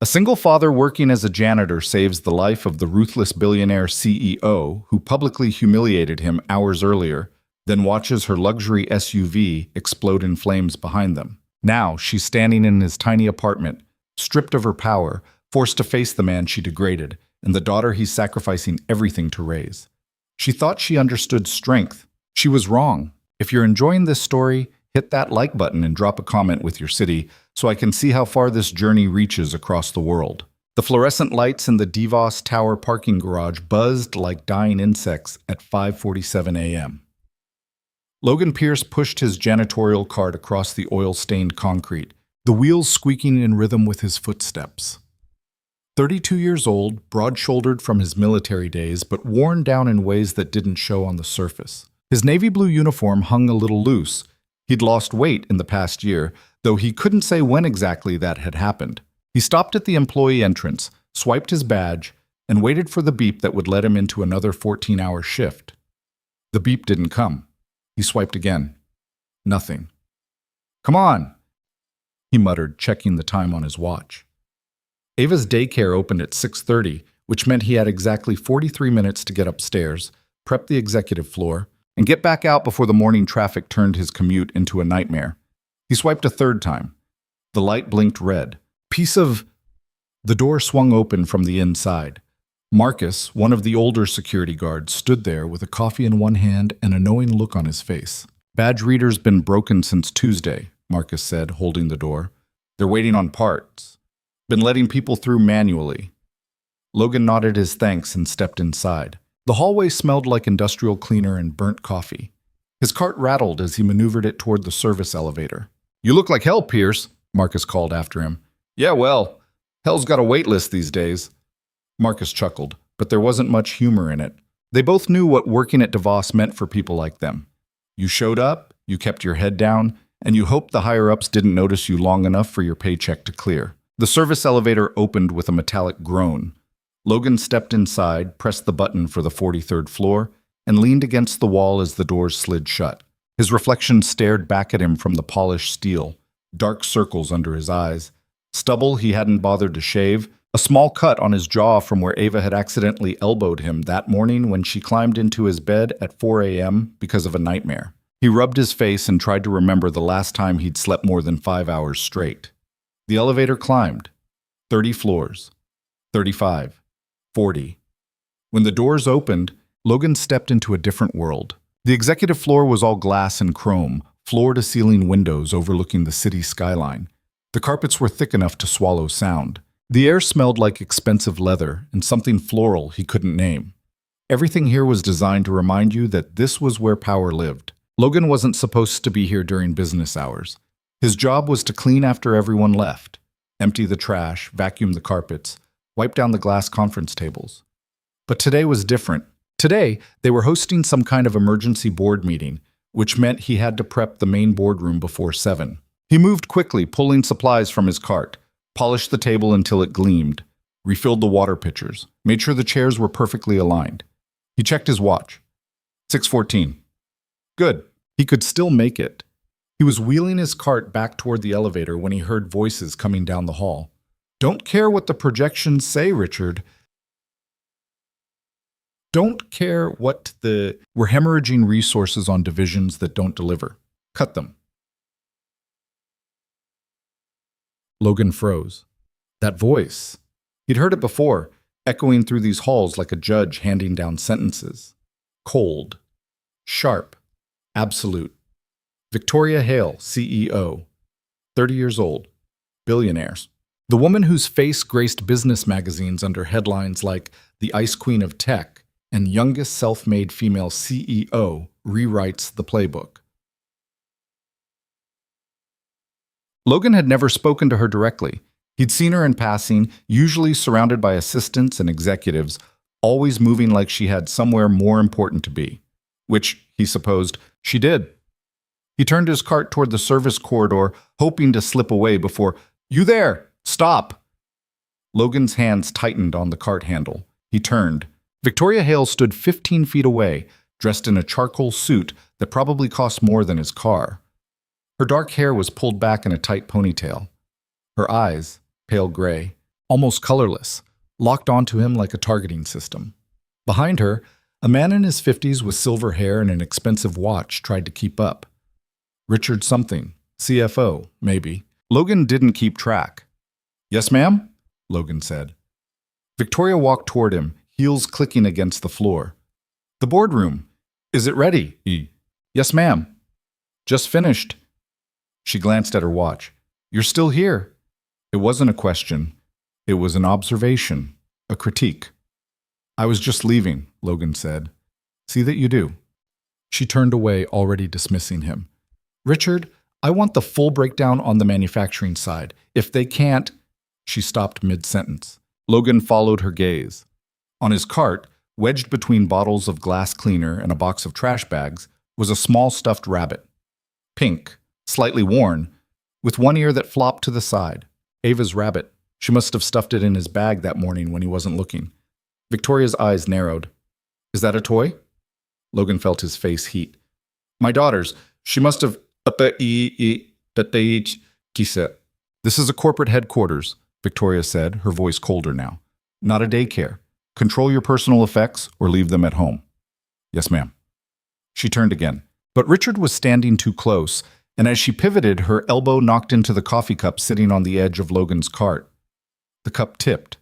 A single father working as a janitor saves the life of the ruthless billionaire CEO who publicly humiliated him hours earlier, then watches her luxury SUV explode in flames behind them. Now she's standing in his tiny apartment, stripped of her power, forced to face the man she degraded and the daughter he's sacrificing everything to raise. She thought she understood strength. She was wrong. If you're enjoying this story, hit that like button and drop a comment with your city so I can see how far this journey reaches across the world. The fluorescent lights in the Devos Tower parking garage buzzed like dying insects at 5:47 a.m. Logan Pierce pushed his janitorial cart across the oil-stained concrete, the wheels squeaking in rhythm with his footsteps. 32 years old, broad-shouldered from his military days, but worn down in ways that didn't show on the surface. His navy blue uniform hung a little loose. He'd lost weight in the past year, though he couldn't say when exactly that had happened. He stopped at the employee entrance, swiped his badge, and waited for the beep that would let him into another 14-hour shift. The beep didn't come. He swiped again. Nothing. "Come on," he muttered, checking the time on his watch. Ava's daycare opened at 6:30, which meant he had exactly 43 minutes to get upstairs, prep the executive floor, and get back out before the morning traffic turned his commute into a nightmare. He swiped a third time. The light blinked red. The door swung open from the inside. Marcus, one of the older security guards, stood there with a coffee in one hand and a knowing look on his face. "Badge reader's been broken since Tuesday," Marcus said, holding the door. "They're waiting on parts. Been letting people through manually." Logan nodded his thanks and stepped inside. The hallway smelled like industrial cleaner and burnt coffee. His cart rattled as he maneuvered it toward the service elevator. "You look like hell, Pierce," Marcus called after him. "Yeah, well, hell's got a wait list these days." Marcus chuckled, but there wasn't much humor in it. They both knew what working at Devos meant for people like them. You showed up, you kept your head down, and you hoped the higher-ups didn't notice you long enough for your paycheck to clear. The service elevator opened with a metallic groan. Logan stepped inside, pressed the button for the 43rd floor, and leaned against the wall as the doors slid shut. His reflection stared back at him from the polished steel, dark circles under his eyes, stubble he hadn't bothered to shave, a small cut on his jaw from where Ava had accidentally elbowed him that morning when she climbed into his bed at 4 a.m. because of a nightmare. He rubbed his face and tried to remember the last time he'd slept more than 5 hours straight. The elevator climbed. 30 floors. 35. 40. When the doors opened, Logan stepped into a different world. The executive floor was all glass and chrome, floor-to-ceiling windows overlooking the city skyline. The carpets were thick enough to swallow sound. The air smelled like expensive leather and something floral he couldn't name. Everything here was designed to remind you that this was where power lived. Logan wasn't supposed to be here during business hours. His job was to clean after everyone left, empty the trash, vacuum the carpets, wipe down the glass conference tables. But today was different. Today, they were hosting some kind of emergency board meeting, which meant he had to prep the main boardroom before 7. He moved quickly, pulling supplies from his cart, polished the table until it gleamed, refilled the water pitchers, made sure the chairs were perfectly aligned. He checked his watch. 6:14. Good. He could still make it. He was wheeling his cart back toward the elevator when he heard voices coming down the hall. "Don't care what the projections say, Richard. Don't care what We're hemorrhaging resources on divisions that don't deliver. Cut them." Logan froze. That voice. He'd heard it before, echoing through these halls like a judge handing down sentences. Cold. Sharp. Absolute. Victoria Hale, CEO. 30 years old. Billionaires. The woman whose face graced business magazines under headlines like The Ice Queen of Tech and Youngest Self-Made Female CEO Rewrites the Playbook. Logan had never spoken to her directly. He'd seen her in passing, usually surrounded by assistants and executives, always moving like she had somewhere more important to be. Which, he supposed, she did. He turned his cart toward the service corridor, hoping to slip away before, "You there! Stop!" Logan's hands tightened on the cart handle. He turned. Victoria Hale stood 15 feet away, dressed in a charcoal suit that probably cost more than his car. Her dark hair was pulled back in a tight ponytail. Her eyes, pale gray, almost colorless, locked onto him like a targeting system. Behind her, a man in his 50s with silver hair and an expensive watch tried to keep up. Richard something, CFO, maybe. Logan didn't keep track. "Yes, ma'am?" Logan said. Victoria walked toward him, heels clicking against the floor. "The boardroom. Is it ready?" "Yes, ma'am." "Just finished." She glanced at her watch. "You're still here." It wasn't a question. It was an observation, a critique. "I was just leaving," Logan said. "See that you do." She turned away, already dismissing him. "Richard, I want the full breakdown on the manufacturing side. If they can't—" She stopped mid-sentence. Logan followed her gaze. On his cart, wedged between bottles of glass cleaner and a box of trash bags, was a small stuffed rabbit. Pink, slightly worn, with one ear that flopped to the side. Ava's rabbit. She must have stuffed it in his bag that morning when he wasn't looking. Victoria's eyes narrowed. "Is that a toy?" Logan felt his face heat. "My daughter's. She must have... This is a corporate headquarters," Victoria said, her voice colder now. "Not a daycare. Control your personal effects or leave them at home." "Yes, ma'am." She turned again. But Richard was standing too close, and as she pivoted, her elbow knocked into the coffee cup sitting on the edge of Logan's cart. The cup tipped.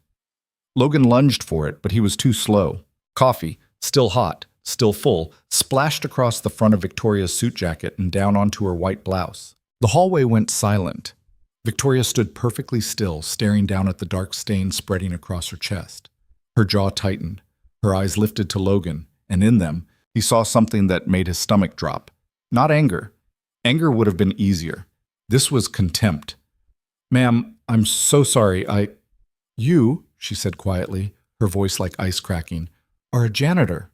Logan lunged for it, but he was too slow. Coffee, still hot, still full, splashed across the front of Victoria's suit jacket and down onto her white blouse. The hallway went silent. Victoria stood perfectly still, staring down at the dark stain spreading across her chest. Her jaw tightened. Her eyes lifted to Logan, and in them, he saw something that made his stomach drop. Not anger. Anger would have been easier. This was contempt. "Ma'am, I'm so sorry. You," she said quietly, her voice like ice cracking, "are a janitor."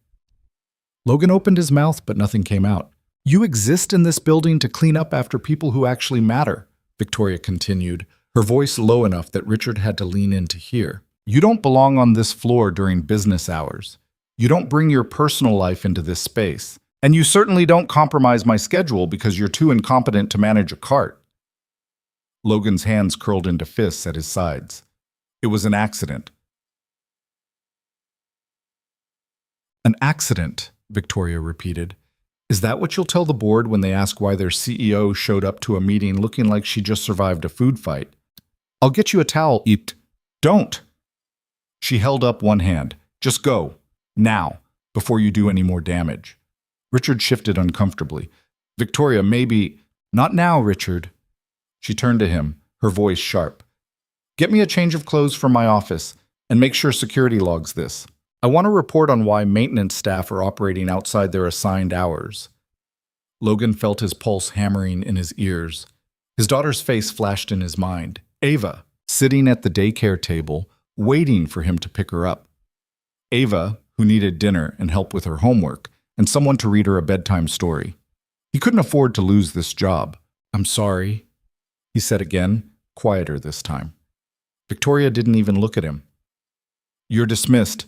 Logan opened his mouth, but nothing came out. "You exist in this building to clean up after people who actually matter," Victoria continued, her voice low enough that Richard had to lean in to hear. "You don't belong on this floor during business hours. You don't bring your personal life into this space. And you certainly don't compromise my schedule because you're too incompetent to manage a cart." Logan's hands curled into fists at his sides. "It was an accident." "An accident," Victoria repeated. "Is that what you'll tell the board when they ask why their CEO showed up to a meeting looking like she just survived a food fight? I'll get you a towel, Eat. Don't." She held up one hand. "Just go. Now, before you do any more damage." Richard shifted uncomfortably. "Victoria, maybe—" "Not now, Richard." She turned to him, her voice sharp. "Get me a change of clothes from my office, and make sure security logs this. I want a report on why maintenance staff are operating outside their assigned hours." Logan felt his pulse hammering in his ears. His daughter's face flashed in his mind. Ava, sitting at the daycare table, waiting for him to pick her up. Ava, who needed dinner and help with her homework, and someone to read her a bedtime story. He couldn't afford to lose this job. "I'm sorry," he said again, quieter this time. Victoria didn't even look at him. "You're dismissed."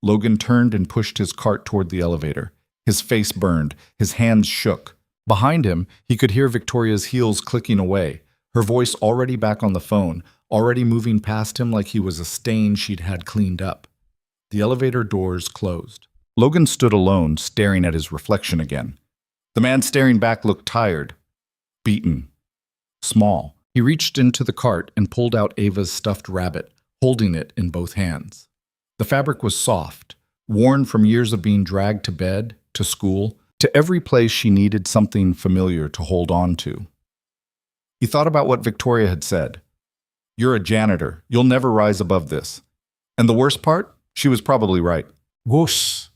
Logan turned and pushed his cart toward the elevator. His face burned, his hands shook. Behind him, he could hear Victoria's heels clicking away, her voice already back on the phone, already moving past him like he was a stain she'd had cleaned up. The elevator doors closed. Logan stood alone, staring at his reflection again. The man staring back looked tired, beaten, small. He reached into the cart and pulled out Ava's stuffed rabbit, holding it in both hands. The fabric was soft, worn from years of being dragged to bed, to school, to every place she needed something familiar to hold on to. He thought about what Victoria had said. "You're a janitor. You'll never rise above this." And the worst part? She was probably right. Whoosh.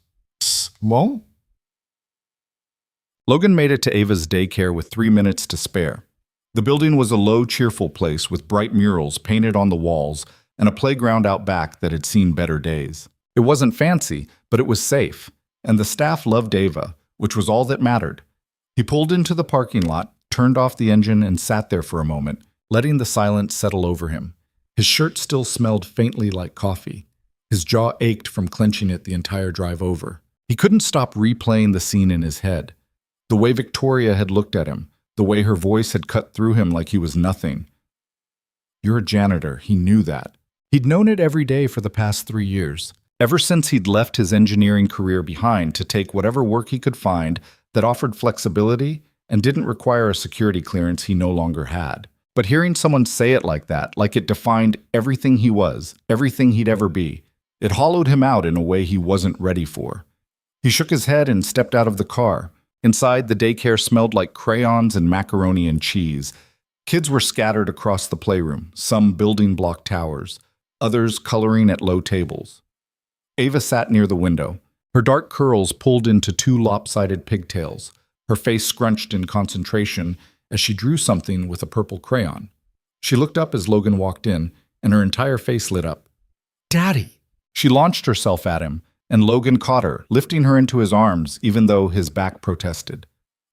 Bon? Logan made it to Ava's daycare with 3 minutes to spare. The building was a low, cheerful place with bright murals painted on the walls and a playground out back that had seen better days. It wasn't fancy, but it was safe, and the staff loved Ava, which was all that mattered. He pulled into the parking lot, turned off the engine, and sat there for a moment, letting the silence settle over him. His shirt still smelled faintly like coffee. His jaw ached from clenching it the entire drive over. He couldn't stop replaying the scene in his head. The way Victoria had looked at him, the way her voice had cut through him like he was nothing. You're a janitor. He knew that. He'd known it every day for the past 3 years. Ever since he'd left his engineering career behind to take whatever work he could find that offered flexibility and didn't require a security clearance he no longer had. But hearing someone say it like that, like it defined everything he was, everything he'd ever be, it hollowed him out in a way he wasn't ready for. He shook his head and stepped out of the car. Inside, the daycare smelled like crayons and macaroni and cheese. Kids were scattered across the playroom, some building block towers, others coloring at low tables. Ava sat near the window, her dark curls pulled into 2 lopsided pigtails, her face scrunched in concentration as she drew something with a purple crayon. She looked up as Logan walked in, and her entire face lit up. "Daddy!" She launched herself at him, and Logan caught her, lifting her into his arms even though his back protested.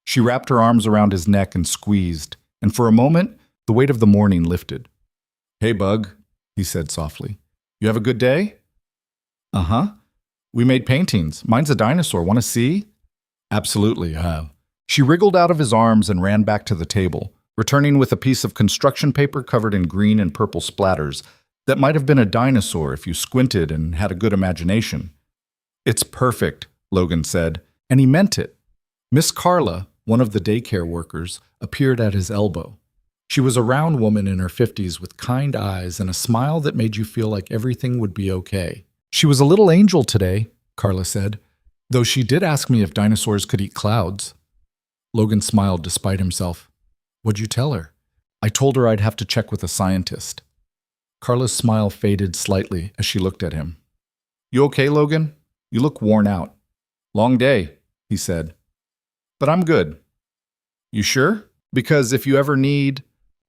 She wrapped her arms around his neck and squeezed, and for a moment, the weight of the morning lifted. "Hey, Bug," he said softly. "You have a good day?" "Uh-huh. We made paintings. Mine's a dinosaur. Want to see?" "Absolutely, I have." She wriggled out of his arms and ran back to the table, returning with a piece of construction paper covered in green and purple splatters that might have been a dinosaur if you squinted and had a good imagination. "It's perfect," Logan said, and he meant it. Miss Carla, one of the daycare workers, appeared at his elbow. She was a round woman in her 50s with kind eyes and a smile that made you feel like everything would be okay. "She was a little angel today," Carla said, "though she did ask me if dinosaurs could eat clouds." Logan smiled despite himself. "What'd you tell her?" "I told her I'd have to check with a scientist." Carla's smile faded slightly as she looked at him. "You okay, Logan? You look worn out." "Long day," he said. "But I'm good." "You sure? Because if you ever need—"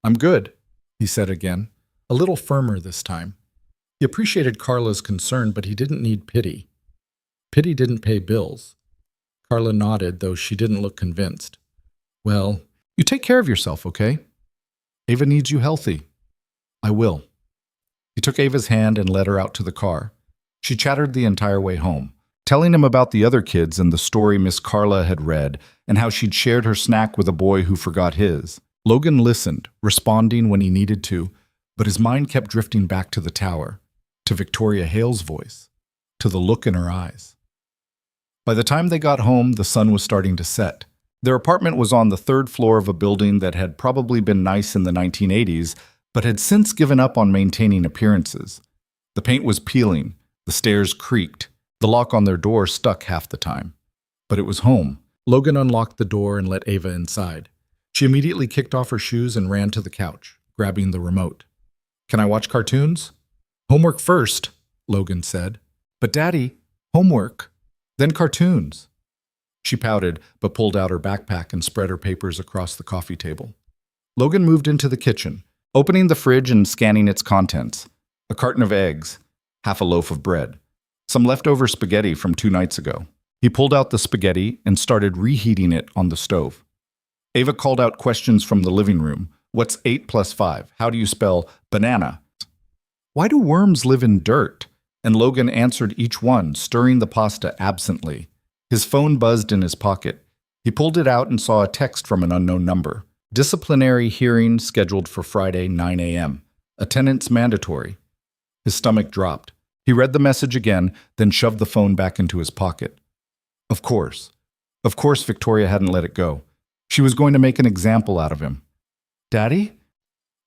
"I'm good," he said again, a little firmer this time. He appreciated Carla's concern, but he didn't need pity. Pity didn't pay bills. Carla nodded, though she didn't look convinced. "Well, you take care of yourself, okay? Ava needs you healthy." "I will." He took Ava's hand and led her out to the car. She chattered the entire way home, telling him about the other kids and the story Miss Carla had read and how she'd shared her snack with a boy who forgot his. Logan listened, responding when he needed to, but his mind kept drifting back to the tower, to Victoria Hale's voice, to the look in her eyes. By the time they got home, the sun was starting to set. Their apartment was on the 3rd floor of a building that had probably been nice in the 1980s, but had since given up on maintaining appearances. The paint was peeling, the stairs creaked, the lock on their door stuck half the time. But it was home. Logan unlocked the door and let Ava inside. She immediately kicked off her shoes and ran to the couch, grabbing the remote. "Can I watch cartoons?" "Homework first," Logan said. "But Daddy, homework, then cartoons." She pouted, but pulled out her backpack and spread her papers across the coffee table. Logan moved into the kitchen, opening the fridge and scanning its contents. A carton of eggs, half a loaf of bread, some leftover spaghetti from 2 nights ago. He pulled out the spaghetti and started reheating it on the stove. Ava called out questions from the living room. "What's 8 plus 5? How do you spell banana?" "Why do worms live in dirt?" And Logan answered each one, stirring the pasta absently. His phone buzzed in his pocket. He pulled it out and saw a text from an unknown number. "Disciplinary hearing scheduled for Friday, 9 a.m. Attendance mandatory." His stomach dropped. He read the message again, then shoved the phone back into his pocket. Of course. Of course Victoria hadn't let it go. She was going to make an example out of him. "Daddy?"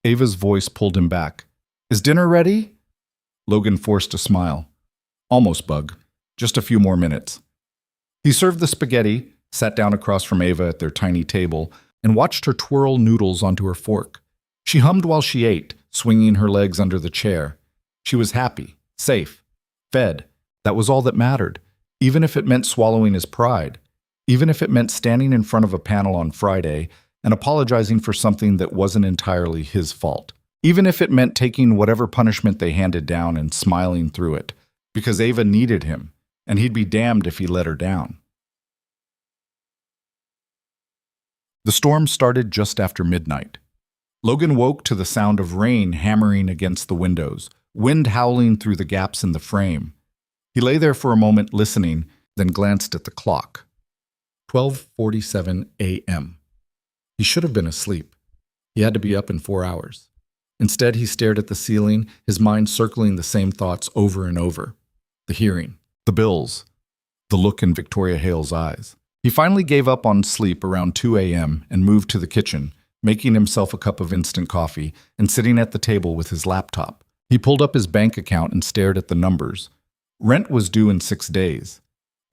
Ava's voice pulled him back. "Is dinner ready?" Logan forced a smile. "Almost, Bug. Just a few more minutes." He served the spaghetti, sat down across from Ava at their tiny table, and watched her twirl noodles onto her fork. She hummed while she ate, swinging her legs under the chair. She was happy, safe, fed. That was all that mattered, even if it meant swallowing his pride, even if it meant standing in front of a panel on Friday and apologizing for something that wasn't entirely his fault, even if it meant taking whatever punishment they handed down and smiling through it, because Ava needed him, and he'd be damned if he let her down. The storm started just after midnight. Logan woke to the sound of rain hammering against the windows, wind howling through the gaps in the frame. He lay there for a moment listening, then glanced at the clock. 12:47 a.m. He should have been asleep. He had to be up in 4 hours. Instead, he stared at the ceiling, his mind circling the same thoughts over and over. The hearing, the bills, the look in Victoria Hale's eyes. He finally gave up on sleep around 2 a.m. and moved to the kitchen, making himself a cup of instant coffee and sitting at the table with his laptop. He pulled up his bank account and stared at the numbers. Rent was due in 6 days.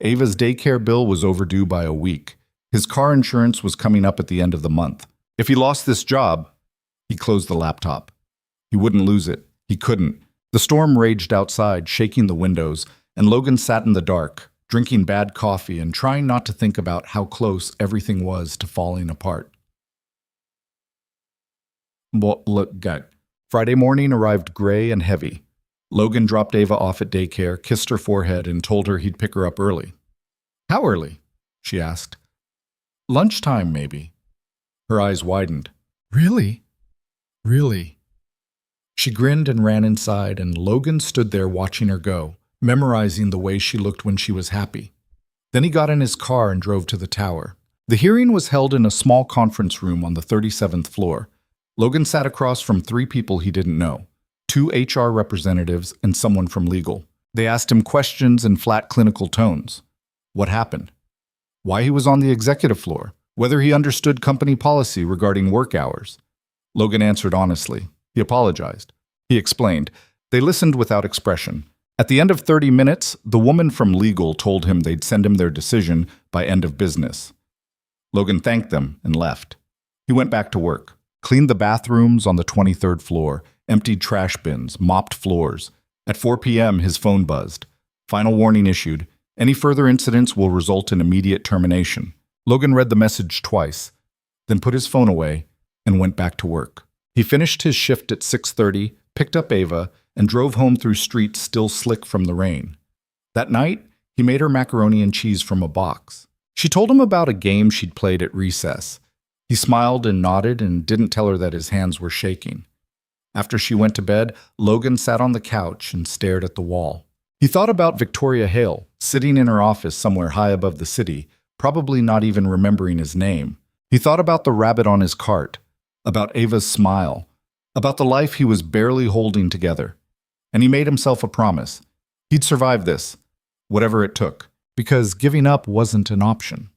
Ava's daycare bill was overdue by a week. His car insurance was coming up at the end of the month. If he lost this job, he closed the laptop. He wouldn't lose it. He couldn't. The storm raged outside, shaking the windows, and Logan sat in the dark, drinking bad coffee and trying not to think about how close everything was to falling apart. Friday morning arrived gray and heavy. Logan dropped Ava off at daycare, kissed her forehead, and told her he'd pick her up early. How early? She asked. Lunchtime, maybe. Her eyes widened. Really? Really? She grinned and ran inside, and Logan stood there watching her go, memorizing the way she looked when she was happy. Then he got in his car and drove to the tower. The hearing was held in a small conference room on the 37th floor. Logan sat across from 3 people he didn't know, 2 HR representatives and someone from legal. They asked him questions in flat clinical tones. What happened? Why he was on the executive floor? Whether he understood company policy regarding work hours? Logan answered honestly. He apologized. He explained. They listened without expression. At the end of 30 minutes, the woman from legal told him they'd send him their decision by end of business. Logan thanked them and left. He went back to work, cleaned the bathrooms on the 23rd floor, emptied trash bins, mopped floors. At 4 p.m., his phone buzzed. Final warning issued. Any further incidents will result in immediate termination. Logan read the message twice, then put his phone away and went back to work. He finished his shift at 6:30, picked up Ava, and drove home through streets still slick from the rain. That night, he made her macaroni and cheese from a box. She told him about a game she'd played at recess. He smiled and nodded and didn't tell her that his hands were shaking. After she went to bed, Logan sat on the couch and stared at the wall. He thought about Victoria Hale, sitting in her office somewhere high above the city, probably not even remembering his name. He thought about the rabbit on his cart, about Ava's smile, about the life he was barely holding together. And he made himself a promise. He'd survive this, whatever it took, because giving up wasn't an option.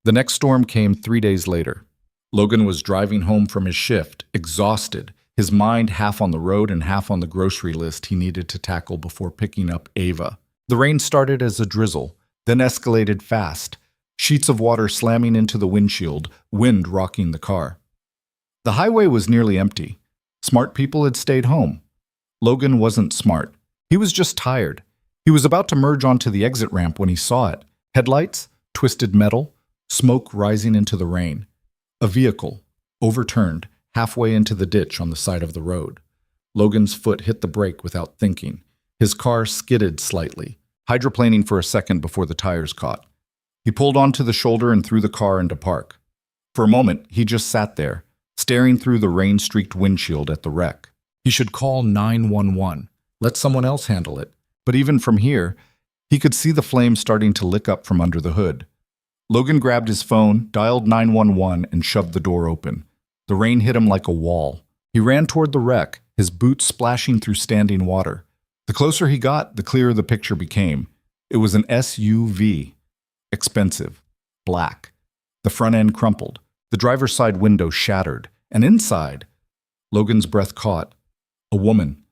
The next storm came 3 days later. Logan was driving home from his shift, exhausted, his mind half on the road and half on the grocery list he needed to tackle before picking up Ava. The rain started as a drizzle, then escalated fast, sheets of water slamming into the windshield, wind rocking the car. The highway was nearly empty. Smart people had stayed home. Logan wasn't smart. He was just tired. He was about to merge onto the exit ramp when he saw it. Headlights, twisted metal, smoke rising into the rain. A vehicle, overturned, halfway into the ditch on the side of the road. Logan's foot hit the brake without thinking. His car skidded slightly, hydroplaning for a second before the tires caught. He pulled onto the shoulder and threw the car into park. For a moment, he just sat there, staring through the rain-streaked windshield at the wreck. He should call 911, let someone else handle it. But even from here, he could see the flames starting to lick up from under the hood. Logan grabbed his phone, dialed 911, and shoved the door open. The rain hit him like a wall. He ran toward the wreck, his boots splashing through standing water. The closer he got, the clearer the picture became. It was an SUV. Expensive. Black. The front end crumpled. The driver's side window shattered. And inside, Logan's breath caught. A woman.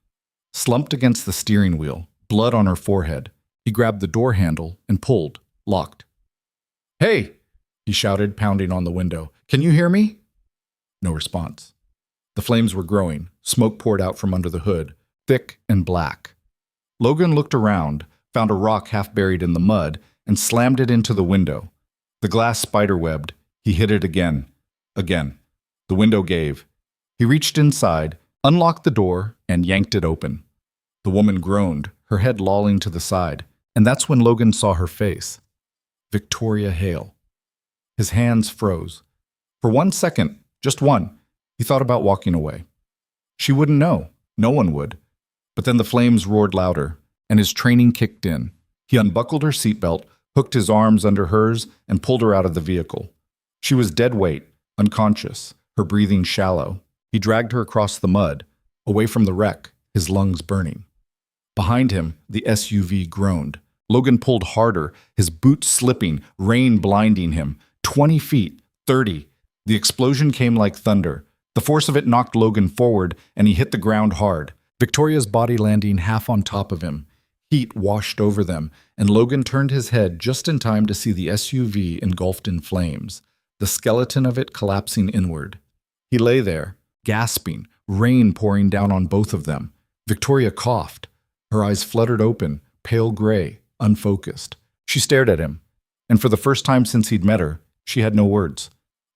Slumped against the steering wheel, blood on her forehead. He grabbed the door handle and pulled. Locked. "Hey!" he shouted, pounding on the window. "Can you hear me?" No response. The flames were growing. Smoke poured out from under the hood, thick and black. Logan looked around, found a rock half buried in the mud, and slammed it into the window. The glass spiderwebbed. He hit it again. Again. The window gave. He reached inside, unlocked the door, and yanked it open. The woman groaned, her head lolling to the side, and that's when Logan saw her face. Victoria Hale. His hands froze. For 1 second, just one, he thought about walking away. She wouldn't know. No one would. But then the flames roared louder, and his training kicked in. He unbuckled her seatbelt, hooked his arms under hers, and pulled her out of the vehicle. She was dead weight, unconscious, her breathing shallow. He dragged her across the mud, away from the wreck, his lungs burning. Behind him, the SUV groaned. Logan pulled harder, his boots slipping, rain blinding him. 20 feet, 30. The explosion came like thunder. The force of it knocked Logan forward, and he hit the ground hard, Victoria's body landing half on top of him. Heat washed over them, and Logan turned his head just in time to see the SUV engulfed in flames, the skeleton of it collapsing inward. He lay there, gasping, rain pouring down on both of them. Victoria coughed. Her eyes fluttered open, pale gray, unfocused. She stared at him, and for the first time since he'd met her, she had no words.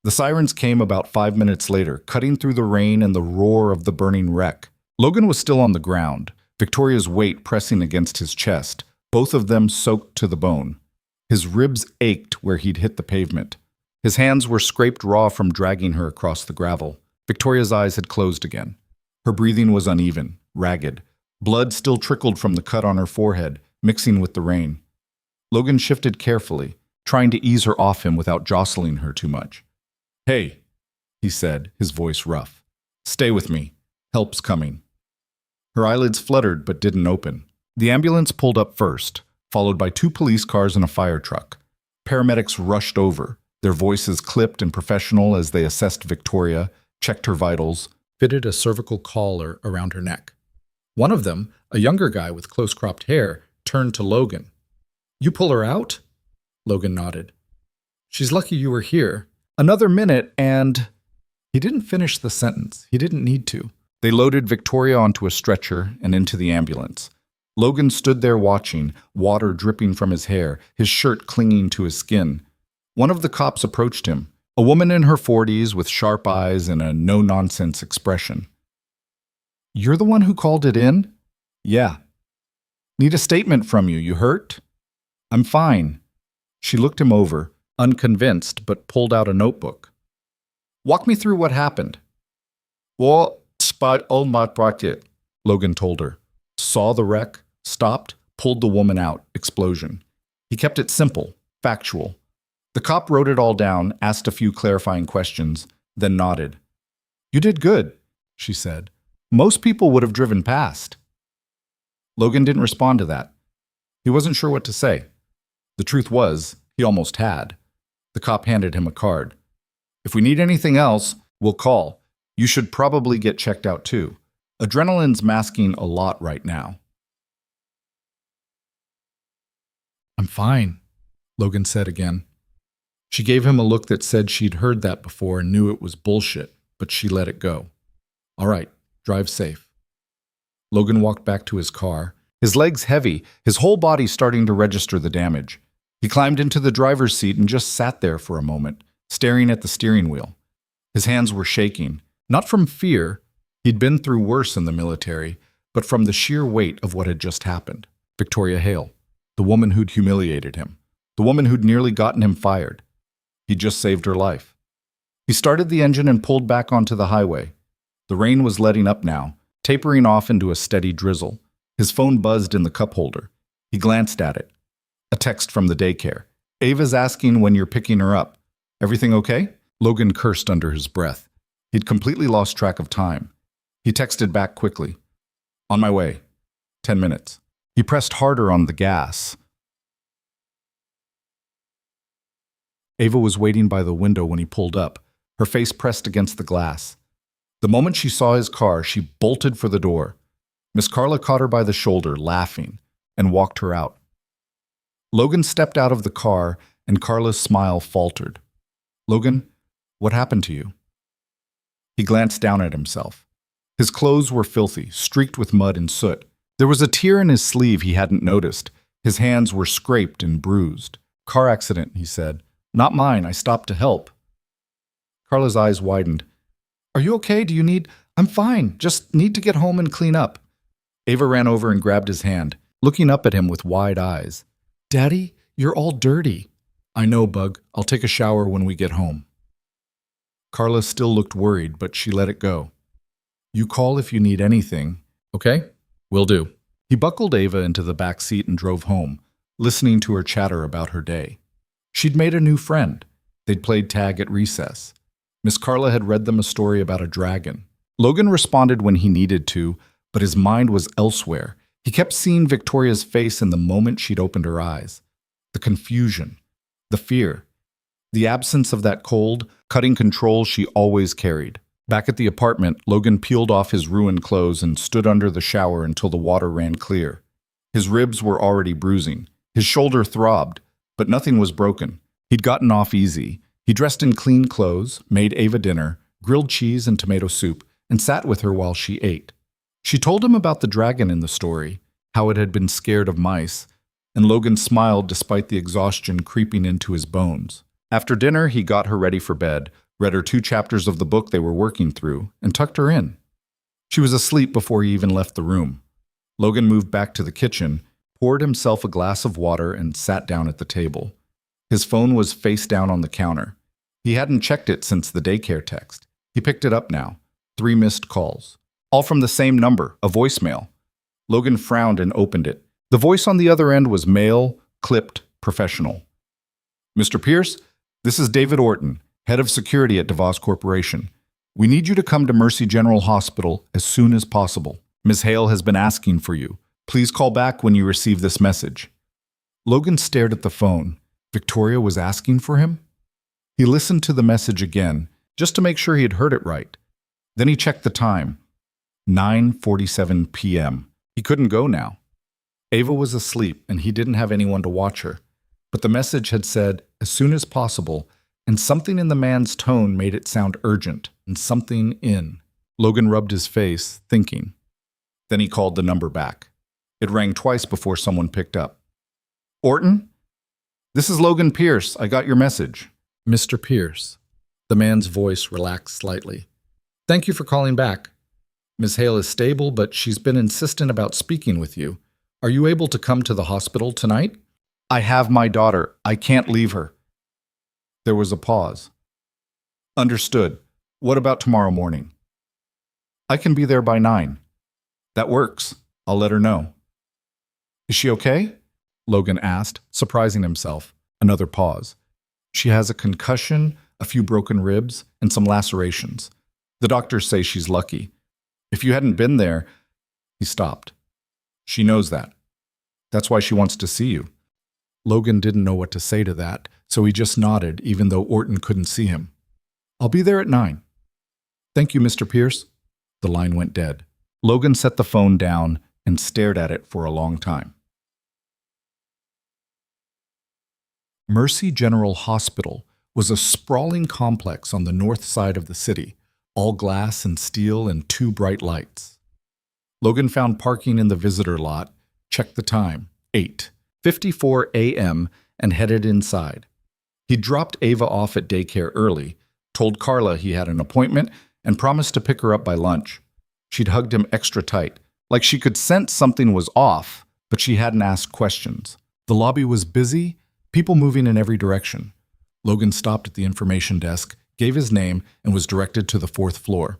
The sirens came about 5 minutes later, cutting through the rain and the roar of the burning wreck. Logan was still on the ground, Victoria's weight pressing against his chest, both of them soaked to the bone. His ribs ached where he'd hit the pavement. His hands were scraped raw from dragging her across the gravel. Victoria's eyes had closed again. Her breathing was uneven, ragged. Blood still trickled from the cut on her forehead, mixing with the rain. Logan shifted carefully, trying to ease her off him without jostling her too much. "Hey," he said, his voice rough. "Stay with me. Help's coming." Her eyelids fluttered but didn't open. The ambulance pulled up first, followed by 2 police cars and a fire truck. Paramedics rushed over, their voices clipped and professional as they assessed Victoria, checked her vitals, fitted a cervical collar around her neck. One of them, a younger guy with close-cropped hair, turned to Logan. "You pull her out?" Logan nodded. "She's lucky you were here. Another minute and—" He didn't finish the sentence. He didn't need to. They loaded Victoria onto a stretcher and into the ambulance. Logan stood there watching, water dripping from his hair, his shirt clinging to his skin. One of the cops approached him, a woman in her 40s with sharp eyes and a no-nonsense expression. "You're the one who called it in?" "Yeah." "Need a statement from you. You hurt?" "I'm fine." She looked him over, unconvinced, but pulled out a notebook. "Walk me through what happened." "Well, spot old Matt Brackett," Logan told her. Saw the wreck, stopped, pulled the woman out, explosion. He kept it simple, factual. The cop wrote it all down, asked a few clarifying questions, then nodded. "You did good," she said. "Most people would have driven past." Logan didn't respond to that. He wasn't sure what to say. The truth was, he almost had. The cop handed him a card. "If we need anything else, we'll call. You should probably get checked out too. Adrenaline's masking a lot right now." "I'm fine," Logan said again. She gave him a look that said she'd heard that before and knew it was bullshit, but she let it go. "All right, drive safe." Logan walked back to his car, his legs heavy, his whole body starting to register the damage. He climbed into the driver's seat and just sat there for a moment, staring at the steering wheel. His hands were shaking, not from fear, he'd been through worse in the military, but from the sheer weight of what had just happened. Victoria Hale, the woman who'd humiliated him, the woman who'd nearly gotten him fired. He'd just saved her life. He started the engine and pulled back onto the highway. The rain was letting up now, tapering off into a steady drizzle. His phone buzzed in the cup holder. He glanced at it. A text from the daycare. "Ava's asking when you're picking her up. Everything okay?" Logan cursed under his breath. He'd completely lost track of time. He texted back quickly. "On my way. 10 minutes. He pressed harder on the gas. Ava was waiting by the window when he pulled up, her face pressed against the glass. The moment she saw his car, she bolted for the door. Miss Carla caught her by the shoulder, laughing, and walked her out. Logan stepped out of the car, and Carla's smile faltered. "Logan, what happened to you?" He glanced down at himself. His clothes were filthy, streaked with mud and soot. There was a tear in his sleeve he hadn't noticed. His hands were scraped and bruised. "Car accident," he said. "Not mine. I stopped to help." Carla's eyes widened. "Are you okay? Do you need—" "I'm fine. Just need to get home and clean up." Ava ran over and grabbed his hand, looking up at him with wide eyes. "Daddy, you're all dirty." "I know, Bug. I'll take a shower when we get home." Carla still looked worried, but she let it go. "You call if you need anything, okay?" "Will do." He buckled Ava into the back seat and drove home, listening to her chatter about her day. She'd made a new friend. They'd played tag at recess. Miss Carla had read them a story about a dragon. Logan responded when he needed to, but his mind was elsewhere. He kept seeing Victoria's face in the moment she'd opened her eyes. The confusion, the fear, the absence of that cold, cutting control she always carried. Back at the apartment, Logan peeled off his ruined clothes and stood under the shower until the water ran clear. His ribs were already bruising. His shoulder throbbed, but nothing was broken. He'd gotten off easy. He dressed in clean clothes, made Ava dinner, grilled cheese and tomato soup, and sat with her while she ate. She told him about the dragon in the story, how it had been scared of mice, and Logan smiled despite the exhaustion creeping into his bones. After dinner, he got her ready for bed, read her 2 chapters of the book they were working through, and tucked her in. She was asleep before he even left the room. Logan moved back to the kitchen, poured himself a glass of water, and sat down at the table. His phone was face down on the counter. He hadn't checked it since the daycare text. He picked it up now. 3 missed calls. All from the same number, a voicemail. Logan frowned and opened it. The voice on the other end was male, clipped, professional. "Mr. Pierce, this is David Orton, head of security at DeVos Corporation. We need you to come to Mercy General Hospital as soon as possible. Ms. Hale has been asking for you. Please call back when you receive this message." Logan stared at the phone. Victoria was asking for him? He listened to the message again, just to make sure he had heard it right. Then he checked the time. 9:47 p.m. He couldn't go now. Ava was asleep, and he didn't have anyone to watch her. But the message had said, as soon as possible, and something in the man's tone made it sound urgent, and something in. Logan rubbed his face, thinking. Then he called the number back. It rang twice before someone picked up. "Orton? This is Logan Pierce. I got your message." "Mr. Pierce." The man's voice relaxed slightly. "Thank you for calling back. Ms. Hale is stable, but she's been insistent about speaking with you. Are you able to come to the hospital tonight?" "I have my daughter. I can't leave her." There was a pause. "Understood. What about tomorrow morning?" "I can be there by 9. "That works. I'll let her know." "Is she okay?" Logan asked, surprising himself. Another pause. "She has a concussion, a few broken ribs, and some lacerations. The doctors say she's lucky. If you hadn't been there..." He stopped. "She knows that. That's why she wants to see you." Logan didn't know what to say to that, so he just nodded, even though Orton couldn't see him. "I'll be there at 9. "Thank you, Mr. Pierce." The line went dead. Logan set the phone down and stared at it for a long time. Mercy General Hospital was a sprawling complex on the north side of the city, all glass and steel and 2 bright lights. Logan found parking in the visitor lot, checked the time, 8:54 a.m., and headed inside. He dropped Ava off at daycare early, told Carla he had an appointment, and promised to pick her up by lunch. She'd hugged him extra tight, like she could sense something was off, but she hadn't asked questions. The lobby was busy, people moving in every direction. Logan stopped at the information desk, gave his name, and was directed to the 4th floor.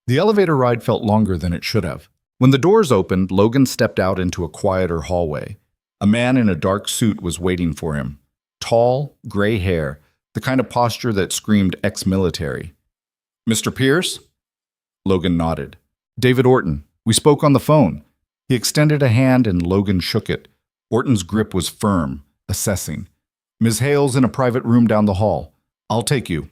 The elevator ride felt longer than it should have. When the doors opened, Logan stepped out into a quieter hallway. A man in a dark suit was waiting for him. Tall, gray hair, the kind of posture that screamed ex-military. "Mr. Pierce?" Logan nodded. "David Orton. We spoke on the phone." He extended a hand and Logan shook it. Orton's grip was firm, assessing. "Ms. Hale's in a private room down the hall. I'll take you."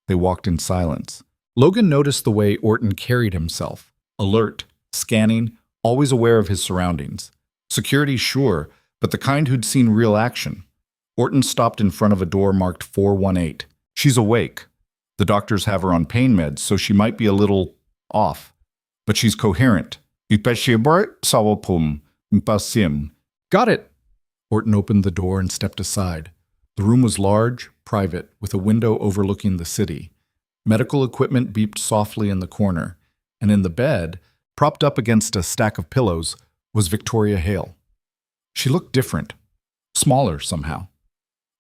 They walked in silence. Logan noticed the way Orton carried himself. Alert, scanning, always aware of his surroundings. Security, sure, but the kind who'd seen real action. Orton stopped in front of a door marked 418. "She's awake. The doctors have her on pain meds, so she might be a little off. But she's coherent." "Got it." Orton opened the door and stepped aside. The room was large, private, with a window overlooking the city. Medical equipment beeped softly in the corner, and in the bed, propped up against a stack of pillows, was Victoria Hale. She looked different, smaller somehow.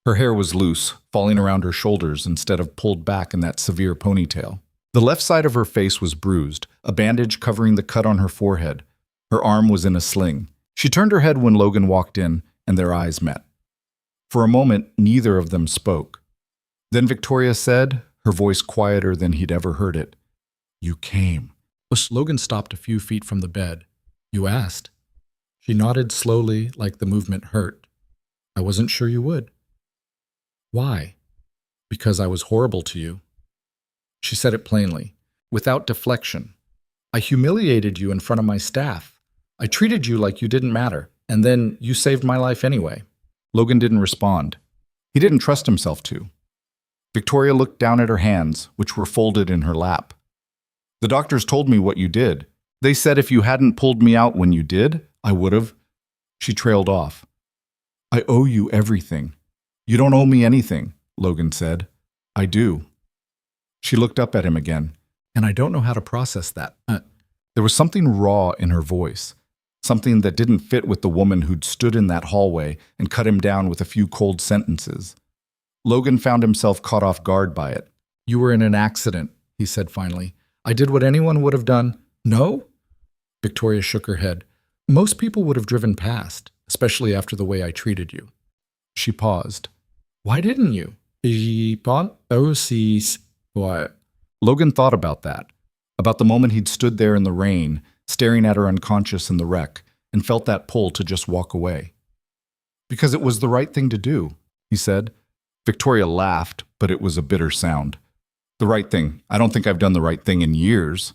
Her hair was loose, falling around her shoulders instead of pulled back in that severe ponytail. The left side of her face was bruised, a bandage covering the cut on her forehead. Her arm was in a sling. She turned her head when Logan walked in, and their eyes met. For a moment, neither of them spoke. Then Victoria said, her voice quieter than he'd ever heard it. You came. Logan stopped a few feet from the bed. You asked. She nodded slowly, like the movement hurt. I wasn't sure you would. Why? Because I was horrible to you. She said it plainly, without deflection. I humiliated you in front of my staff. I treated you like you didn't matter, and then you saved my life anyway. Logan didn't respond. He didn't trust himself to. Victoria looked down at her hands, which were folded in her lap. The doctors told me what you did. They said if you hadn't pulled me out when you did, I would have. She trailed off. I owe you everything. You don't owe me anything, Logan said. I do. She looked up at him again. And I don't know how to process that. There was something raw in her voice, something that didn't fit with the woman who'd stood in that hallway and cut him down with a few cold sentences. Logan found himself caught off guard by it. You were in an accident, he said finally. I did what anyone would have done. No? Victoria shook her head. Most people would have driven past, especially after the way I treated you. She paused. Why didn't you? What? Logan thought about that, about the moment he'd stood there in the rain, staring at her unconscious in the wreck, and felt that pull to just walk away. Because it was the right thing to do, he said. Victoria laughed, but it was a bitter sound. The right thing. I don't think I've done the right thing in years.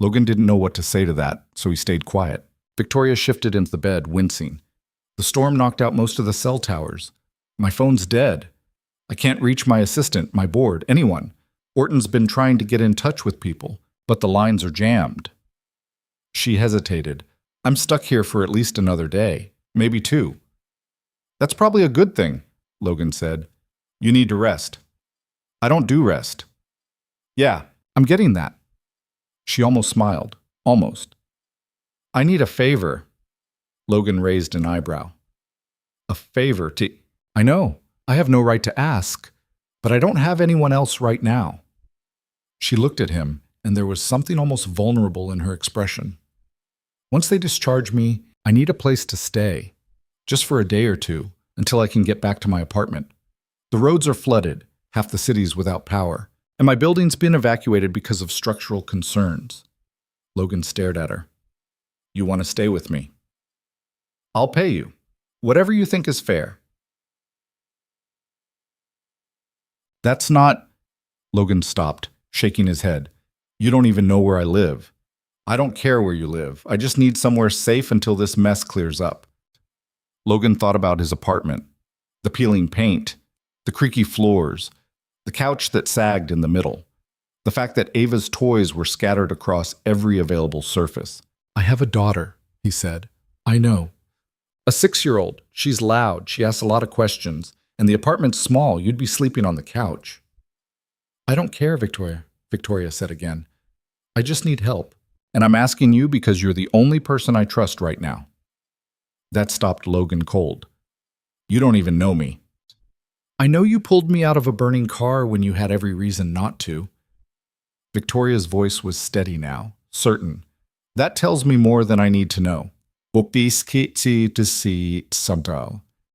Logan didn't know what to say to that, so he stayed quiet. Victoria shifted into the bed, wincing. The storm knocked out most of the cell towers. My phone's dead. I can't reach my assistant, my board, anyone. Orton's been trying to get in touch with people, but the lines are jammed. She hesitated. I'm stuck here for at least another day, maybe 2. That's probably a good thing, Logan said. You need to rest. I don't do rest. Yeah, I'm getting that. She almost smiled. Almost. I need a favor. Logan raised an eyebrow. A favor to... I know. I have no right to ask, but I don't have anyone else right now. She looked at him, and there was something almost vulnerable in her expression. Once they discharge me, I need a place to stay, just for a day or 2, until I can get back to my apartment. The roads are flooded, half the city's without power, and my building's been evacuated because of structural concerns. Logan stared at her. You want to stay with me? I'll pay you. Whatever you think is fair. That's not... Logan stopped, shaking his head. You don't even know where I live. I don't care where you live. I just need somewhere safe until this mess clears up. Logan thought about his apartment. The peeling paint, the creaky floors, the couch that sagged in the middle, the fact that Ava's toys were scattered across every available surface. I have a daughter, he said. I know. A 6-year-old. She's loud. She asks a lot of questions. And the apartment's small. You'd be sleeping on the couch. I don't care, Victoria said again. I just need help. And I'm asking you because you're the only person I trust right now. That stopped Logan cold. You don't even know me. I know you pulled me out of a burning car when you had every reason not to. Victoria's voice was steady now, certain. That tells me more than I need to know.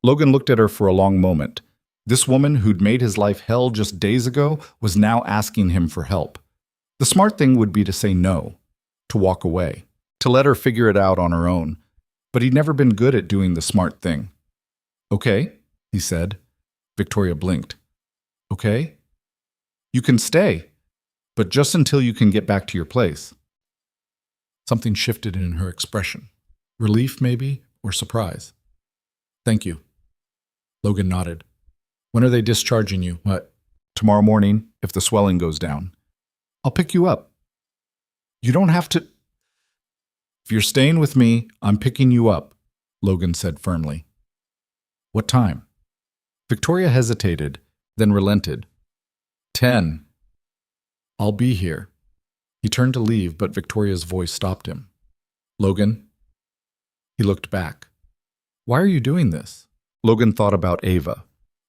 Logan looked at her for a long moment. This woman who'd made his life hell just days ago was now asking him for help. The smart thing would be to say no, to walk away, to let her figure it out on her own. But he'd never been good at doing the smart thing. Okay, he said. Victoria blinked. Okay? You can stay, but just until you can get back to your place. Something shifted in her expression. Relief, maybe, or surprise. Thank you. Logan nodded. When are they discharging you? What? Tomorrow morning, if the swelling goes down. I'll pick you up. You don't have to... If you're staying with me, I'm picking you up, Logan said firmly. What time? Victoria hesitated, then relented. 10. I'll be here. He turned to leave, but Victoria's voice stopped him. Logan? He looked back. Why are you doing this? Logan thought about Ava,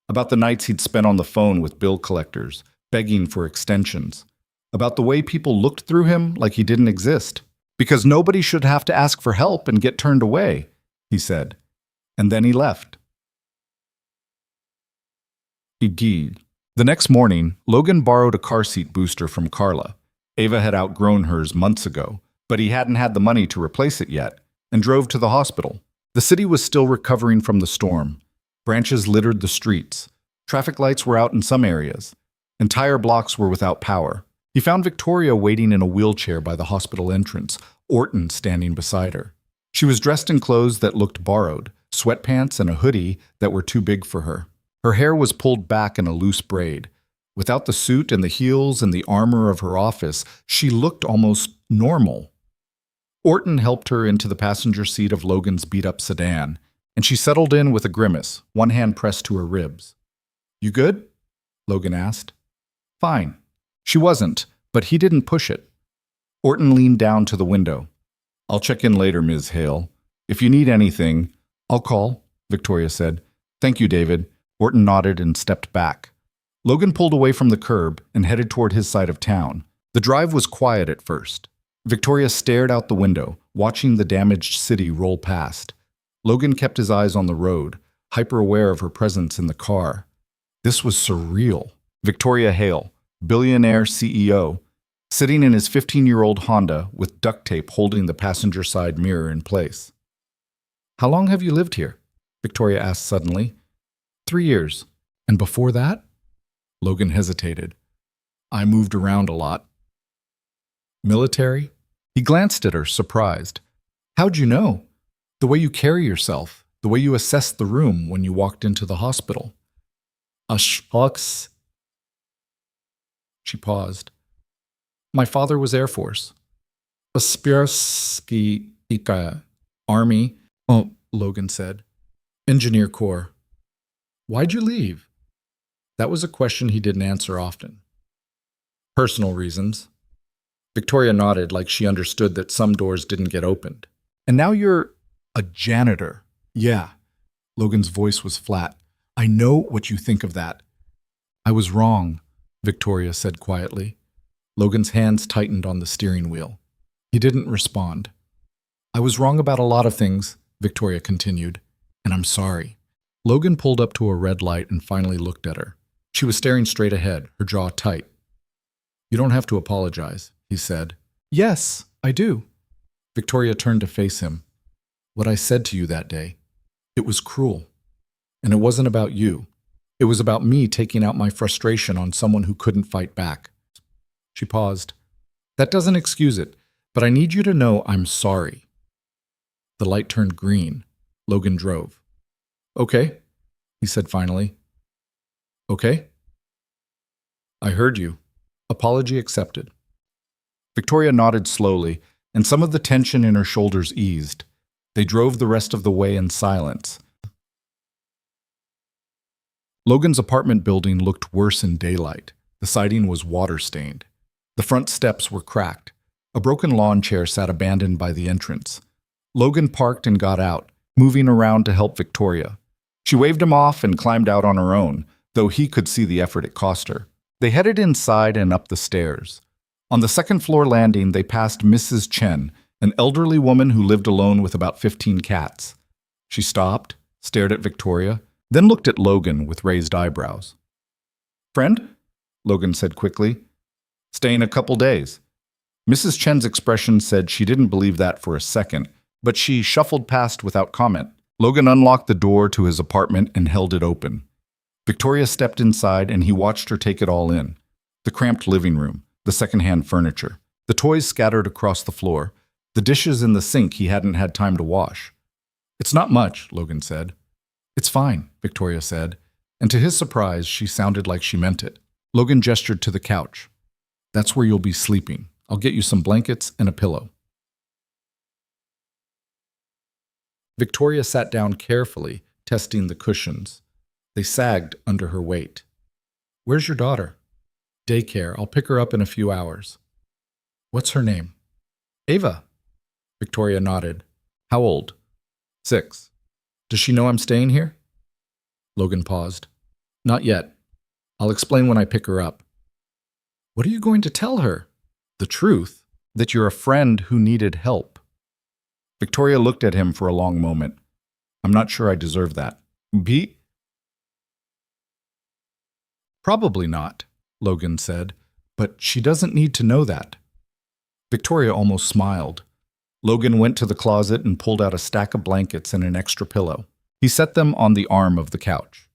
about the nights he'd spent on the phone with bill collectors, begging for extensions, about the way people looked through him like he didn't exist. Because nobody should have to ask for help and get turned away, he said. And then he left. He did. The next morning, Logan borrowed a car seat booster from Carla. Ava had outgrown hers months ago, but he hadn't had the money to replace it yet, and drove to the hospital. The city was still recovering from the storm. Branches littered the streets. Traffic lights were out in some areas. Entire blocks were without power. He found Victoria waiting in a wheelchair by the hospital entrance, Orton standing beside her. She was dressed in clothes that looked borrowed, sweatpants and a hoodie that were too big for her. Her hair was pulled back in a loose braid. Without the suit and the heels and the armor of her office, she looked almost normal. Orton helped her into the passenger seat of Logan's beat-up sedan, and she settled in with a grimace, one hand pressed to her ribs. "You good?" Logan asked. "Fine." She wasn't, but he didn't push it. Orton leaned down to the window. "I'll check in later, Ms. Hale. If you need anything, I'll call," Victoria said. "Thank you, David." Orton nodded and stepped back. Logan pulled away from the curb and headed toward his side of town. The drive was quiet at first. Victoria stared out the window, watching the damaged city roll past. Logan kept his eyes on the road, hyper-aware of her presence in the car. This was surreal. Victoria Hale, billionaire CEO, sitting in his 15-year-old Honda with duct tape holding the passenger side mirror in place. "How long have you lived here?" Victoria asked suddenly. 3 years. "And before that?" Logan hesitated. "I moved around a lot." "Military?" He glanced at her, surprised. "How'd you know? The way you carry yourself, the way you assessed the room when you walked into the hospital." "Shucks." She paused. "My father was Air Force." "Aspirski Ika. Army." "Oh," Logan said. "Engineer Corps." "Why'd you leave?" That was a question he didn't answer often. "Personal reasons." Victoria nodded like she understood that some doors didn't get opened. "And now you're a janitor." "Yeah." Logan's voice was flat. "I know what you think of that." "I was wrong," Victoria said quietly. Logan's hands tightened on the steering wheel. He didn't respond. "I was wrong about a lot of things," Victoria continued, "and I'm sorry." Logan pulled up to a red light and finally looked at her. She was staring straight ahead, her jaw tight. "You don't have to apologize," he said. "Yes, I do." Victoria turned to face him. "What I said to you that day, it was cruel. And it wasn't about you. It was about me taking out my frustration on someone who couldn't fight back." She paused. "That doesn't excuse it, but I need you to know I'm sorry." The light turned green. Logan drove. "Okay," he said finally. "Okay?" "I heard you. Apology accepted." Victoria nodded slowly, and some of the tension in her shoulders eased. They drove the rest of the way in silence. Logan's apartment building looked worse in daylight. The siding was water-stained. The front steps were cracked. A broken lawn chair sat abandoned by the entrance. Logan parked and got out, moving around to help Victoria. She waved him off and climbed out on her own, though he could see the effort it cost her. They headed inside and up the stairs. On the second-floor landing, they passed Mrs. Chen, an elderly woman who lived alone with about 15 cats. She stopped, stared at Victoria, then looked at Logan with raised eyebrows. "Friend?" Logan said quickly. "Staying a couple days." Mrs. Chen's expression said she didn't believe that for a second, but she shuffled past without comment. Logan unlocked the door to his apartment and held it open. Victoria stepped inside and he watched her take it all in. The cramped living room, the secondhand furniture, the toys scattered across the floor, the dishes in the sink he hadn't had time to wash. "It's not much," Logan said. "It's fine," Victoria said, and to his surprise, she sounded like she meant it. Logan gestured to the couch. "That's where you'll be sleeping. I'll get you some blankets and a pillow." Victoria sat down carefully, testing the cushions. They sagged under her weight. "Where's your daughter?" "Daycare. I'll pick her up in a few hours." "What's her name?" "Ava." Victoria nodded. "How old?" 6. "Does she know I'm staying here?" Logan paused. "Not yet. I'll explain when I pick her up." "What are you going to tell her?" "The truth, that you're a friend who needed help." Victoria looked at him for a long moment. "I'm not sure I deserve that." "Pete?" Probably not, Logan said, but she doesn't need to know that. Victoria almost smiled. Logan went to the closet and pulled out a stack of blankets and an extra pillow. He set them on the arm of the couch.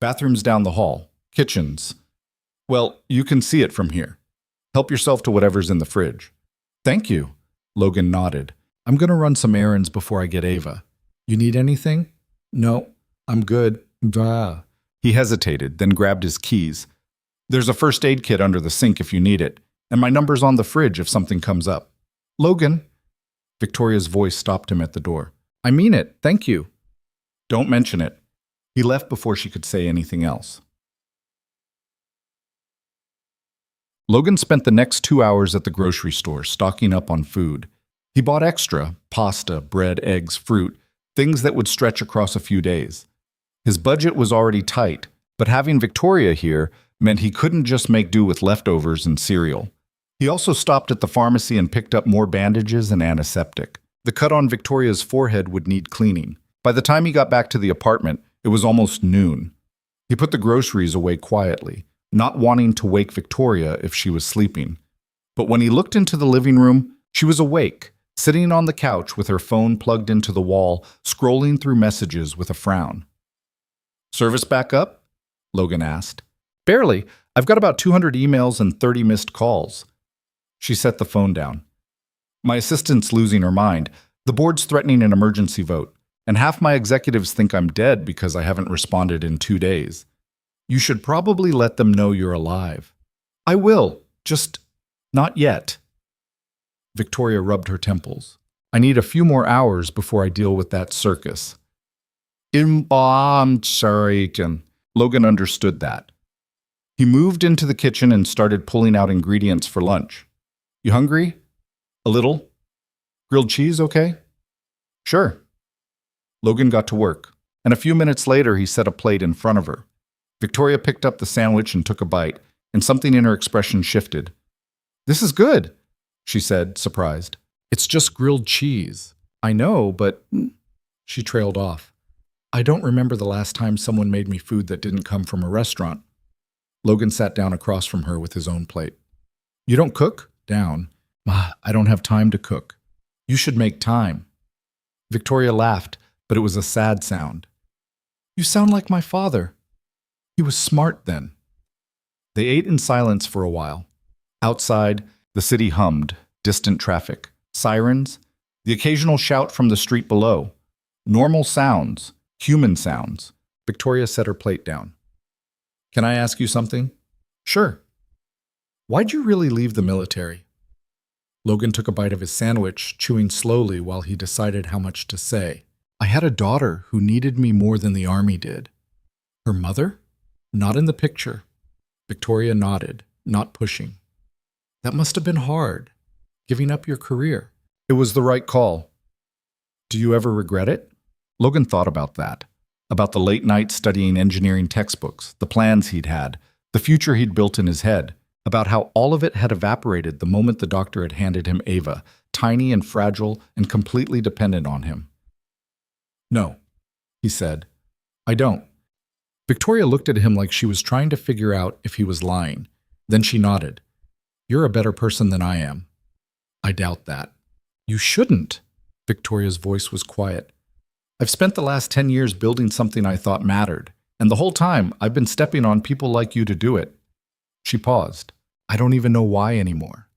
Bathrooms down the hall. Kitchens. Well, you can see it from here. Help yourself to whatever's in the fridge. Thank you, Logan nodded. I'm going to run some errands before I get Ava. You need anything? No, I'm good. Bah. He hesitated, then grabbed his keys. There's a first aid kit under the sink if you need it, and my number's on the fridge if something comes up. Logan. Victoria's voice stopped him at the door. I mean it, thank you. Don't mention it. He left before she could say anything else. Logan spent the next 2 hours at the grocery store, stocking up on food. He bought extra, pasta, bread, eggs, fruit, things that would stretch across a few days. His budget was already tight, but having Victoria here meant he couldn't just make do with leftovers and cereal. He also stopped at the pharmacy and picked up more bandages and antiseptic. The cut on Victoria's forehead would need cleaning. By the time he got back to the apartment, it was almost noon. He put the groceries away quietly, not wanting to wake Victoria if she was sleeping. But when he looked into the living room, she was awake, sitting on the couch with her phone plugged into the wall, scrolling through messages with a frown. Service back up? Logan asked. Barely. I've got about 200 emails and 30 missed calls. She set the phone down. My assistant's losing her mind. The board's threatening an emergency vote, and half my executives think I'm dead because I haven't responded in 2 days. You should probably let them know you're alive. I will, just not yet. Victoria rubbed her temples. I need a few more hours before I deal with that circus. I'm sorry, Logan understood that. He moved into the kitchen and started pulling out ingredients for lunch. You hungry? A little? Grilled cheese, okay? Sure. Logan got to work, and a few minutes later he set a plate in front of her. Victoria picked up the sandwich and took a bite, and something in her expression shifted. This is good, she said, surprised. It's just grilled cheese. I know, but... She trailed off. I don't remember the last time someone made me food that didn't come from a restaurant. Logan sat down across from her with his own plate. You don't cook? Down. I don't have time to cook. You should make time. Victoria laughed, but it was a sad sound. You sound like my father. He was smart then. They ate in silence for a while. Outside, the city hummed, distant traffic, sirens, the occasional shout from the street below. Normal sounds, human sounds. Victoria set her plate down. Can I ask you something? Sure. Why'd you really leave the military? Logan took a bite of his sandwich, chewing slowly while he decided how much to say. I had a daughter who needed me more than the army did. Her mother? Not in the picture. Victoria nodded, not pushing. That must have been hard, giving up your career. It was the right call. Do you ever regret it? Logan thought about that, about the late nights studying engineering textbooks, the plans he'd had, the future he'd built in his head, about how all of it had evaporated the moment the doctor had handed him Ava, tiny and fragile and completely dependent on him. No, he said. I don't. Victoria looked at him like she was trying to figure out if he was lying. Then she nodded. You're a better person than I am. I doubt that. You shouldn't. Victoria's voice was quiet. I've spent the last 10 years building something I thought mattered, and the whole time I've been stepping on people like you to do it. She paused. I don't even know why anymore.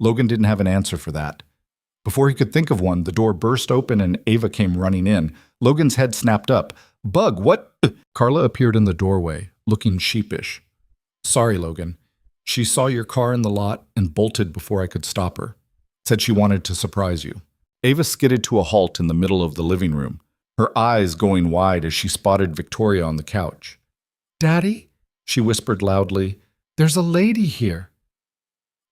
Logan didn't have an answer for that. Before he could think of one, the door burst open and Ava came running in. Logan's head snapped up. Bug, what? Carla appeared in the doorway, looking sheepish. Sorry, Logan. She saw your car in the lot and bolted before I could stop her. Said she wanted to surprise you. Ava skidded to a halt in the middle of the living room, her eyes going wide as she spotted Victoria on the couch. Daddy, she whispered loudly, there's a lady here.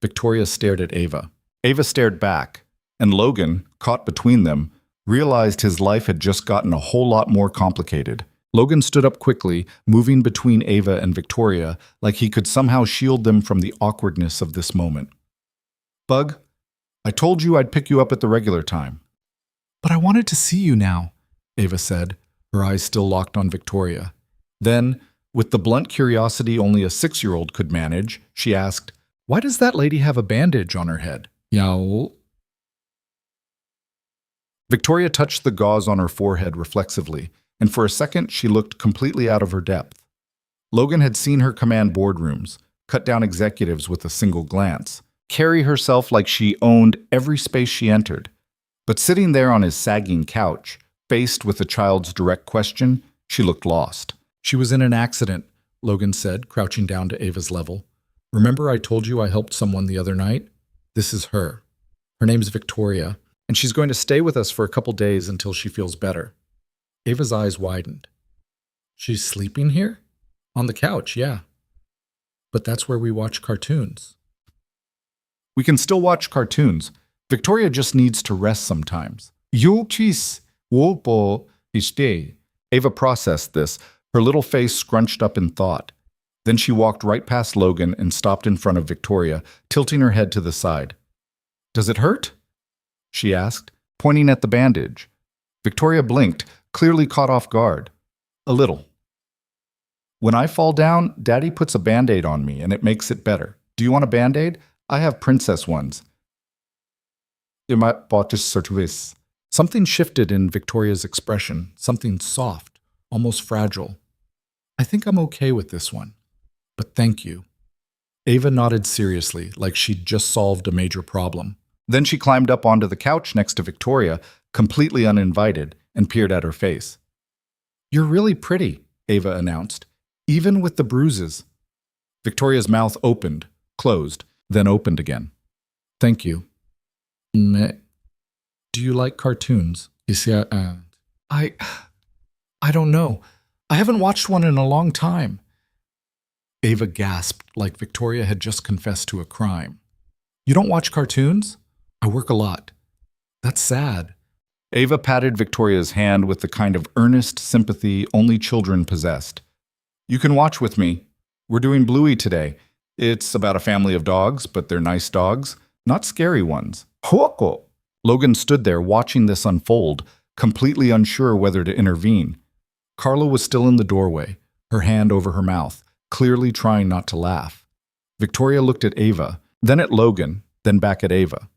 Victoria stared at Ava. Ava stared back, and Logan, caught between them, realized his life had just gotten a whole lot more complicated. Logan stood up quickly, moving between Ava and Victoria like he could somehow shield them from the awkwardness of this moment. Bug, I told you I'd pick you up at the regular time. But I wanted to see you now, Ava said, her eyes still locked on Victoria. Then, With the blunt curiosity only a 6-year-old could manage, she asked, "Why does that lady have a bandage on her head?" Yaol. Victoria touched the gauze on her forehead reflexively, and for a second she looked completely out of her depth. Logan had seen her command boardrooms, cut down executives with a single glance, carry herself like she owned every space she entered. But sitting there on his sagging couch, faced with a child's direct question, she looked lost. She was in an accident, Logan said, crouching down to Ava's level. Remember I told you I helped someone the other night? This is her. Her name's Victoria, and she's going to stay with us for a couple days until she feels better. Ava's eyes widened. She's sleeping here? On the couch, yeah. But that's where we watch cartoons. We can still watch cartoons. Victoria just needs to rest sometimes. Yulchis wolpo ishte. Ava processed this, her little face scrunched up in thought. Then she walked right past Logan and stopped in front of Victoria, tilting her head to the side. "Does it hurt?" she asked, pointing at the bandage. Victoria blinked, clearly caught off guard. "A little. When I fall down, Daddy puts a Band-Aid on me and it makes it better. Do you want a Band-Aid? I have princess ones." Something shifted in Victoria's expression, something soft, almost fragile. "I think I'm okay with this one, but thank you." Ava nodded seriously, like she'd just solved a major problem. Then she climbed up onto the couch next to Victoria, completely uninvited, and peered at her face. "You're really pretty," Ava announced, "even with the bruises." Victoria's mouth opened, closed, then opened again. "Thank you." "Meh. Do you like cartoons?" I don't know. I haven't watched one in a long time." Ava gasped like Victoria had just confessed to a crime. "You don't watch cartoons?" "I work a lot." "That's sad." Ava patted Victoria's hand with the kind of earnest sympathy only children possessed. "You can watch with me. We're doing Bluey today. It's about a family of dogs, but they're nice dogs, not scary ones." Logan stood there watching this unfold, completely unsure whether to intervene. Carla was still in the doorway, her hand over her mouth, clearly trying not to laugh. Victoria looked at Ava, then at Logan, then back at Ava.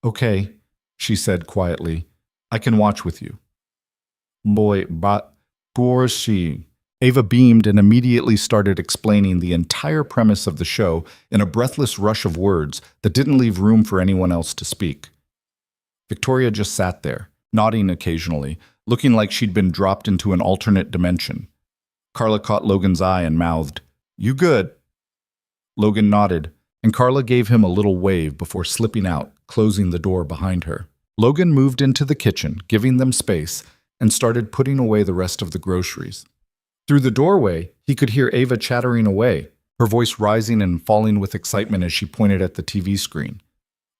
"Okay," she said quietly. "I can watch with you." "Boy, but poor she." Ava beamed and immediately started explaining the entire premise of the show in a breathless rush of words that didn't leave room for anyone else to speak. Victoria just sat there, nodding occasionally, looking like she'd been dropped into an alternate dimension. Carla caught Logan's eye and mouthed, "You good?" Logan nodded, and Carla gave him a little wave before slipping out, closing the door behind her. Logan moved into the kitchen, giving them space, and started putting away the rest of the groceries. Through the doorway, he could hear Ava chattering away, her voice rising and falling with excitement as she pointed at the TV screen.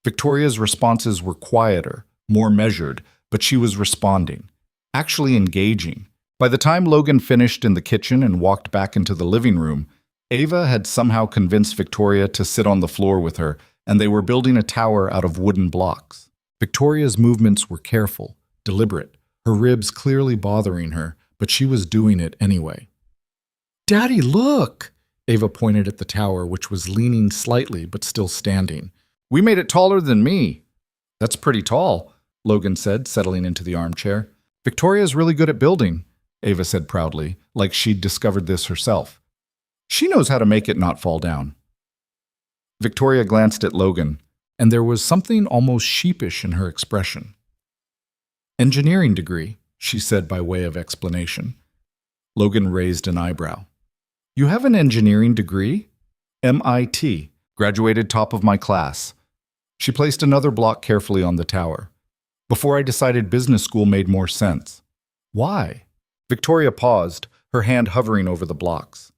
Victoria's responses were quieter, more measured, but she was responding, actually engaging. By the time Logan finished in the kitchen and walked back into the living room, Ava had somehow convinced Victoria to sit on the floor with her, and they were building a tower out of wooden blocks. Victoria's movements were careful, deliberate, her ribs clearly bothering her, but she was doing it anyway. "Daddy, look!" Ava pointed at the tower, which was leaning slightly but still standing. "We made it taller than me." "That's pretty tall," Logan said, settling into the armchair. "Victoria's really good at building," Ava said proudly, like she'd discovered this herself. "She knows how to make it not fall down." Victoria glanced at Logan, and there was something almost sheepish in her expression. "Engineering degree," she said by way of explanation. Logan raised an eyebrow. "You have an engineering degree?" "MIT, graduated top of my class." She placed another block carefully on the tower. "Before I decided business school made more sense." "Why?" Victoria paused, her hand hovering over the blocks.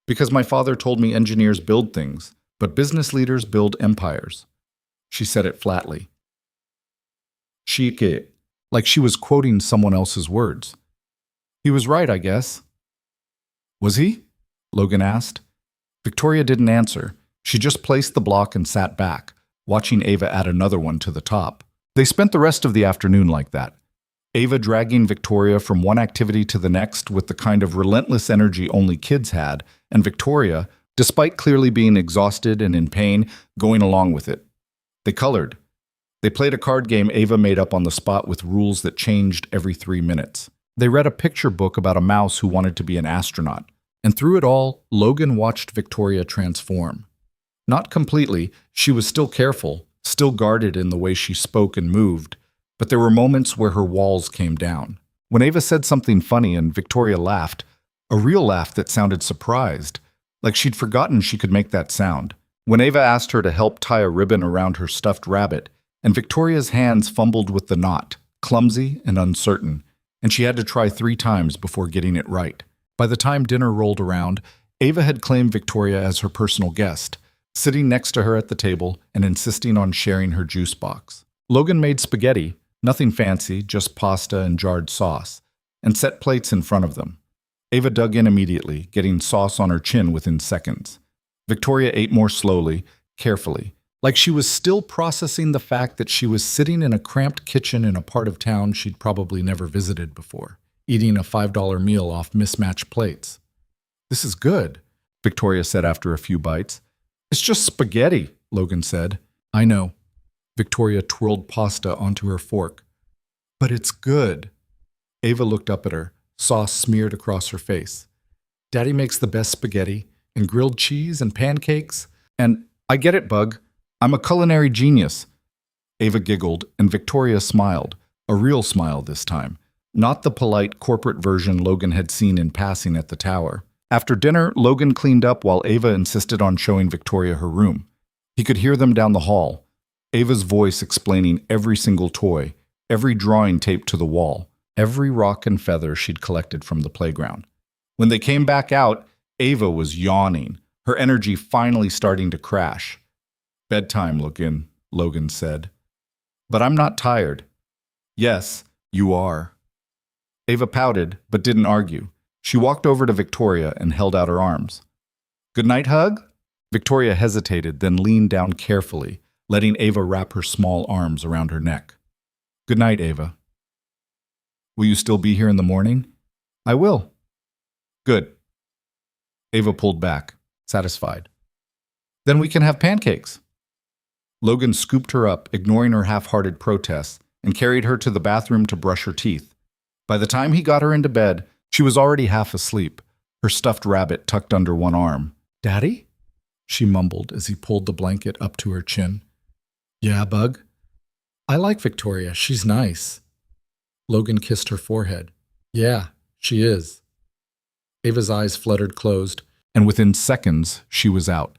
"Because my father told me engineers build things, but business leaders build empires." She said it flatly. "Shike," like she was quoting someone else's words. "He was right, I guess." "Was he?" Logan asked. Victoria didn't answer. She just placed the block and sat back, watching Ava add another one to the top. They spent the rest of the afternoon like that. Ava dragging Victoria from one activity to the next with the kind of relentless energy only kids had, and Victoria, despite clearly being exhausted and in pain, going along with it. They colored. They played a card game Ava made up on the spot with rules that changed every 3 minutes. They read a picture book about a mouse who wanted to be an astronaut. And through it all, Logan watched Victoria transform. Not completely, she was still careful, still guarded in the way she spoke and moved, but there were moments where her walls came down. When Ava said something funny and Victoria laughed, a real laugh that sounded surprised, like she'd forgotten she could make that sound. When Ava asked her to help tie a ribbon around her stuffed rabbit, and Victoria's hands fumbled with the knot, clumsy and uncertain, and she had to try 3 times before getting it right. By the time dinner rolled around, Ava had claimed Victoria as her personal guest, sitting next to her at the table and insisting on sharing her juice box. Logan made spaghetti, nothing fancy, just pasta and jarred sauce, and set plates in front of them. Ava dug in immediately, getting sauce on her chin within seconds. Victoria ate more slowly, carefully, like she was still processing the fact that she was sitting in a cramped kitchen in a part of town she'd probably never visited before, eating a $5 meal off mismatched plates. "This is good," Victoria said after a few bites. "It's just spaghetti," Logan said. "I know." Victoria twirled pasta onto her fork. "But it's good." Ava looked up at her, sauce smeared across her face. "Daddy makes the best spaghetti, and grilled cheese and pancakes, and I get it, Bug. I'm a culinary genius." Ava giggled, and Victoria smiled, a real smile this time, not the polite corporate version Logan had seen in passing at the tower. After dinner, Logan cleaned up while Ava insisted on showing Victoria her room. He could hear them down the hall, Ava's voice explaining every single toy, every drawing taped to the wall, every rock and feather she'd collected from the playground. When they came back out, Ava was yawning, her energy finally starting to crash. "Bedtime, Logan said. "But I'm not tired." "Yes, you are." Ava pouted, but didn't argue. She walked over to Victoria and held out her arms. "Good night hug?" Victoria hesitated, then leaned down carefully, letting Ava wrap her small arms around her neck. "Good night, Ava." "Will you still be here in the morning?" "I will." "Good." Ava pulled back, satisfied. "Then we can have pancakes." Logan scooped her up, ignoring her half-hearted protests, and carried her to the bathroom to brush her teeth. By the time he got her into bed, she was already half asleep, her stuffed rabbit tucked under one arm. "Daddy?" she mumbled as he pulled the blanket up to her chin. "Yeah, Bug?" "I like Victoria. She's nice." Logan kissed her forehead. "Yeah, she is." Ava's eyes fluttered closed, and within seconds, she was out.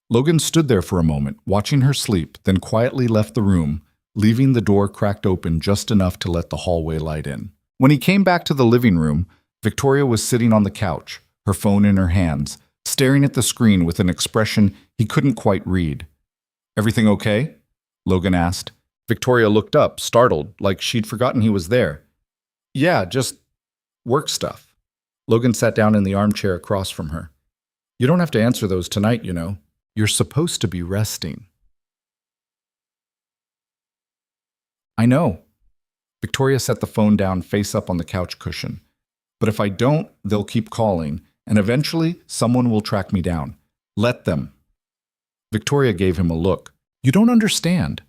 Logan stood there for a moment, watching her sleep, then quietly left the room, leaving the door cracked open just enough to let the hallway light in. When he came back to the living room, Victoria was sitting on the couch, her phone in her hands, staring at the screen with an expression he couldn't quite read. "Everything okay?" Logan asked. Victoria looked up, startled, like she'd forgotten he was there. "Yeah, just work stuff." Logan sat down in the armchair across from her. "You don't have to answer those tonight, you know. You're supposed to be resting." "I know." Victoria set the phone down face up on the couch cushion. "But if I don't, they'll keep calling, and eventually someone will track me down. Let them." Victoria gave him a look. "You don't understand.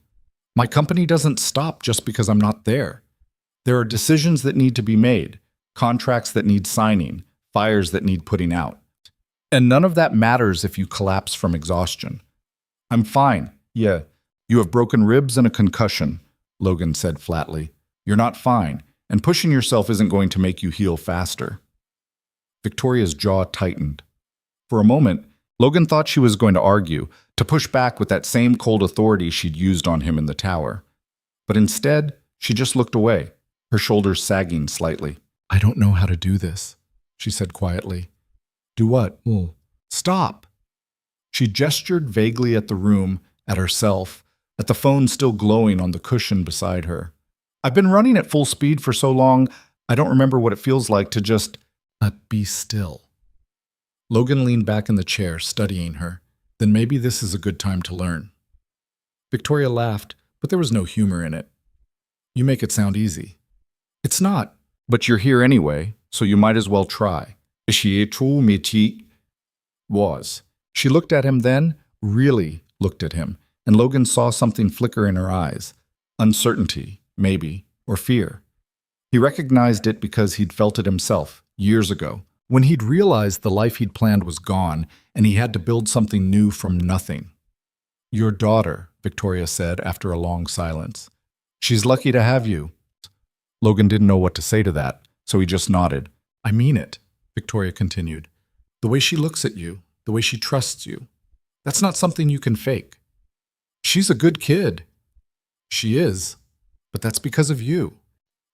My company doesn't stop just because I'm not there. There are decisions that need to be made, contracts that need signing, fires that need putting out. And none of that matters if you collapse from exhaustion." "I'm fine. Yeah, you have broken ribs and a concussion," Logan said flatly. "You're not fine, and pushing yourself isn't going to make you heal faster." Victoria's jaw tightened. For a moment, Logan thought she was going to argue, to push back with that same cold authority she'd used on him in the tower. But instead, she just looked away, her shoulders sagging slightly. "I don't know how to do this," she said quietly. "Do what?" "Stop." She gestured vaguely at the room, at herself, at the phone still glowing on the cushion beside her. "I've been running at full speed for so long, I don't remember what it feels like to just be still." Logan leaned back in the chair, studying her. "Then maybe this is a good time to learn." Victoria laughed, but there was no humor in it. "You make it sound easy." It's not. But you're here anyway, so you might as well try. Was. She looked at him then, really looked at him, and Logan saw something flicker in her eyes. Uncertainty, maybe, or fear. He recognized it because he'd felt it himself, years ago, when he'd realized the life he'd planned was gone and he had to build something new from nothing. Your daughter, Victoria said after a long silence. She's lucky to have you. Logan didn't know what to say to that, so he just nodded. I mean it, Victoria continued. The way she looks at you, the way she trusts you, that's not something you can fake. She's a good kid. She is, but that's because of you.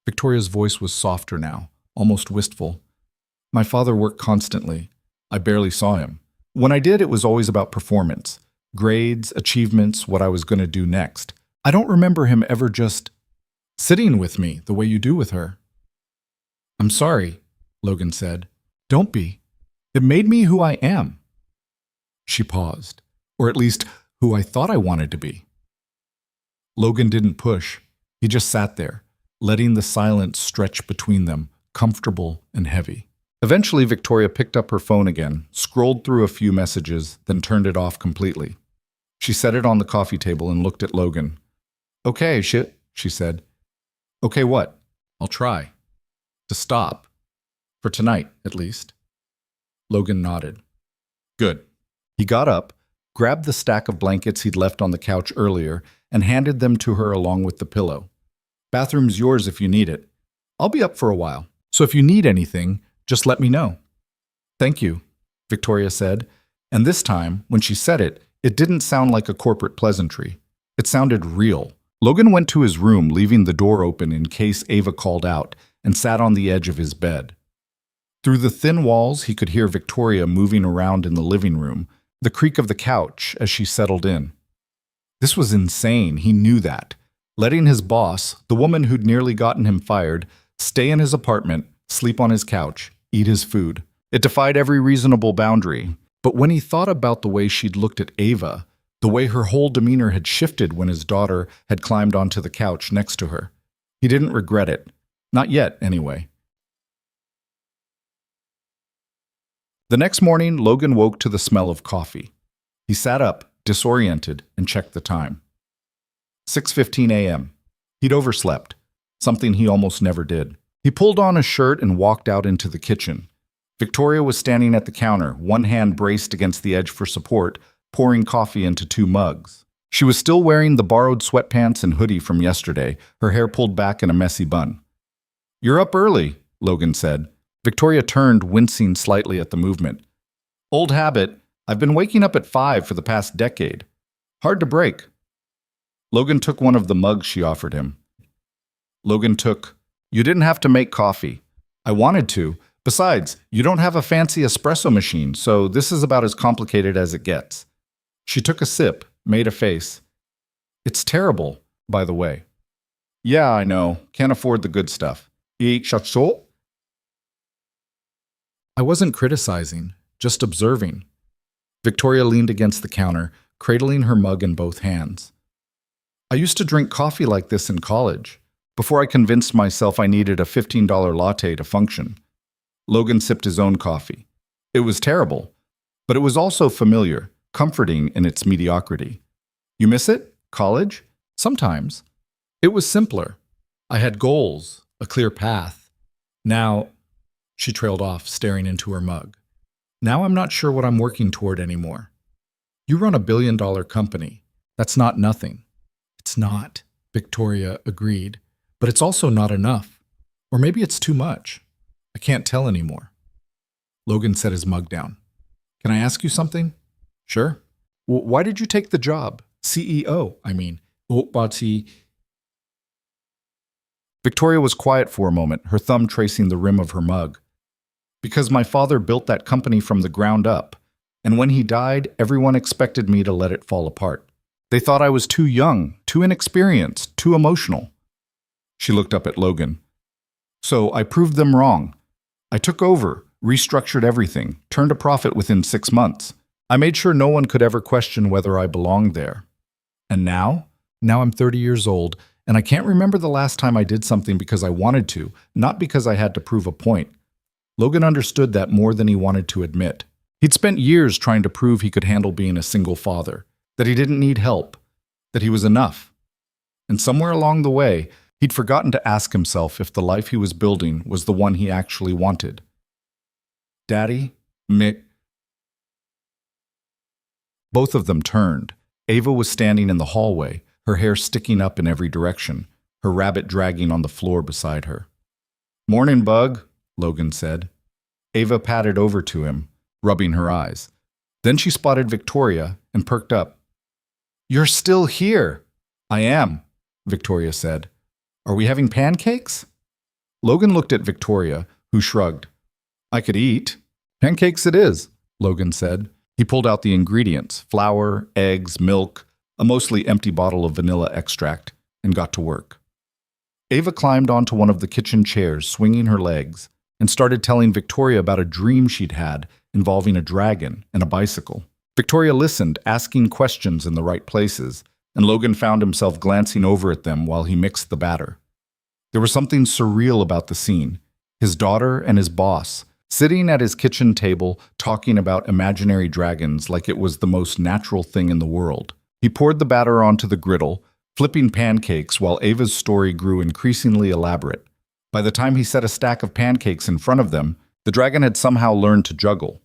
Victoria's voice was softer now, almost wistful. My father worked constantly. I barely saw him. When I did, it was always about performance, grades, achievements, what I was going to do next. I don't remember him ever just sitting with me the way you do with her. I'm sorry, Logan said. Don't be. It made me who I am. She paused, or at least who I thought I wanted to be. Logan didn't push. He just sat there, letting the silence stretch between them, comfortable and heavy. Eventually, Victoria picked up her phone again, scrolled through a few messages, then turned it off completely. She set it on the coffee table and looked at Logan. Okay, shit, she said. Okay, what? I'll try. To stop. For tonight, at least. Logan nodded. Good. He got up, grabbed the stack of blankets he'd left on the couch earlier, and handed them to her along with the pillow. Bathroom's yours if you need it. I'll be up for a while, so if you need anything, just let me know. Thank you, Victoria said, and this time, when she said it, it didn't sound like a corporate pleasantry. It sounded real. Logan went to his room, leaving the door open in case Ava called out, and sat on the edge of his bed. Through the thin walls, he could hear Victoria moving around in the living room, the creak of the couch as she settled in. This was insane, he knew that. Letting his boss, the woman who'd nearly gotten him fired, stay in his apartment, sleep on his couch, eat his food. It defied every reasonable boundary. But when he thought about the way she'd looked at Ava, the way her whole demeanor had shifted when his daughter had climbed onto the couch next to her, he didn't regret it. Not yet, anyway. The next morning, Logan woke to the smell of coffee. He sat up, disoriented, and checked the time. 6:15 a.m. He'd overslept, something he almost never did. He pulled on a shirt and walked out into the kitchen. Victoria was standing at the counter, one hand braced against the edge for support, pouring coffee into 2 mugs. She was still wearing the borrowed sweatpants and hoodie from yesterday, her hair pulled back in a messy bun. You're up early, Logan said. Victoria turned, wincing slightly at the movement. Old habit. I've been waking up at 5 for the past decade. Hard to break. Logan took one of the mugs she offered him. You didn't have to make coffee. I wanted to. Besides, you don't have a fancy espresso machine, so this is about as complicated as it gets. She took a sip, made a face. It's terrible, by the way. Yeah, I know. Can't afford the good stuff. I wasn't criticizing, just observing. Victoria leaned against the counter, cradling her mug in both hands. I used to drink coffee like this in college, before I convinced myself I needed a $15 latte to function. Logan sipped his own coffee. It was terrible, but it was also familiar, comforting in its mediocrity. You miss it? College? Sometimes. It was simpler. I had goals, a clear path. Now, she trailed off, staring into her mug. Now I'm not sure what I'm working toward anymore. You run a billion-dollar company. That's not nothing. It's not, Victoria agreed, but it's also not enough. Or maybe it's too much. I can't tell anymore. Logan set his mug down. Can I ask you something? Sure. Why did you take the job? CEO, I mean. Victoria was quiet for a moment, her thumb tracing the rim of her mug. Because my father built that company from the ground up, and when he died, everyone expected me to let it fall apart. They thought I was too young, too inexperienced, too emotional. She looked up at Logan. So I proved them wrong. I took over, restructured everything, turned a profit within 6 months. I made sure no one could ever question whether I belonged there. And now? Now I'm 30 years old, and I can't remember the last time I did something because I wanted to, not because I had to prove a point. Logan understood that more than he wanted to admit. He'd spent years trying to prove he could handle being a single father, that he didn't need help, that he was enough. And somewhere along the way, he'd forgotten to ask himself if the life he was building was the one he actually wanted. Daddy, Mick. Both of them turned. Ava was standing in the hallway, her hair sticking up in every direction, her rabbit dragging on the floor beside her. "Morning, Bug," Logan said. Ava patted over to him, rubbing her eyes. Then she spotted Victoria and perked up. "You're still here." "I am," Victoria said. "Are we having pancakes?" Logan looked at Victoria, who shrugged. "I could eat." "Pancakes it is," Logan said. He pulled out the ingredients, flour, eggs, milk, a mostly empty bottle of vanilla extract, and got to work. Ava climbed onto one of the kitchen chairs, swinging her legs, and started telling Victoria about a dream she'd had involving a dragon and a bicycle. Victoria listened, asking questions in the right places, and Logan found himself glancing over at them while he mixed the batter. There was something surreal about the scene. His daughter and his boss, sitting at his kitchen table, talking about imaginary dragons like it was the most natural thing in the world. He poured the batter onto the griddle, flipping pancakes while Ava's story grew increasingly elaborate. By the time he set a stack of pancakes in front of them, the dragon had somehow learned to juggle.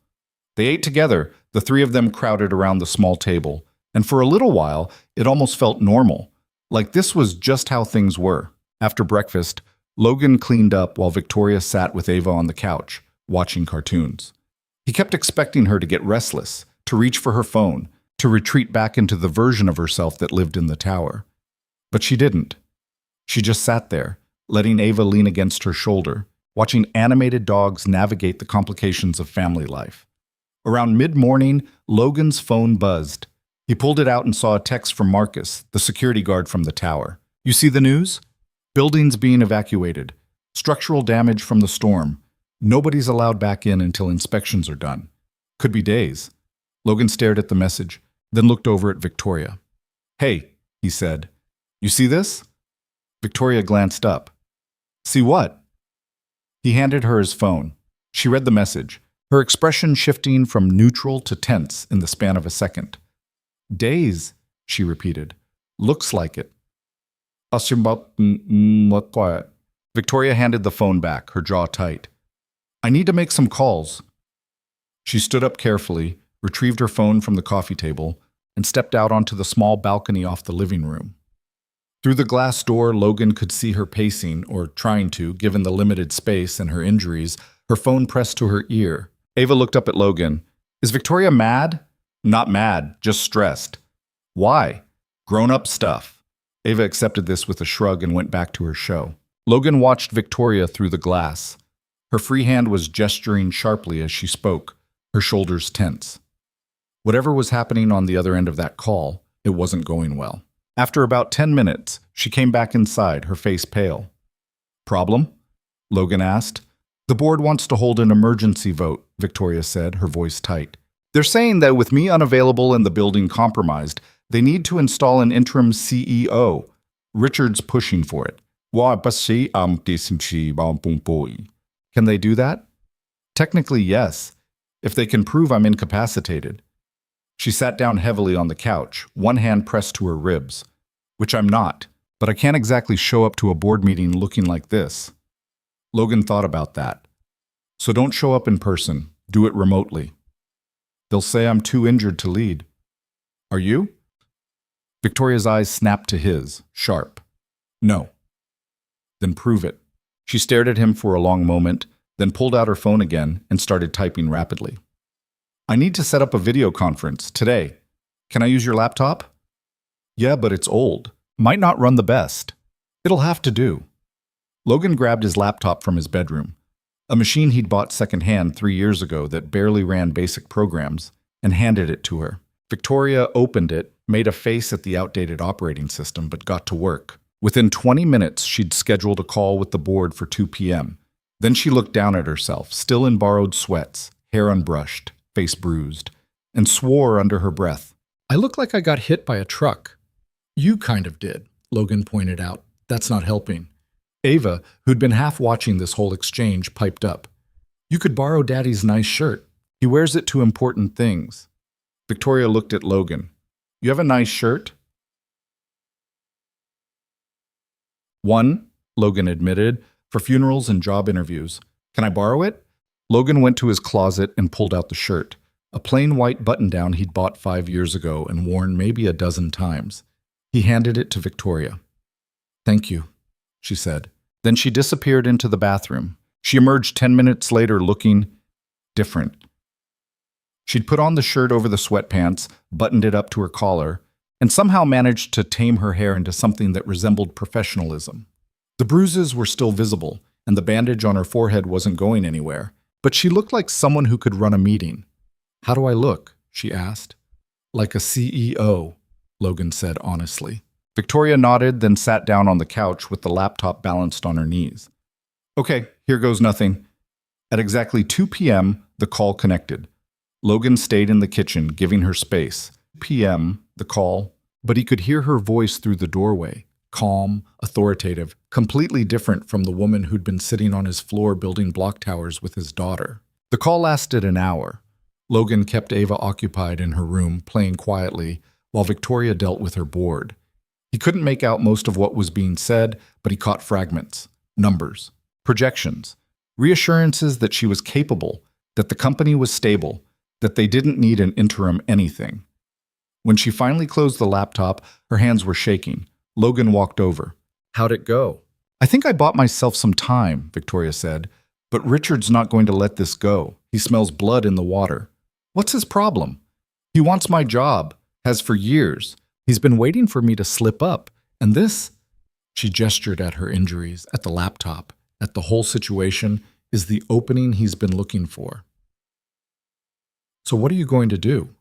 They ate together, the three of them crowded around the small table, and for a little while, it almost felt normal, like this was just how things were. After breakfast, Logan cleaned up while Victoria sat with Ava on the couch, watching cartoons. He kept expecting her to get restless, to reach for her phone, to retreat back into the version of herself that lived in the tower. But she didn't. She just sat there, letting Ava lean against her shoulder, watching animated dogs navigate the complications of family life. Around mid-morning, Logan's phone buzzed. He pulled it out and saw a text from Marcus, the security guard from the tower. "You see the news? Buildings being evacuated. Structural damage from the storm. Nobody's allowed back in until inspections are done. Could be days." Logan stared at the message, then looked over at Victoria. "Hey," he said. "You see this?" Victoria glanced up. "See what?" He handed her his phone. She read the message, her expression shifting from neutral to tense in the span of a second. "Days," she repeated. "Looks like it." Victoria handed the phone back, her jaw tight. "I need to make some calls." She stood up carefully, retrieved her phone from the coffee table, and stepped out onto the small balcony off the living room. Through the glass door, Logan could see her pacing, or trying to, given the limited space and her injuries, her phone pressed to her ear. Ava looked up at Logan. "Is Victoria mad?" "Not mad, just stressed." "Why?" "Grown-up stuff." Ava accepted this with a shrug and went back to her show. Logan watched Victoria through the glass. Her free hand was gesturing sharply as she spoke, her shoulders tense. Whatever was happening on the other end of that call, it wasn't going well. After about 10 minutes, she came back inside, her face pale. "Problem?" Logan asked. "The board wants to hold an emergency vote," Victoria said, her voice tight. "They're saying that with me unavailable and the building compromised, they need to install an interim CEO. Richard's pushing for it." "Can they do that?" "Technically, yes, if they can prove I'm incapacitated." She sat down heavily on the couch, one hand pressed to her ribs. "Which I'm not, but I can't exactly show up to a board meeting looking like this." Logan thought about that. "So don't show up in person, do it remotely." "They'll say I'm too injured to lead." "Are you?" Victoria's eyes snapped to his, sharp. "No." "Then prove it." She stared at him for a long moment, then pulled out her phone again and started typing rapidly. "I need to set up a video conference today. Can I use your laptop?" "Yeah, but it's old. Might not run the best." "It'll have to do." Logan grabbed his laptop from his bedroom, a machine he'd bought secondhand 3 years ago that barely ran basic programs, and handed it to her. Victoria opened it, made a face at the outdated operating system, but got to work. Within 20 minutes, she'd scheduled a call with the board for 2 p.m. Then she looked down at herself, still in borrowed sweats, hair unbrushed, face bruised, and swore under her breath. "I look like I got hit by a truck." "You kind of did," Logan pointed out. That's not helping. Ava, who'd been half watching this whole exchange, piped up. You could borrow Daddy's nice shirt. He wears it to important things. Victoria looked at Logan. You have a nice shirt? One, Logan admitted, for funerals and job interviews. Can I borrow it? Logan went to his closet and pulled out the shirt, a plain white button-down he'd bought 5 years ago and worn maybe a dozen times. He handed it to Victoria. Thank you, she said. Then she disappeared into the bathroom. She emerged 10 minutes later looking different. She'd put on the shirt over the sweatpants, buttoned it up to her collar, and somehow managed to tame her hair into something that resembled professionalism. The bruises were still visible, and the bandage on her forehead wasn't going anywhere, but she looked like someone who could run a meeting. How do I look? She asked. Like a CEO, Logan said honestly. Victoria nodded, then sat down on the couch with the laptop balanced on her knees. Okay, here goes nothing. At exactly 2 p.m., the call connected. Logan stayed in the kitchen, giving her space. p.m., the call, but he could hear her voice through the doorway, calm, authoritative, completely different from the woman who'd been sitting on his floor building block towers with his daughter. The call lasted an hour. Logan kept Ava occupied in her room, playing quietly, while Victoria dealt with her board. He couldn't make out most of what was being said, but he caught fragments, numbers, projections, reassurances that she was capable, that the company was stable, that they didn't need an interim anything. When she finally closed the laptop, her hands were shaking. Logan walked over. How'd it go? I think I bought myself some time, Victoria said, but Richard's not going to let this go. He smells blood in the water. What's his problem? He wants my job, has for years. He's been waiting for me to slip up, and this, she gestured at her injuries, at the laptop, at the whole situation, is the opening he's been looking for. So what are you going to do?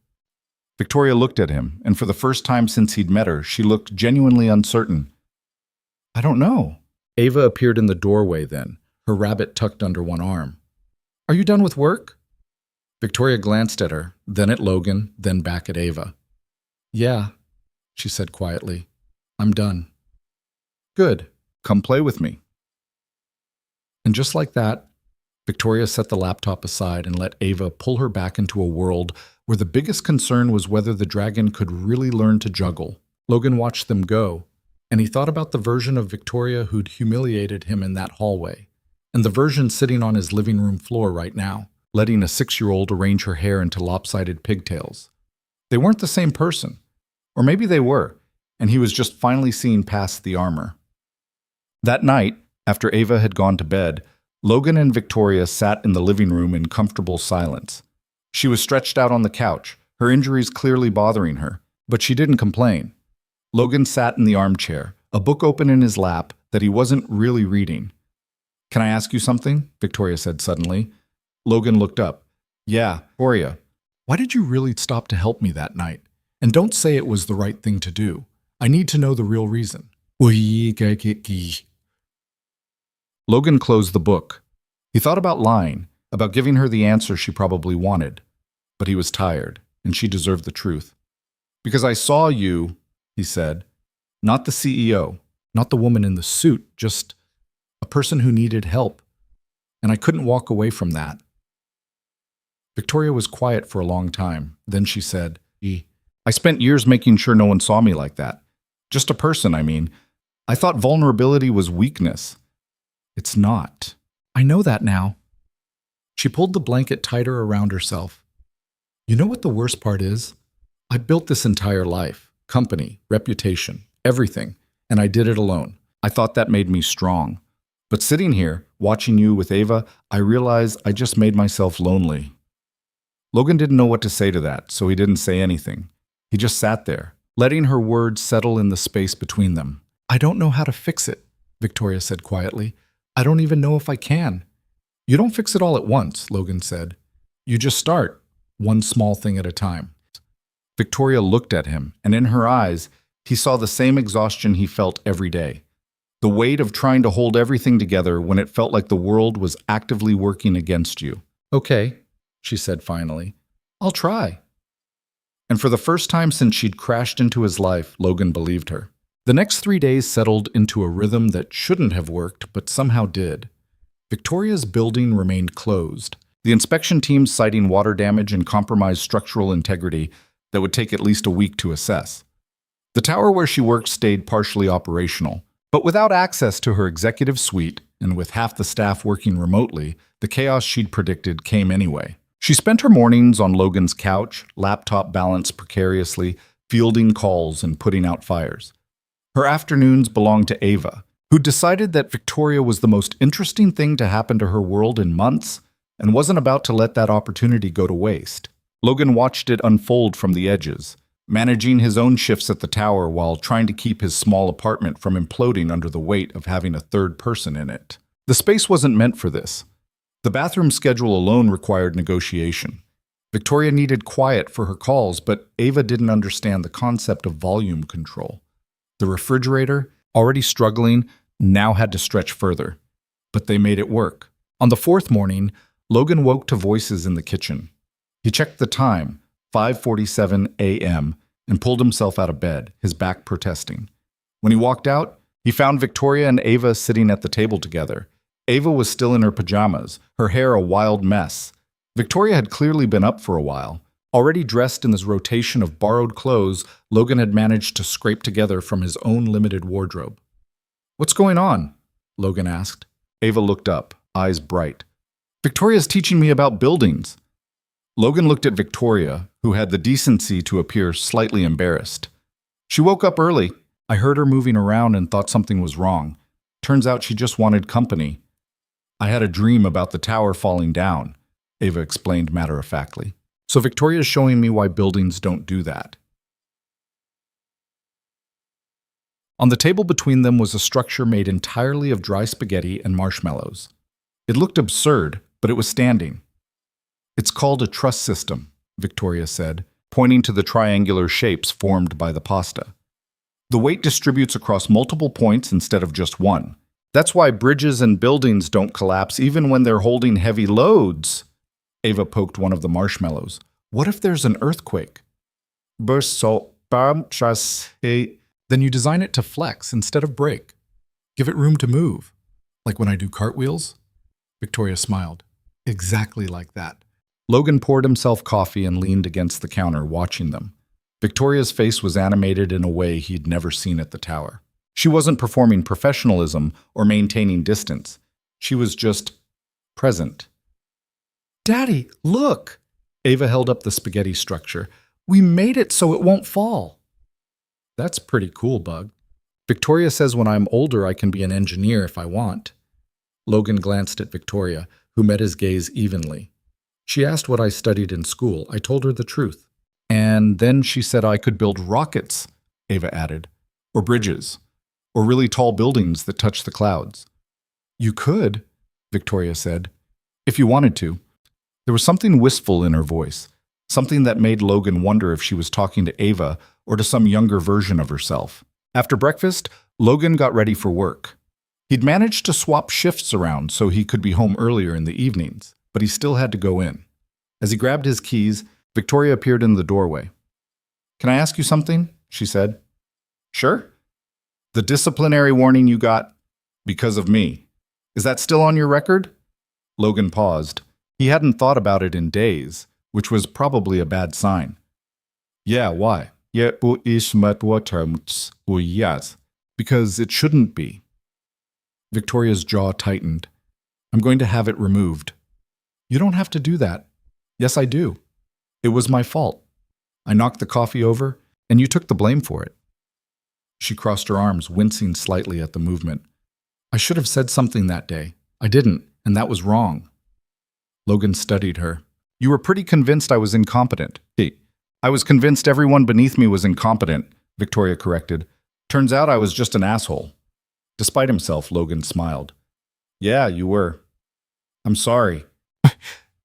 Victoria looked at him, and for the first time since he'd met her, she looked genuinely uncertain. I don't know. Ava appeared in the doorway then, her rabbit tucked under one arm. Are you done with work? Victoria glanced at her, then at Logan, then back at Ava. Yeah, she said quietly. I'm done. Good. Come play with me. And just like that, Victoria set the laptop aside and let Ava pull her back into a world where the biggest concern was whether the dragon could really learn to juggle. Logan watched them go, and he thought about the version of Victoria who'd humiliated him in that hallway, and the version sitting on his living room floor right now, letting a 6-year-old arrange her hair into lopsided pigtails. They weren't the same person. Or maybe they were, and he was just finally seeing past the armor. That night, after Ava had gone to bed, Logan and Victoria sat in the living room in comfortable silence. She was stretched out on the couch, her injuries clearly bothering her, but she didn't complain. Logan sat in the armchair, a book open in his lap that he wasn't really reading. Can I ask you something? Victoria said suddenly. Logan looked up. Yeah, Victoria. Why did you really stop to help me that night? And don't say it was the right thing to do. I need to know the real reason. Logan closed the book. He thought about lying, about giving her the answer she probably wanted. But he was tired, and she deserved the truth. Because I saw you, he said. Not the CEO, not the woman in the suit, just a person who needed help. And I couldn't walk away from that. Victoria was quiet for a long time. Then she said, I spent years making sure no one saw me like that. Just a person, I mean. I thought vulnerability was weakness. It's not. I know that now. She pulled the blanket tighter around herself. You know what the worst part is? I built this entire life, company, reputation, everything, and I did it alone. I thought that made me strong. But sitting here, watching you with Ava, I realized I just made myself lonely. Logan didn't know what to say to that, so he didn't say anything. He just sat there, letting her words settle in the space between them. I don't know how to fix it, Victoria said quietly. I don't even know if I can. You don't fix it all at once, Logan said. You just start, one small thing at a time. Victoria looked at him, and in her eyes, he saw the same exhaustion he felt every day. The weight of trying to hold everything together when it felt like the world was actively working against you. Okay, she said finally. I'll try. And for the first time since she'd crashed into his life, Logan believed her. The next 3 days settled into a rhythm that shouldn't have worked, but somehow did. Victoria's building remained closed, the inspection team citing water damage and compromised structural integrity that would take at least a week to assess. The tower where she worked stayed partially operational, but without access to her executive suite and with half the staff working remotely, the chaos she'd predicted came anyway. She spent her mornings on Logan's couch, laptop balanced precariously, fielding calls and putting out fires. Her afternoons belonged to Ava, who decided that Victoria was the most interesting thing to happen to her world in months and wasn't about to let that opportunity go to waste. Logan watched it unfold from the edges, managing his own shifts at the tower while trying to keep his small apartment from imploding under the weight of having a third person in it. The space wasn't meant for this. The bathroom schedule alone required negotiation. Victoria needed quiet for her calls, but Ava didn't understand the concept of volume control. The refrigerator, already struggling, now had to stretch further. But they made it work. On the fourth morning, Logan woke to voices in the kitchen. He checked the time, 5:47 a.m., and pulled himself out of bed, his back protesting. When he walked out, he found Victoria and Ava sitting at the table together. Ava was still in her pajamas, her hair a wild mess. Victoria had clearly been up for a while. Already dressed in this rotation of borrowed clothes Logan had managed to scrape together from his own limited wardrobe. "What's going on?" Logan asked. Ava looked up, eyes bright. "Victoria's teaching me about buildings." Logan looked at Victoria, who had the decency to appear slightly embarrassed. "She woke up early. I heard her moving around and thought something was wrong. Turns out she just wanted company. I had a dream about the tower falling down," Ava explained matter-of-factly. "So Victoria's showing me why buildings don't do that." On the table between them was a structure made entirely of dry spaghetti and marshmallows. It looked absurd, but it was standing. "It's called a truss system," Victoria said, pointing to the triangular shapes formed by the pasta. "The weight distributes across multiple points instead of just one. That's why bridges and buildings don't collapse even when they're holding heavy loads." Ava poked one of the marshmallows. "What if there's an earthquake?" "Then you design it to flex instead of break. Give it room to move. Like when I do cartwheels?" Victoria smiled. "Exactly like that." Logan poured himself coffee and leaned against the counter, watching them. Victoria's face was animated in a way he'd never seen at the tower. She wasn't performing professionalism or maintaining distance. She was just present. "Daddy, look!" Ava held up the spaghetti structure. "We made it so it won't fall." "That's pretty cool, Bug. Victoria says when I'm older I can be an engineer if I want." Logan glanced at Victoria, who met his gaze evenly. "She asked what I studied in school. I told her the truth. And then she said I could build rockets," Ava added, "or bridges, or really tall buildings that touch the clouds." "You could," Victoria said, "if you wanted to." There was something wistful in her voice, something that made Logan wonder if she was talking to Ava or to some younger version of herself. After breakfast, Logan got ready for work. He'd managed to swap shifts around so he could be home earlier in the evenings, but he still had to go in. As he grabbed his keys, Victoria appeared in the doorway. "Can I ask you something?" she said. "Sure." "The disciplinary warning you got because of me. Is that still on your record?" Logan paused. He hadn't thought about it in days, which was probably a bad sign. "Yeah, why?" "Because it shouldn't be." Victoria's jaw tightened. "I'm going to have it removed." "You don't have to do that." "Yes, I do. It was my fault. I knocked the coffee over, and you took the blame for it." She crossed her arms, wincing slightly at the movement. "I should have said something that day. I didn't, and that was wrong." Logan studied her. "You were pretty convinced I was incompetent." "I was convinced everyone beneath me was incompetent," Victoria corrected. "Turns out I was just an asshole." Despite himself, Logan smiled. "Yeah, you were. I'm sorry."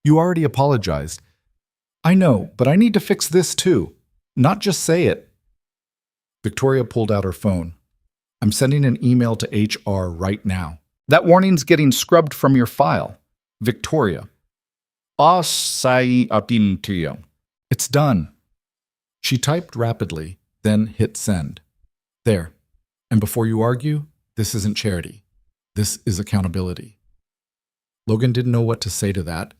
"You already apologized." "I know, but I need to fix this too. Not just say it." Victoria pulled out her phone. "I'm sending an email to HR right now. That warning's getting scrubbed from your file. Victoria." "It's done." She typed rapidly, then hit send. "There. And before you argue, this isn't charity. This is accountability. Logan didn't know what to say to that.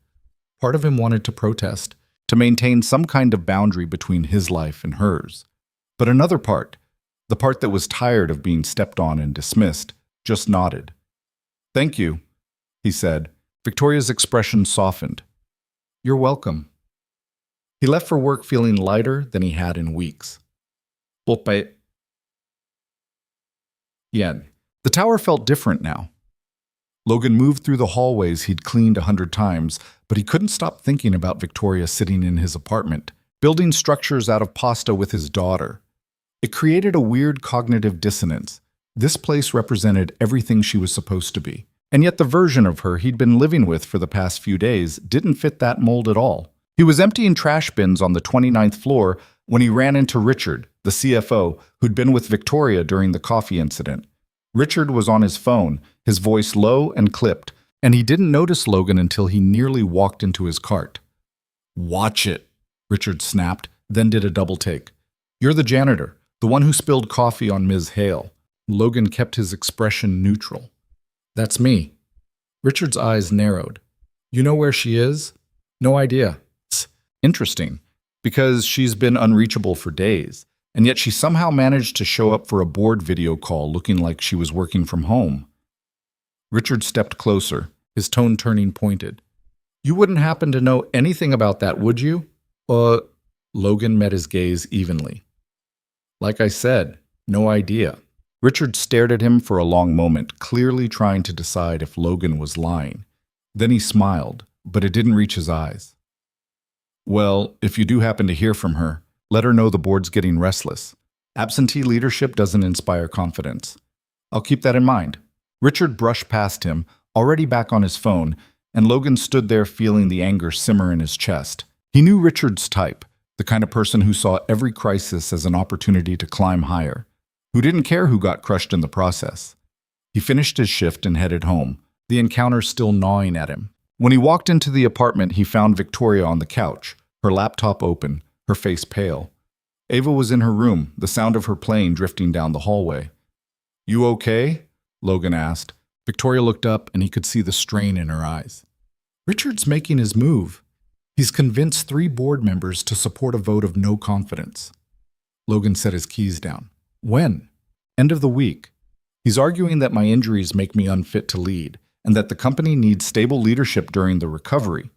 Part of him wanted to protest, to maintain some kind of boundary between his life and hers. But another part, the part that was tired of being stepped on and dismissed, just nodded. "Thank you," he said. Victoria's expression softened. "You're welcome." He left for work feeling lighter than he had in weeks. Yen. The tower felt different now. Logan moved through the hallways he'd cleaned 100 times, but he couldn't stop thinking about Victoria sitting in his apartment, building structures out of pasta with his daughter. It created a weird cognitive dissonance. This place represented everything she was supposed to be. And yet the version of her he'd been living with for the past few days didn't fit that mold at all. He was emptying trash bins on the 29th floor when he ran into Richard, the CFO, who'd been with Victoria during the coffee incident. Richard was on his phone, his voice low and clipped, and he didn't notice Logan until he nearly walked into his cart. "Watch it," Richard snapped, then did a double take. "You're the janitor, the one who spilled coffee on Ms. Hale." Logan kept his expression neutral. "That's me." Richard's eyes narrowed. "You know where she is?" "No idea." "Interesting, because she's been unreachable for days, and yet she somehow managed to show up for a board video call looking like she was working from home." Richard stepped closer, his tone turning pointed. "You wouldn't happen to know anything about that, would you?" Logan met his gaze evenly. "Like I said, no idea." Richard stared at him for a long moment, clearly trying to decide if Logan was lying. Then he smiled, but it didn't reach his eyes. "Well, if you do happen to hear from her, let her know the board's getting restless. Absentee leadership doesn't inspire confidence. I'll keep that in mind." Richard brushed past him, already back on his phone, and Logan stood there feeling the anger simmer in his chest. He knew Richard's type, the kind of person who saw every crisis as an opportunity to climb higher, who didn't care who got crushed in the process. He finished his shift and headed home, the encounter still gnawing at him. When he walked into the apartment, he found Victoria on the couch, her laptop open, her face pale. Ava was in her room, the sound of her plane drifting down the hallway. "You okay?" Logan asked. Victoria looked up and he could see the strain in her eyes. "Richard's making his move. He's convinced 3 board members to support a vote of no confidence." Logan set his keys down. "When?" "End of the week. He's arguing that my injuries make me unfit to lead, and that the company needs stable leadership during the recovery."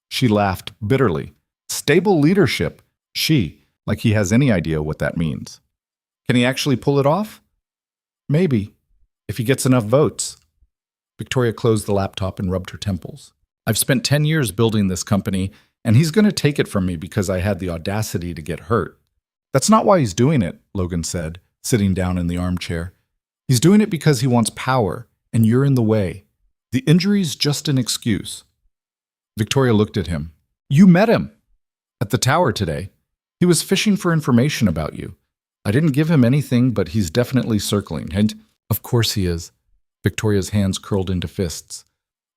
She laughed bitterly. "Stable leadership?" Like he has any idea what that means. "Can he actually pull it off?" "Maybe, if he gets enough votes." Victoria closed the laptop and rubbed her temples. "I've spent 10 years building this company, and he's going to take it from me because I had the audacity to get hurt." "That's not why he's doing it," Logan said, sitting down in the armchair. "He's doing it because he wants power, and you're in the way. The injury's just an excuse." Victoria looked at him. "You met him at the tower today. He was fishing for information about you. I didn't give him anything, but he's definitely circling, and—" "Of course he is." Victoria's hands curled into fists.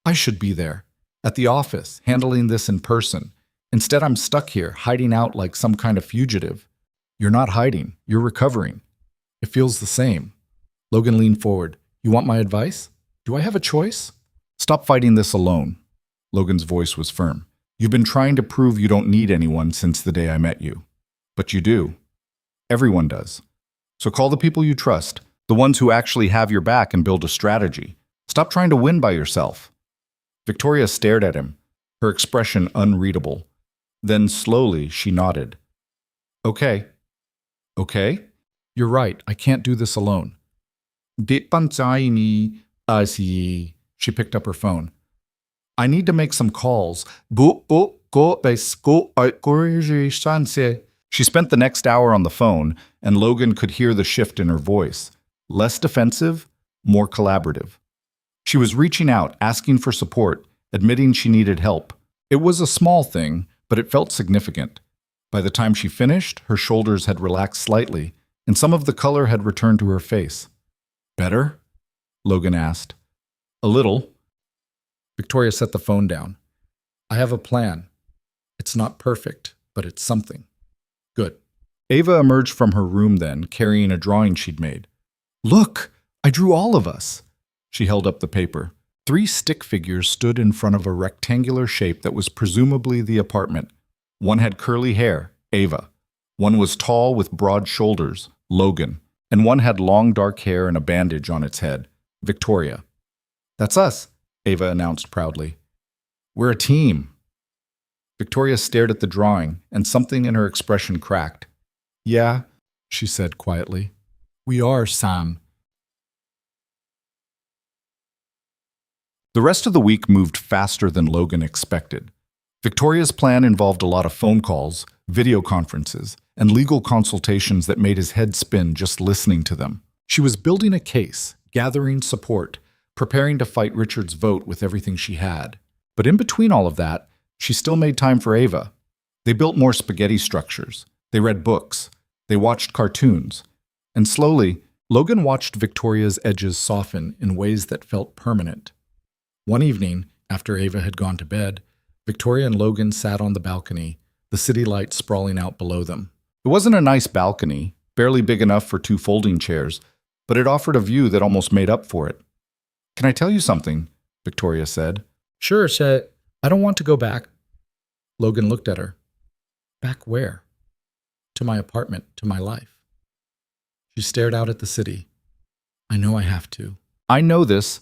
"I should be there, at the office, handling this in person. Instead, I'm stuck here, hiding out like some kind of fugitive." "You're not hiding. You're recovering." "It feels the same." Logan leaned forward. "You want my advice? Do I have a choice?" "Stop fighting this alone." Logan's voice was firm. "You've been trying to prove you don't need anyone since the day I met you. But you do. Everyone does. So call the people you trust, the ones who actually have your back, and build a strategy. Stop trying to win by yourself." Victoria stared at him, her expression unreadable. Then slowly she nodded. "Okay." "Okay? You're right, I can't do this alone." She picked up her phone. "I need to make some calls." She spent the next hour on the phone, and Logan could hear the shift in her voice. Less defensive, more collaborative. She was reaching out, asking for support, admitting she needed help. It was a small thing, but it felt significant. By the time she finished, her shoulders had relaxed slightly, and some of the color had returned to her face. "Better?" Logan asked. "A little." Victoria set the phone down. "I have a plan. It's not perfect, but it's something." "Good." Ava emerged from her room then, carrying a drawing she'd made. Look, I drew all of us. She held up the paper. 3 stick figures stood in front of a rectangular shape that was presumably the apartment. One had curly hair, Ava. One was tall with broad shoulders, Logan. And one had long dark hair and a bandage on its head, Victoria. That's us, Ava announced proudly. We're a team. Victoria stared at the drawing, and something in her expression cracked. Yeah, she said quietly. We are, Sam. The rest of the week moved faster than Logan expected. Victoria's plan involved a lot of phone calls, video conferences, and legal consultations that made his head spin just listening to them. She was building a case, gathering support, preparing to fight Richard's vote with everything she had. But in between all of that, she still made time for Ava. They built more spaghetti structures. They read books. They watched cartoons. And slowly, Logan watched Victoria's edges soften in ways that felt permanent. One evening, after Ava had gone to bed, Victoria and Logan sat on the balcony, the city lights sprawling out below them. It wasn't a nice balcony, barely big enough for 2 folding chairs, but it offered a view that almost made up for it. Can I tell you something? Victoria said. Sure, Chet. I don't want to go back. Logan looked at her. Back where? To my apartment, to my life. She stared out at the city. I know I have to. I know this,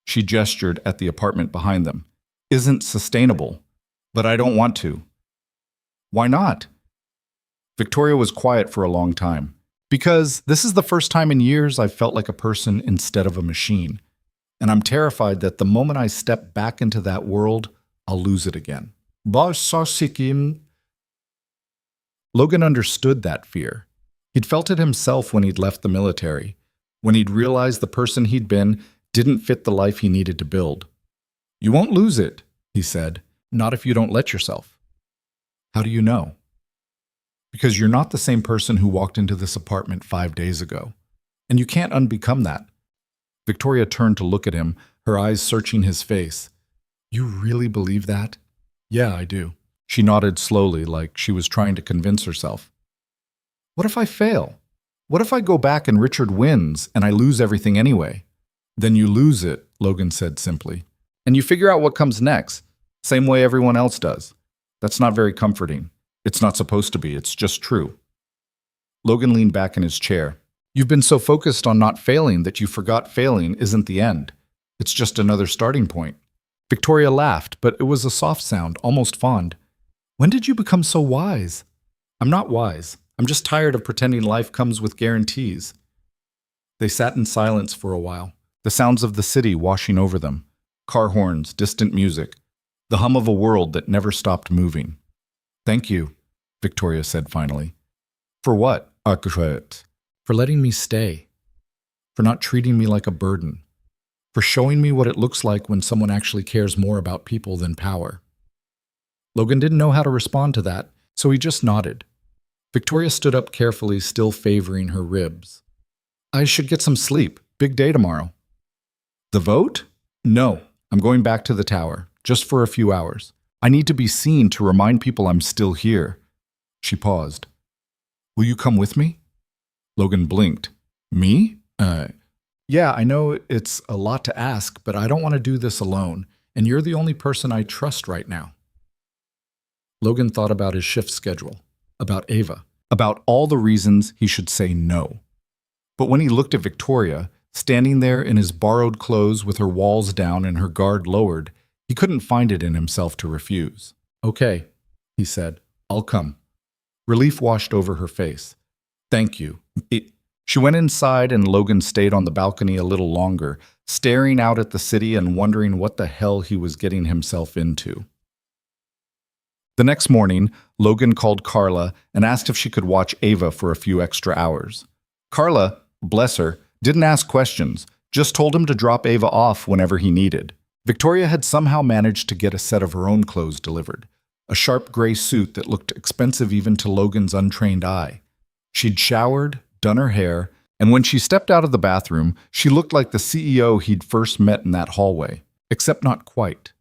she gestured at the apartment behind them, isn't sustainable, but I don't want to. Why not? Victoria was quiet for a long time. Because this is the first time in years I've felt like a person instead of a machine. And I'm terrified that the moment I step back into that world, I'll lose it again. Logan understood that fear. He'd felt it himself when he'd left the military, when he'd realized the person he'd been didn't fit the life he needed to build. You won't lose it, he said, not if you don't let yourself. How do you know? Because you're not the same person who walked into this apartment 5 days ago, and you can't unbecome that. Victoria turned to look at him, her eyes searching his face. You really believe that? Yeah, I do. She nodded slowly, like she was trying to convince herself. What if I fail? What if I go back and Richard wins and I lose everything anyway? Then you lose it, Logan said simply. And you figure out what comes next, same way everyone else does. That's not very comforting. It's not supposed to be, it's just true. Logan leaned back in his chair. You've been so focused on not failing that you forgot failing isn't the end. It's just another starting point. Victoria laughed, but it was a soft sound, almost fond. When did you become so wise? I'm not wise. I'm just tired of pretending life comes with guarantees. They sat in silence for a while, the sounds of the city washing over them, car horns, distant music, the hum of a world that never stopped moving. Thank you, Victoria said finally. For what? For letting me stay. For not treating me like a burden. For showing me what it looks like when someone actually cares more about people than power. Logan didn't know how to respond to that, so he just nodded. Victoria stood up carefully, still favoring her ribs. I should get some sleep. Big day tomorrow. The vote? No, I'm going back to the tower, just for a few hours. I need to be seen to remind people I'm still here. She paused. Will you come with me? Logan blinked. Me? Yeah, I know it's a lot to ask, but I don't want to do this alone, and you're the only person I trust right now. Logan thought about his shift schedule, about Ava, about all the reasons he should say no. But when he looked at Victoria, standing there in his borrowed clothes with her walls down and her guard lowered, he couldn't find it in himself to refuse. Okay, he said, I'll come. Relief washed over her face. Thank you. She went inside and Logan stayed on the balcony a little longer, staring out at the city and wondering what the hell he was getting himself into. The next morning, Logan called Carla and asked if she could watch Ava for a few extra hours. Carla, bless her, didn't ask questions, just told him to drop Ava off whenever he needed. Victoria had somehow managed to get a set of her own clothes delivered, a sharp gray suit that looked expensive even to Logan's untrained eye. She'd showered, done her hair, and when she stepped out of the bathroom, she looked like the CEO he'd first met in that hallway, except not quite.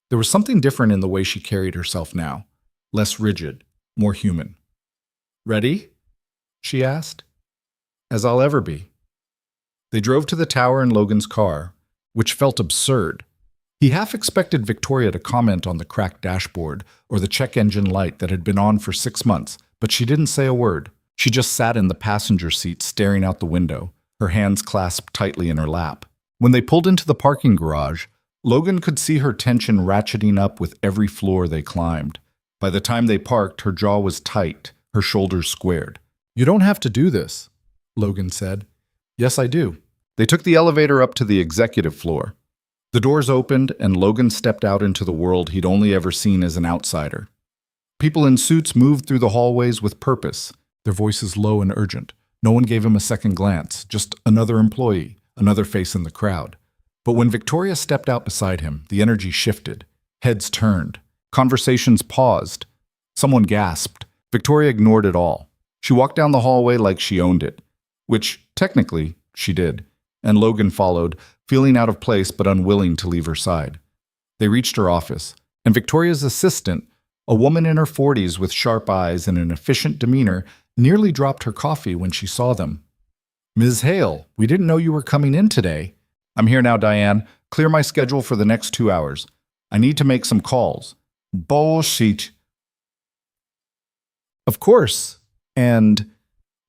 There was something different in the way she carried herself now, less rigid, more human. Ready? She asked. As I'll ever be. They drove to the tower in Logan's car, which felt absurd. He half expected Victoria to comment on the cracked dashboard or the check engine light that had been on for 6 months, but she didn't say a word. She just sat in the passenger seat staring out the window, her hands clasped tightly in her lap. When they pulled into the parking garage, Logan could see her tension ratcheting up with every floor they climbed. By the time they parked, her jaw was tight, her shoulders squared. "You don't have to do this," Logan said. "Yes, I do." They took the elevator up to the executive floor. The doors opened, and Logan stepped out into the world he'd only ever seen as an outsider. People in suits moved through the hallways with purpose, their voices low and urgent. No one gave him a second glance, just another employee, another face in the crowd. But when Victoria stepped out beside him, the energy shifted. Heads turned. Conversations paused. Someone gasped. Victoria ignored it all. She walked down the hallway like she owned it, which, technically, she did, and Logan followed, feeling out of place but unwilling to leave her side. They reached her office, and Victoria's assistant, a woman in her 40s with sharp eyes and an efficient demeanor, nearly dropped her coffee when she saw them. "Ms. Hale, we didn't know you were coming in today." "I'm here now, Diane. Clear my schedule for the next 2 hours. I need to make some calls." "Bullshit." "Of course." And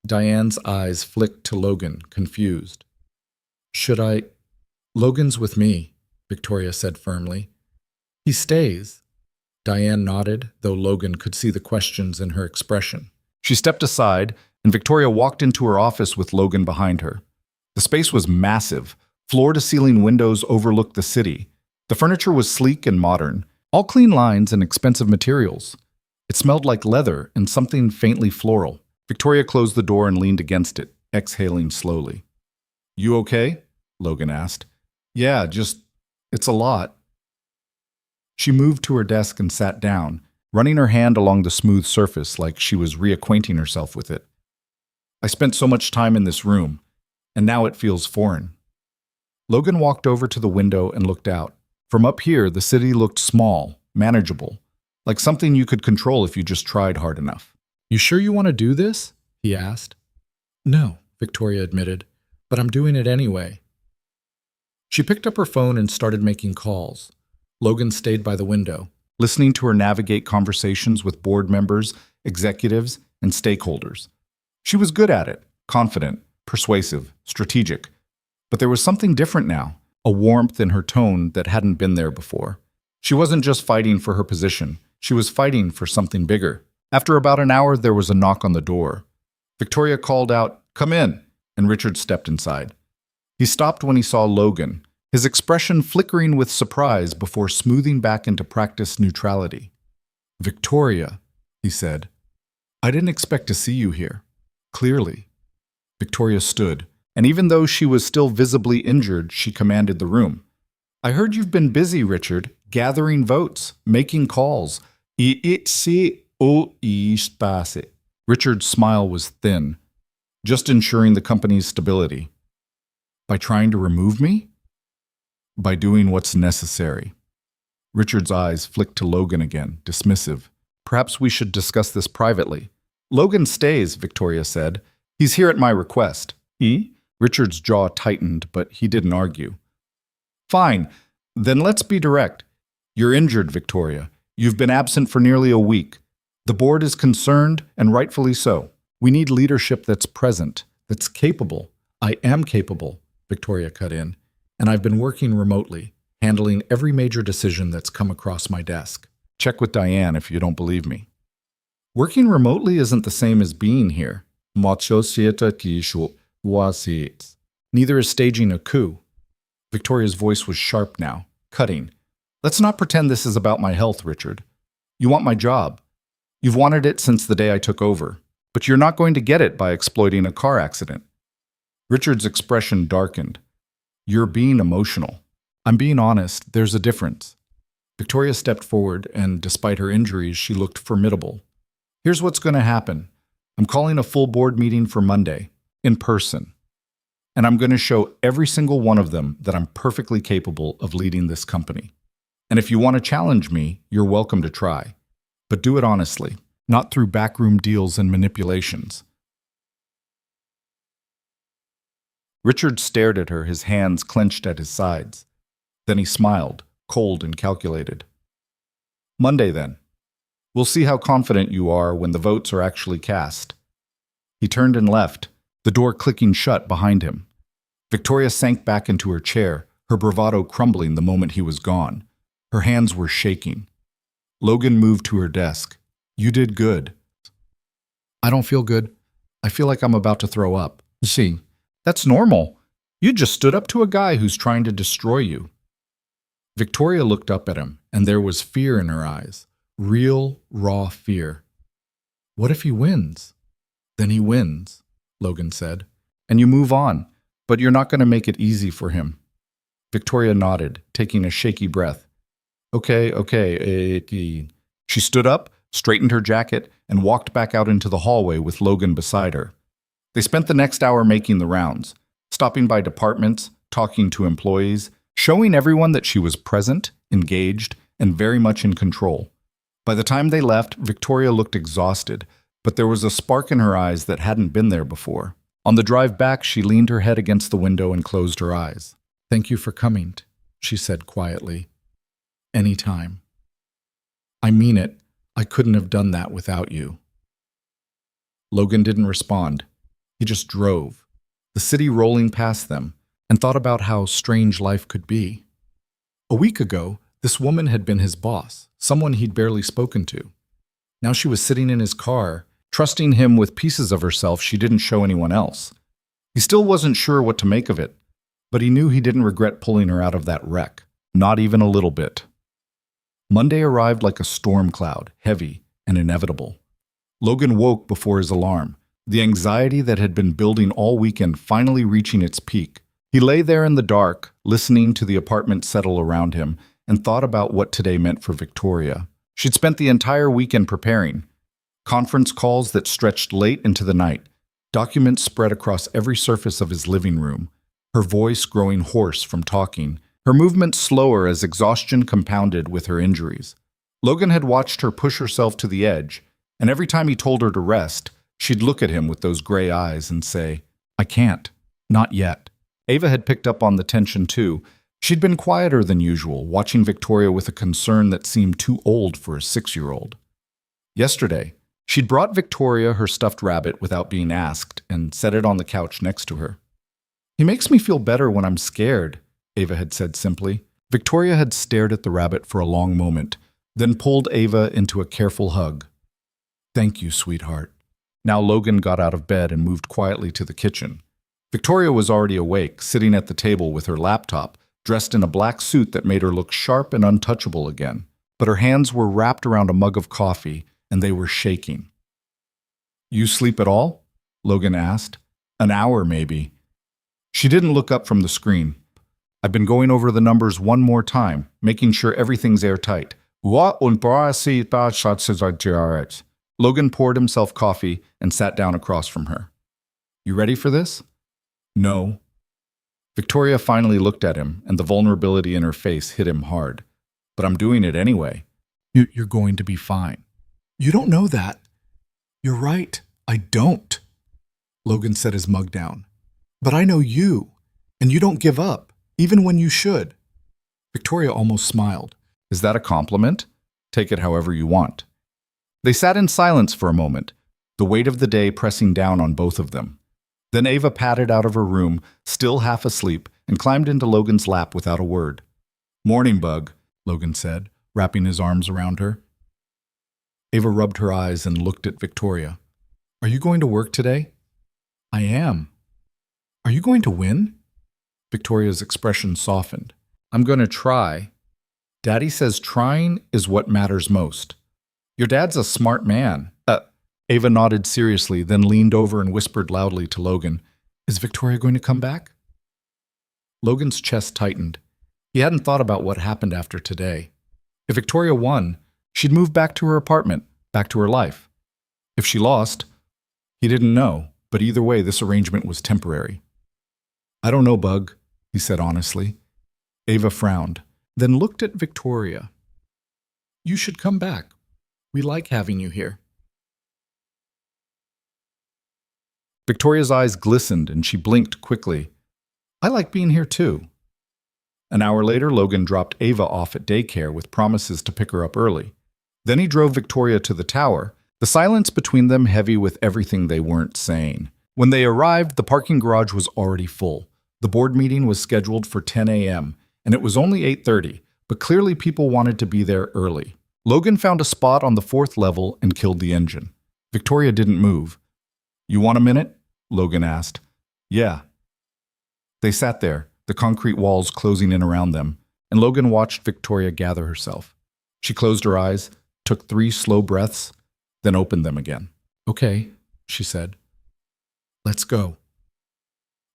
Diane's eyes flicked to Logan, confused. "Should I—" "Logan's with me," Victoria said firmly. "He stays." Diane nodded, though Logan could see the questions in her expression. She stepped aside, and Victoria walked into her office with Logan behind her. The space was massive. Floor-to-ceiling windows overlooked the city. The furniture was sleek and modern, all clean lines and expensive materials. It smelled like leather and something faintly floral. Victoria closed the door and leaned against it, exhaling slowly. "You okay?" Logan asked. "Yeah, it's a lot." She moved to her desk and sat down, running her hand along the smooth surface like she was reacquainting herself with it. "I spent so much time in this room, and now it feels foreign." Logan walked over to the window and looked out. From up here, the city looked small, manageable, like something you could control if you just tried hard enough. "You sure you want to do this?" he asked. "No," Victoria admitted, "but I'm doing it anyway." She picked up her phone and started making calls. Logan stayed by the window, listening to her navigate conversations with board members, executives, and stakeholders. She was good at it, confident, persuasive, strategic. But there was something different now, a warmth in her tone that hadn't been there before. She wasn't just fighting for her position, she was fighting for something bigger. After about an hour, there was a knock on the door. Victoria called out, "Come in," and Richard stepped inside. He stopped when he saw Logan, his expression flickering with surprise before smoothing back into practiced neutrality. "Victoria," he said, "I didn't expect to see you here." Clearly. Victoria stood, and even though she was still visibly injured, she commanded the room. "I heard you've been busy, Richard, gathering votes, making calls. Richard's smile was thin, just ensuring the company's stability. "By trying to remove me?" "By doing what's necessary." Richard's eyes flicked to Logan again, dismissive. "Perhaps we should discuss this privately." "Logan stays," Victoria said. "He's here at my request." Richard's jaw tightened, but he didn't argue. "Fine. Then let's be direct. You're injured, Victoria. You've been absent for nearly a week. The board is concerned, and rightfully so. We need leadership that's present, that's capable." "I am capable," Victoria cut in, "and I've been working remotely, handling every major decision that's come across my desk. Check with Diane if you don't believe me." "Working remotely isn't the same as being here." "Neither is staging a coup." Victoria's voice was sharp now, cutting. "Let's not pretend this is about my health, Richard. You want my job. You've wanted it since the day I took over, but you're not going to get it by exploiting a car accident." Richard's expression darkened. "You're being emotional." "I'm being honest. There's a difference." Victoria stepped forward, and despite her injuries, she looked formidable. "Here's what's going to happen. I'm calling a full board meeting for Monday, in person. And I'm going to show every single one of them that I'm perfectly capable of leading this company. And if you want to challenge me, you're welcome to try. But do it honestly, not through backroom deals and manipulations." Richard stared at her, his hands clenched at his sides. Then he smiled, cold and calculated. Monday, then. We'll see how confident you are when the votes are actually cast. He turned and left, the door clicking shut behind him. Victoria sank back into her chair, her bravado crumbling the moment he was gone. Her hands were shaking. Logan moved to her desk. You did good. I don't feel good. I feel like I'm about to throw up. See, that's normal. You just stood up to a guy who's trying to destroy you. Victoria looked up at him, and there was fear in her eyes. Real, raw fear. What if he wins? Then he wins, Logan said. And you move on, but you're not going to make it easy for him. Victoria nodded, taking a shaky breath. Okay. She stood up, straightened her jacket, and walked back out into the hallway with Logan beside her. They spent the next hour making the rounds, stopping by departments, talking to employees, showing everyone that she was present, engaged, and very much in control. By the time they left, Victoria looked exhausted, but there was a spark in her eyes that hadn't been there before. On the drive back, she leaned her head against the window and closed her eyes. Thank you for coming, she said quietly. Anytime. I mean it. I couldn't have done that without you. Logan didn't respond. He just drove, the city rolling past them, and thought about how strange life could be. A week ago, this woman had been his boss, someone he'd barely spoken to. Now she was sitting in his car, trusting him with pieces of herself she didn't show anyone else. He still wasn't sure what to make of it, but he knew he didn't regret pulling her out of that wreck, not even a little bit. Monday arrived like a storm cloud, heavy and inevitable. Logan woke before his alarm, the anxiety that had been building all weekend finally reaching its peak. He lay there in the dark, listening to the apartment settle around him, and thought about what today meant for Victoria. She'd spent the entire weekend preparing. Conference calls that stretched late into the night, documents spread across every surface of his living room, her voice growing hoarse from talking, her movements slower as exhaustion compounded with her injuries. Logan had watched her push herself to the edge, and every time he told her to rest, she'd look at him with those gray eyes and say, I can't. Not yet. Ava had picked up on the tension too. She'd been quieter than usual, watching Victoria with a concern that seemed too old for a 6-year-old. Yesterday, she'd brought Victoria her stuffed rabbit without being asked and set it on the couch next to her. He makes me feel better when I'm scared, Ava had said simply. Victoria had stared at the rabbit for a long moment, then pulled Ava into a careful hug. Thank you, sweetheart. Now Logan got out of bed and moved quietly to the kitchen. Victoria was already awake, sitting at the table with her laptop, dressed in a black suit that made her look sharp and untouchable again. But her hands were wrapped around a mug of coffee, and they were shaking. You sleep at all? Logan asked. An hour, maybe. She didn't look up from the screen. I've been going over the numbers one more time, making sure everything's airtight. Logan poured himself coffee and sat down across from her. You ready for this? No. Victoria finally looked at him, and the vulnerability in her face hit him hard. But I'm doing it anyway. You're going to be fine. You don't know that. You're right. I don't. Logan set his mug down. But I know you, and you don't give up, even when you should. Victoria almost smiled. Is that a compliment? Take it however you want. They sat in silence for a moment, the weight of the day pressing down on both of them. Then Ava padded out of her room, still half asleep, and climbed into Logan's lap without a word. Morning, Bug, Logan said, wrapping his arms around her. Ava rubbed her eyes and looked at Victoria. Are you going to work today? I am. Are you going to win? Victoria's expression softened. I'm going to try. Daddy says trying is what matters most. Your dad's a smart man. Ava nodded seriously, then leaned over and whispered loudly to Logan, Is Victoria going to come back? Logan's chest tightened. He hadn't thought about what happened after today. If Victoria won, she'd move back to her apartment, back to her life. If she lost, he didn't know, but either way, this arrangement was temporary. I don't know, Bug, he said honestly. Ava frowned, then looked at Victoria. You should come back. We like having you here. Victoria's eyes glistened and she blinked quickly, I like being here too. An hour later, Logan dropped Ava off at daycare with promises to pick her up early. Then he drove Victoria to the tower, the silence between them heavy with everything they weren't saying. When they arrived, the parking garage was already full. The board meeting was scheduled for 10 a.m., and it was only 8:30, but clearly people wanted to be there early. Logan found a spot on the fourth level and killed the engine. Victoria didn't move. "You want a minute?" Logan asked. "Yeah." They sat there, the concrete walls closing in around them, and Logan watched Victoria gather herself. She closed her eyes, took 3 slow breaths, then opened them again. "Okay," she said. "Let's go."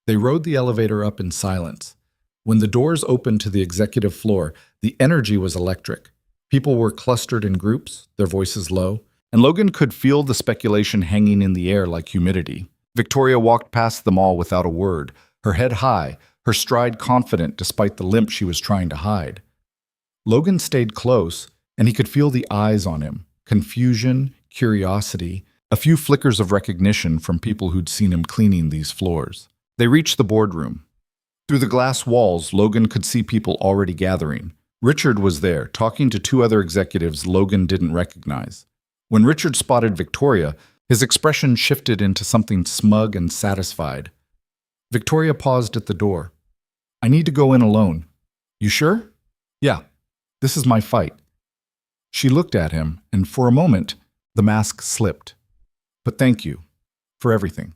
They rode the elevator up in silence. When the doors opened to the executive floor, the energy was electric. People were clustered in groups, their voices low, and Logan could feel the speculation hanging in the air like humidity. Victoria walked past them all without a word, her head high, her stride confident despite the limp she was trying to hide. Logan stayed close, and he could feel the eyes on him, confusion, curiosity, a few flickers of recognition from people who'd seen him cleaning these floors. They reached the boardroom. Through the glass walls, Logan could see people already gathering. Richard was there, talking to 2 other executives Logan didn't recognize. When Richard spotted Victoria, his expression shifted into something smug and satisfied. Victoria paused at the door. "I need to go in alone." "You sure?" "Yeah, this is my fight." She looked at him, and for a moment, the mask slipped. "But thank you for everything."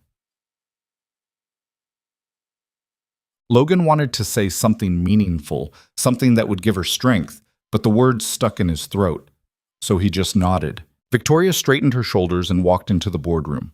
Logan wanted to say something meaningful, something that would give her strength, but the words stuck in his throat. So he just nodded. Victoria straightened her shoulders and walked into the boardroom.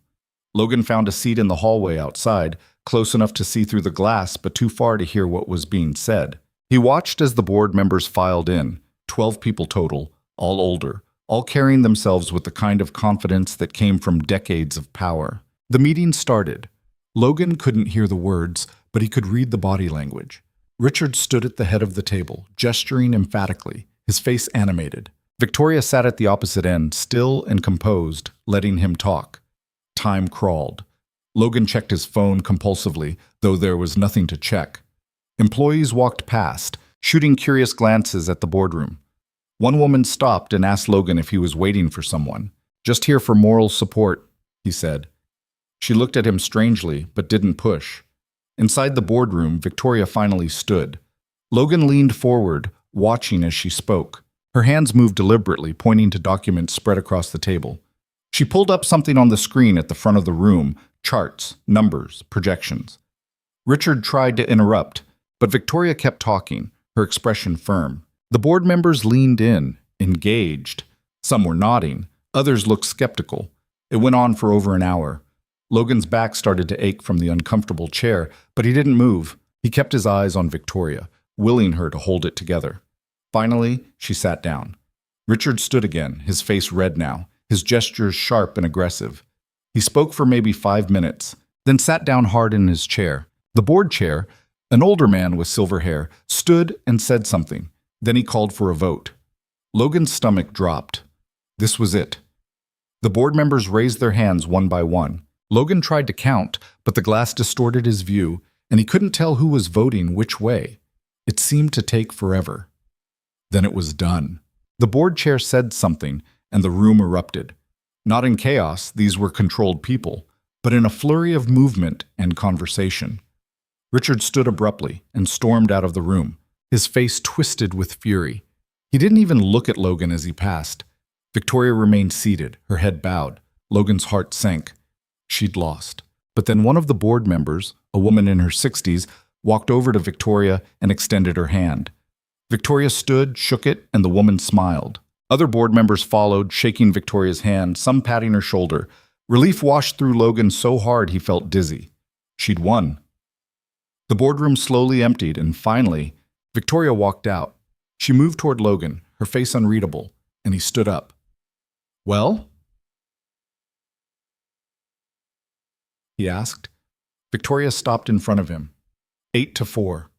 Logan found a seat in the hallway outside, close enough to see through the glass, but too far to hear what was being said. He watched as the board members filed in, 12 people total, all older, all carrying themselves with the kind of confidence that came from decades of power. The meeting started. Logan couldn't hear the words, but he could read the body language. Richard stood at the head of the table, gesturing emphatically, his face animated. Victoria sat at the opposite end, still and composed, letting him talk. Time crawled. Logan checked his phone compulsively, though there was nothing to check. Employees walked past, shooting curious glances at the boardroom. One woman stopped and asked Logan if he was waiting for someone. "Just here for moral support," he said. She looked at him strangely, but didn't push. Inside the boardroom, Victoria finally stood. Logan leaned forward, watching as she spoke. Her hands moved deliberately, pointing to documents spread across the table. She pulled up something on the screen at the front of the room, charts, numbers, projections. Richard tried to interrupt, but Victoria kept talking, her expression firm. The board members leaned in, engaged. Some were nodding, others looked skeptical. It went on for over an hour. Logan's back started to ache from the uncomfortable chair, but he didn't move. He kept his eyes on Victoria, willing her to hold it together. Finally, she sat down. Richard stood again, his face red now, his gestures sharp and aggressive. He spoke for maybe 5 minutes, then sat down hard in his chair. The board chair, an older man with silver hair, stood and said something. Then he called for a vote. Logan's stomach dropped. This was it. The board members raised their hands one by one. Logan tried to count, but the glass distorted his view, and he couldn't tell who was voting which way. It seemed to take forever. Then it was done. The board chair said something, and the room erupted. Not in chaos, these were controlled people, but in a flurry of movement and conversation. Richard stood abruptly and stormed out of the room, his face twisted with fury. He didn't even look at Logan as he passed. Victoria remained seated, her head bowed. Logan's heart sank. She'd lost. But then one of the board members, a woman in her 60s, walked over to Victoria and extended her hand. Victoria stood, shook it, and the woman smiled. Other board members followed, shaking Victoria's hand, some patting her shoulder. Relief washed through Logan so hard he felt dizzy. She'd won. The boardroom slowly emptied, and finally, Victoria walked out. She moved toward Logan, her face unreadable, and he stood up. "Well?" he asked. Victoria stopped in front of him. 8-4.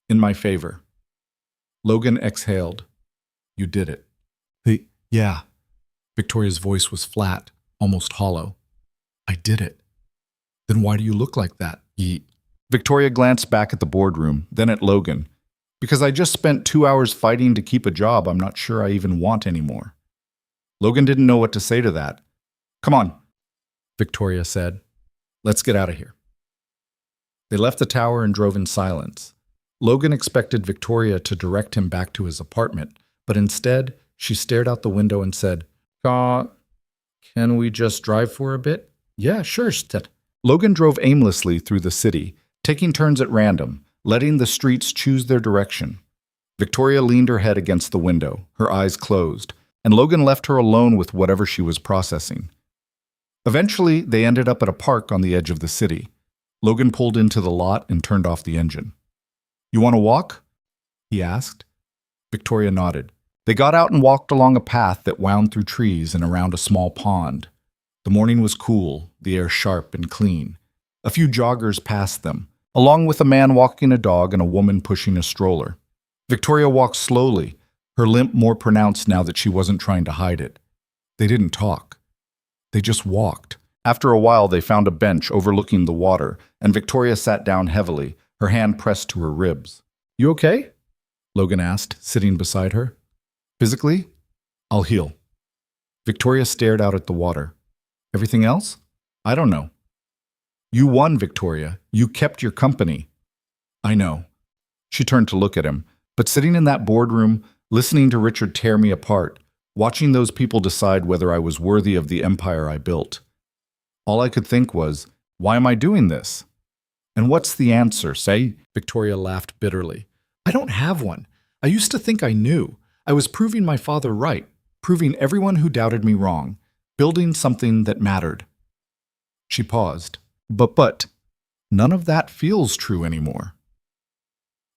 In my favor. Logan exhaled. "You did it." Yeah. Victoria's voice was flat, almost hollow. "I did it." "Then why do you look like that?" Victoria glanced back at the boardroom, then at Logan. Because I just spent 2 hours fighting to keep a job I'm not sure I even want anymore. Logan didn't know what to say to that. Come on, Victoria said. Let's get out of here. They left the tower and drove in silence. Logan expected Victoria to direct him back to his apartment, but instead, she stared out the window and said, Can we just drive for a bit? Yeah, sure, said. Logan drove aimlessly through the city, taking turns at random, letting the streets choose their direction. Victoria leaned her head against the window, her eyes closed, and Logan left her alone with whatever she was processing. Eventually, they ended up at a park on the edge of the city. Logan pulled into the lot and turned off the engine. You want to walk? He asked. Victoria nodded. They got out and walked along a path that wound through trees and around a small pond. The morning was cool, the air sharp and clean. A few joggers passed them, along with a man walking a dog and a woman pushing a stroller. Victoria walked slowly, her limp more pronounced now that she wasn't trying to hide it. They didn't talk. They just walked. After a while, they found a bench overlooking the water, and Victoria sat down heavily, her hand pressed to her ribs. You okay? Logan asked, sitting beside her. Physically? I'll heal. Victoria stared out at the water. Everything else? I don't know. You won, Victoria. You kept your company. I know. She turned to look at him, but sitting in that boardroom, listening to Richard tear me apart, watching those people decide whether I was worthy of the empire I built. All I could think was, why am I doing this? And what's the answer, say? Victoria laughed bitterly. I don't have one. I used to think I knew. I was proving my father right, proving everyone who doubted me wrong, building something that mattered. She paused. But, none of that feels true anymore.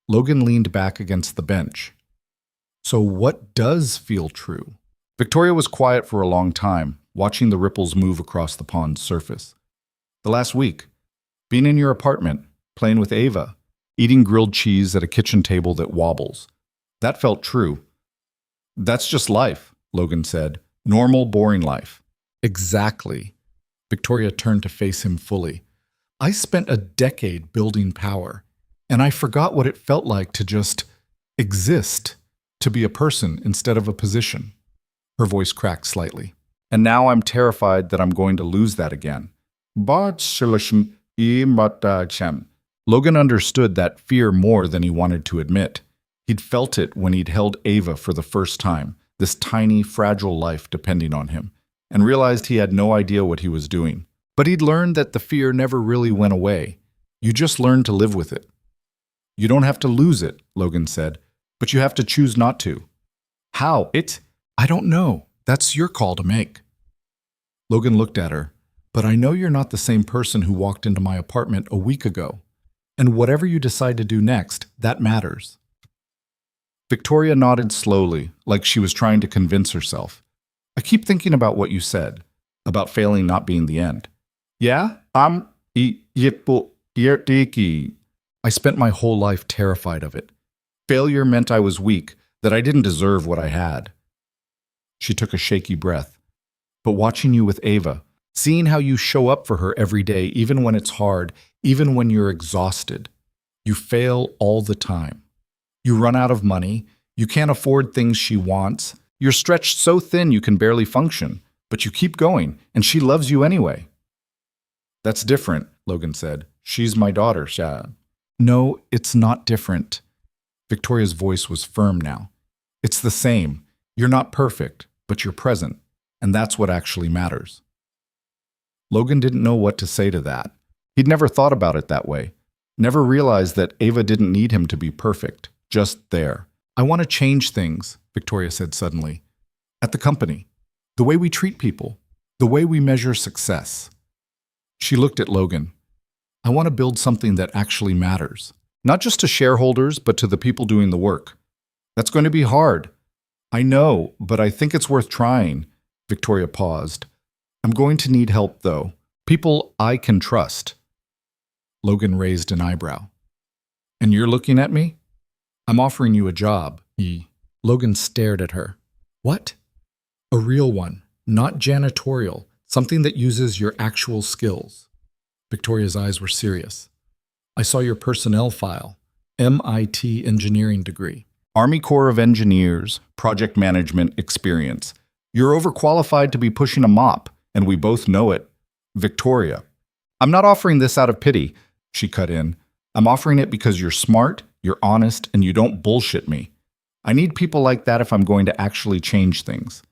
Logan leaned back against the bench. So what does feel true? Victoria was quiet for a long time, watching the ripples move across the pond's surface. The last week, being in your apartment, playing with Ava, eating grilled cheese at a kitchen table that wobbles. That felt true. That's just life, Logan said. Normal, boring life. Exactly. Victoria turned to face him fully. I spent a decade building power, and I forgot what it felt like to just exist, to be a person instead of a position. Her voice cracked slightly. And now I'm terrified that I'm going to lose that again. Logan understood that fear more than he wanted to admit. He'd felt it when he'd held Ava for the first time, this tiny, fragile life depending on him, and realized he had no idea what he was doing. But he'd learned that the fear never really went away. You just learned to live with it. You don't have to lose it, Logan said, but you have to choose not to. How? I don't know. That's your call to make. Logan looked at her. But I know you're not the same person who walked into my apartment a week ago. And whatever you decide to do next, that matters. Victoria nodded slowly, like she was trying to convince herself. I keep thinking about what you said, about failing not being the end. Yeah? I spent my whole life terrified of it. Failure meant I was weak, that I didn't deserve what I had. She took a shaky breath. But watching you with Ava, seeing how you show up for her every day, even when it's hard, even when you're exhausted, you fail all the time. You run out of money, you can't afford things she wants, you're stretched so thin you can barely function, but you keep going, and she loves you anyway. That's different, Logan said. She's my daughter, Sha. No, it's not different. Victoria's voice was firm now. It's the same. You're not perfect, but you're present, and that's what actually matters. Logan didn't know what to say to that. He'd never thought about it that way. Never realized that Ava didn't need him to be perfect, just there. I want to change things, Victoria said suddenly. At the company. The way we treat people. The way we measure success. She looked at Logan. I want to build something that actually matters. Not just to shareholders, but to the people doing the work. That's going to be hard. I know, but I think it's worth trying. Victoria paused. I'm going to need help, though. People I can trust. Logan raised an eyebrow. And you're looking at me? I'm offering you a job. Logan stared at her. What? A real one, not janitorial, something that uses your actual skills. Victoria's eyes were serious. I saw your personnel file. MIT engineering degree. Army Corps of Engineers, project management experience. You're overqualified to be pushing a mop, and we both know it. Victoria. I'm not offering this out of pity, she cut in. I'm offering it because you're smart, you're honest, and you don't bullshit me. I need people like that if I'm going to actually change things.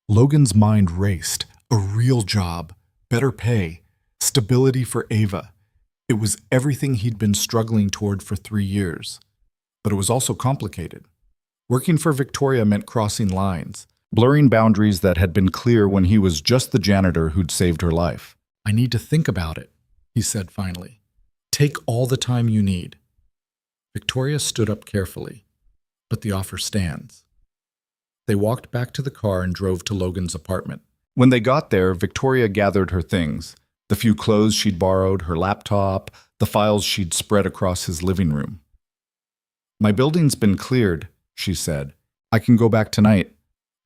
Logan's mind raced. A real job, better pay, stability for Ava. It was everything he'd been struggling toward for 3 years. But it was also complicated. Working for Victoria meant crossing lines, Blurring boundaries that had been clear when he was just the janitor who'd saved her life. I need to think about it, he said finally. Take all the time you need. Victoria stood up carefully, but the offer stands. They walked back to the car and drove to Logan's apartment. When they got there, Victoria gathered her things, the few clothes she'd borrowed, her laptop, the files she'd spread across his living room. My building's been cleared, she said. I can go back tonight.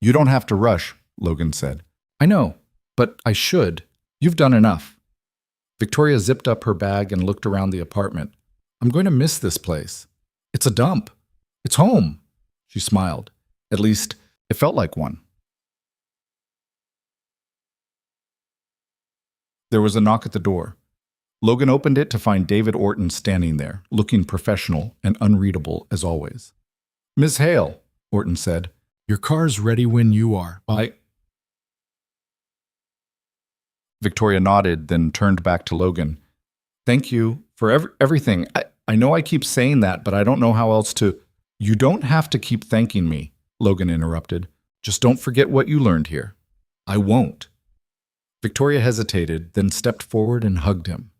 You don't have to rush, Logan said. I know, but I should. You've done enough. Victoria zipped up her bag and looked around the apartment. I'm going to miss this place. It's a dump. It's home. She smiled. At least, it felt like one. There was a knock at the door. Logan opened it to find David Orton standing there, looking professional and unreadable as always. Miss Hale, Orton said. Your car's ready when you are. Victoria nodded, then turned back to Logan. Thank you for everything. I know I keep saying that, but I don't know how else to... You don't have to keep thanking me, Logan interrupted. Just don't forget what you learned here. I won't. Victoria hesitated, then stepped forward and hugged him.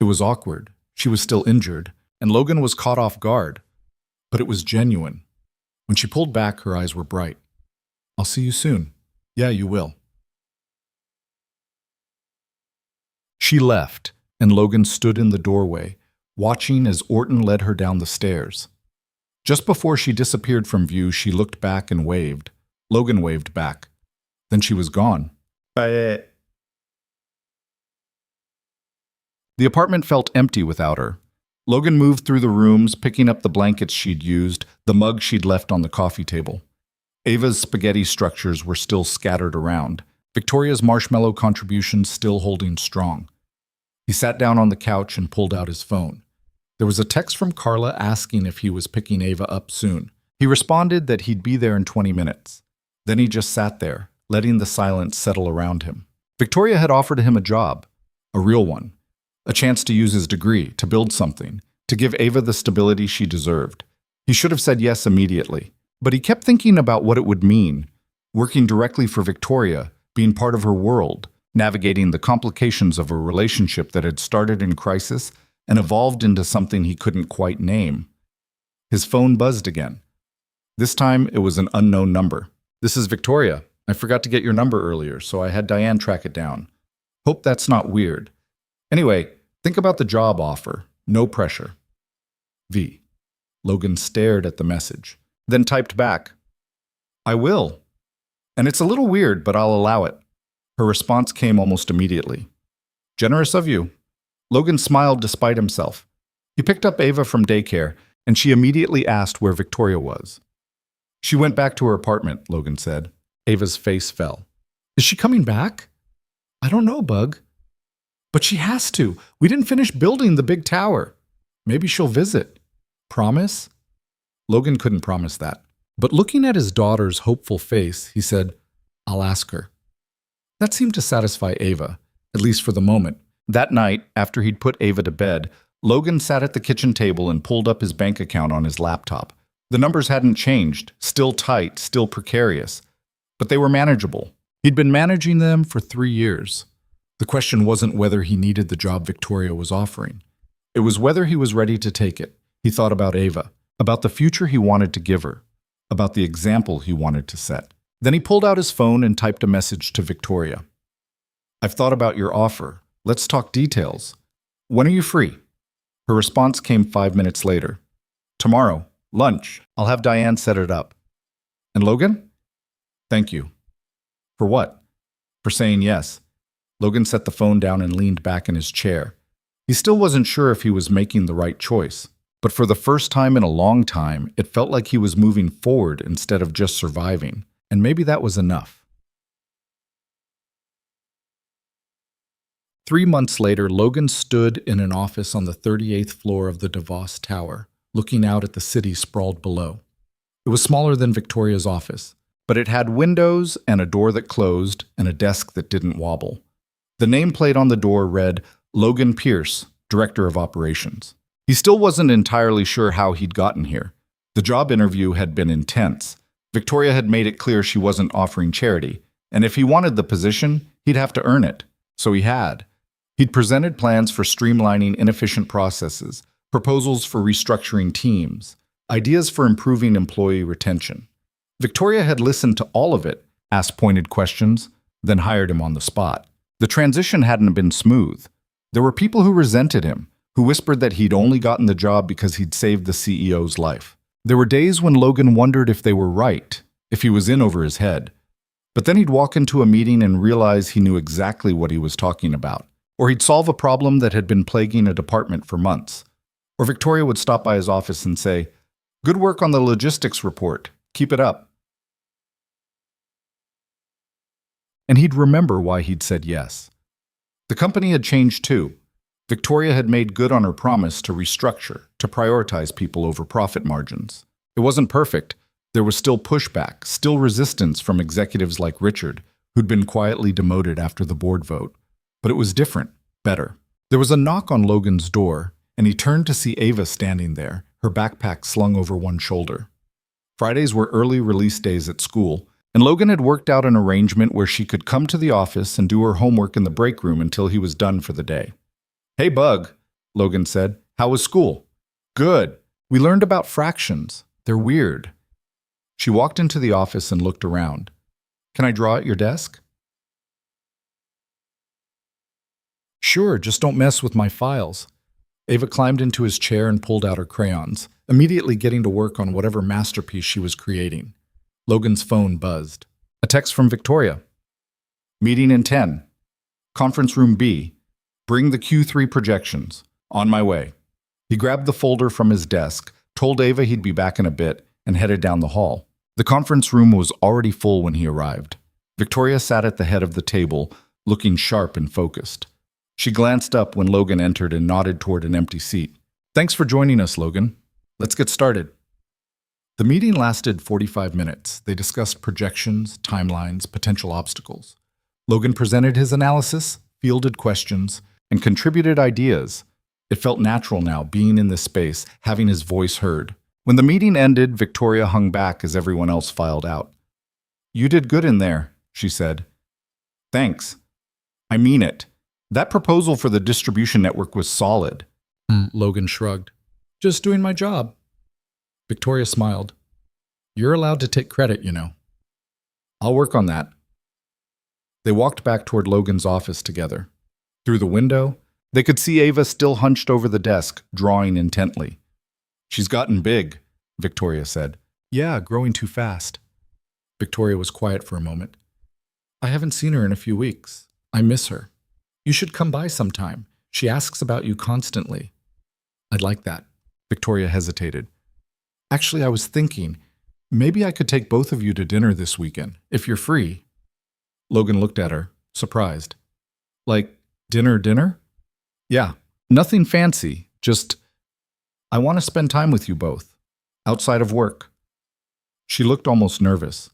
It was awkward. She was still injured, and Logan was caught off guard. But it was genuine. When she pulled back, her eyes were bright. I'll see you soon. Yeah, you will. She left, and Logan stood in the doorway, watching as Orton led her down the stairs. Just before she disappeared from view, she looked back and waved. Logan waved back. Then she was gone. The apartment felt empty without her. Logan moved through the rooms, picking up the blankets she'd used, the mug she'd left on the coffee table. Ava's spaghetti structures were still scattered around, Victoria's marshmallow contributions still holding strong. He sat down on the couch and pulled out his phone. There was a text from Carla asking if he was picking Ava up soon. He responded that he'd be there in 20 minutes. Then he just sat there, letting the silence settle around him. Victoria had offered him a job, a real one. A chance to use his degree, to build something, to give Ava the stability she deserved. He should have said yes immediately, but he kept thinking about what it would mean, working directly for Victoria, being part of her world, navigating the complications of a relationship that had started in crisis and evolved into something he couldn't quite name. His phone buzzed again. This time, it was an unknown number. This is Victoria. I forgot to get your number earlier, so I had Diane track it down. Hope that's not weird. Anyway, think about the job offer. No pressure. V. Logan stared at the message, then typed back, I will. And it's a little weird, but I'll allow it. Her response came almost immediately. Generous of you. Logan smiled despite himself. He picked up Ava from daycare, and she immediately asked where Victoria was. She went back to her apartment, Logan said. Ava's face fell. Is she coming back? I don't know, Bug. But she has to. We didn't finish building the big tower. Maybe she'll visit. Promise? Logan couldn't promise that. But looking at his daughter's hopeful face, he said, I'll ask her. That seemed to satisfy Ava, at least for the moment. That night, after he'd put Ava to bed, Logan sat at the kitchen table and pulled up his bank account on his laptop. The numbers hadn't changed, still tight, still precarious. But they were manageable. He'd been managing them for 3 years. The question wasn't whether he needed the job Victoria was offering. It was whether he was ready to take it. He thought about Ava, about the future he wanted to give her, about the example he wanted to set. Then he pulled out his phone and typed a message to Victoria. I've thought about your offer. Let's talk details. When are you free? Her response came 5 minutes later. Tomorrow, lunch. I'll have Diane set it up. And Logan? Thank you. For what? For saying yes. Logan set the phone down and leaned back in his chair. He still wasn't sure if he was making the right choice, but for the first time in a long time, it felt like he was moving forward instead of just surviving, and maybe that was enough. 3 months later, Logan stood in an office on the 38th floor of the DeVos Tower, looking out at the city sprawled below. It was smaller than Victoria's office, but it had windows and a door that closed and a desk that didn't wobble. The nameplate on the door read, Logan Pierce, Director of Operations. He still wasn't entirely sure how he'd gotten here. The job interview had been intense. Victoria had made it clear she wasn't offering charity, and if he wanted the position, he'd have to earn it. So he had. He'd presented plans for streamlining inefficient processes, proposals for restructuring teams, ideas for improving employee retention. Victoria had listened to all of it, asked pointed questions, then hired him on the spot. The transition hadn't been smooth. There were people who resented him, who whispered that he'd only gotten the job because he'd saved the CEO's life. There were days when Logan wondered if they were right, if he was in over his head. But then he'd walk into a meeting and realize he knew exactly what he was talking about. Or he'd solve a problem that had been plaguing a department for months. Or Victoria would stop by his office and say, "Good work on the logistics report. Keep it up." And he'd remember why he'd said yes. The company had changed too. Victoria had made good on her promise to restructure, to prioritize people over profit margins. It wasn't perfect. There was still pushback, still resistance from executives like Richard, who'd been quietly demoted after the board vote. But it was different, better. There was a knock on Logan's door, and he turned to see Ava standing there, her backpack slung over one shoulder. Fridays were early release days at school, and Logan had worked out an arrangement where she could come to the office and do her homework in the break room until he was done for the day. "Hey, Bug," Logan said. "How was school?" "Good. We learned about fractions. They're weird." She walked into the office and looked around. "Can I draw at your desk?" "Sure, just don't mess with my files." Ava climbed into his chair and pulled out her crayons, immediately getting to work on whatever masterpiece she was creating. Logan's phone buzzed. A text from Victoria. "Meeting in 10. Conference room B. Bring the Q3 projections. On my way." He grabbed the folder from his desk, told Ava he'd be back in a bit, and headed down the hall. The conference room was already full when he arrived. Victoria sat at the head of the table, looking sharp and focused. She glanced up when Logan entered and nodded toward an empty seat. "Thanks for joining us, Logan. Let's get started." The meeting lasted 45 minutes. They discussed projections, timelines, potential obstacles. Logan presented his analysis, fielded questions, and contributed ideas. It felt natural now, being in this space, having his voice heard. When the meeting ended, Victoria hung back as everyone else filed out. "You did good in there," she said. "Thanks. I mean it. That proposal for the distribution network was solid." Logan shrugged. "Just doing my job." Victoria smiled. "You're allowed to take credit, you know." "I'll work on that." They walked back toward Logan's office together. Through the window, they could see Ava still hunched over the desk, drawing intently. "She's gotten big," Victoria said. "Yeah, growing too fast." Victoria was quiet for a moment. "I haven't seen her in a few weeks. I miss her. You should come by sometime. She asks about you constantly." "I'd like that." Victoria hesitated. "Actually, I was thinking, maybe I could take both of you to dinner this weekend, if you're free." Logan looked at her, surprised. "Like, dinner? "Yeah, nothing fancy, just, I want to spend time with you both, outside of work." She looked almost nervous.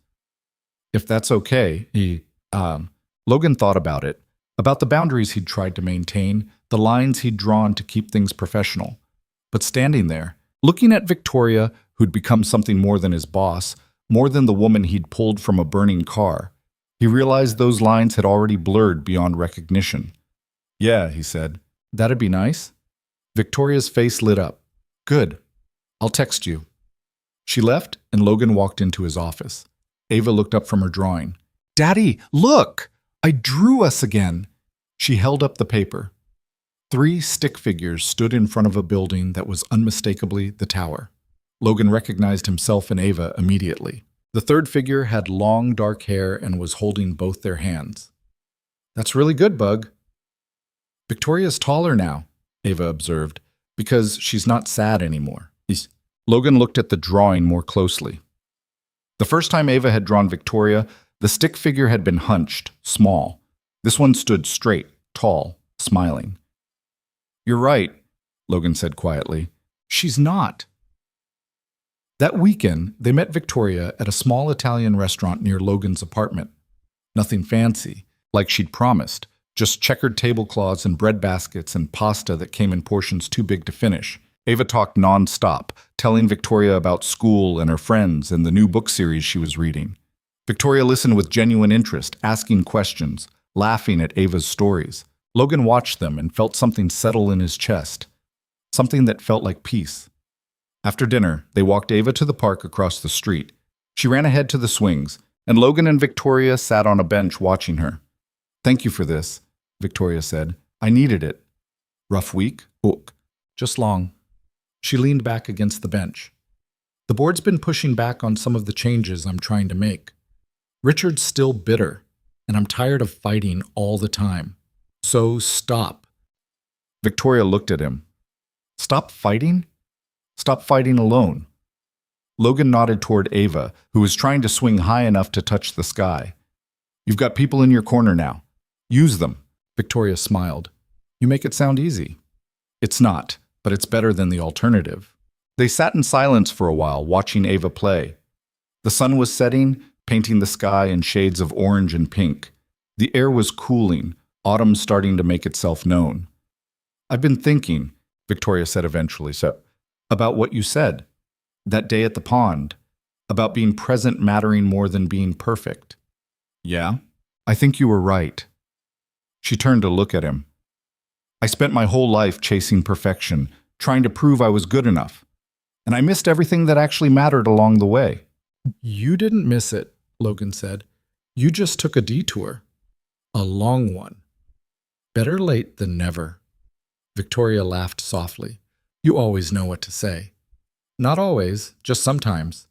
"If that's okay," Logan thought about it, about the boundaries he'd tried to maintain, the lines he'd drawn to keep things professional. But standing there, looking at Victoria, who'd become something more than his boss, more than the woman he'd pulled from a burning car, he realized those lines had already blurred beyond recognition. "Yeah," he said. "That'd be nice." Victoria's face lit up. "Good. I'll text you." She left, and Logan walked into his office. Ava looked up from her drawing. "Daddy, look! I drew us again." She held up the paper. 3 stick figures stood in front of a building that was unmistakably the tower. Logan recognized himself and Ava immediately. The third figure had long, dark hair and was holding both their hands. "That's really good, Bug." "Victoria's taller now," Ava observed, because she's not sad anymore. Logan looked at the drawing more closely. The first time Ava had drawn Victoria, the stick figure had been hunched, small. This one stood straight, tall, smiling. "You're right," Logan said quietly. "She's not." That weekend, they met Victoria at a small Italian restaurant near Logan's apartment. Nothing fancy, like she'd promised, just checkered tablecloths and bread baskets and pasta that came in portions too big to finish. Ava talked nonstop, telling Victoria about school and her friends and the new book series she was reading. Victoria listened with genuine interest, asking questions, laughing at Ava's stories. Logan watched them and felt something settle in his chest, something that felt like peace. After dinner, they walked Ava to the park across the street. She ran ahead to the swings, and Logan and Victoria sat on a bench watching her. "Thank you for this," Victoria said. "I needed it." "Rough week?" "Ook. Just long." She leaned back against the bench. "The board's been pushing back on some of the changes I'm trying to make. Richard's still bitter, and I'm tired of fighting all the time. So stop." Victoria looked at him. "Stop fighting? Stop fighting alone." Logan nodded toward Ava, who was trying to swing high enough to touch the sky. "You've got people in your corner now. Use them." Victoria smiled. "You make it sound easy." "It's not, but it's better than the alternative." They sat in silence for a while, watching Ava play. The sun was setting, painting the sky in shades of orange and pink. The air was cooling, autumn starting to make itself known. "I've been thinking," Victoria said eventually, "about what you said. That day at the pond. About being present mattering more than being perfect." "Yeah? I think you were right." She turned to look at him. "I spent my whole life chasing perfection, trying to prove I was good enough. And I missed everything that actually mattered along the way." "You didn't miss it," Logan said. "You just took a detour. A long one. Better late than never." Victoria laughed softly. "You always know what to say." "Not always, just sometimes."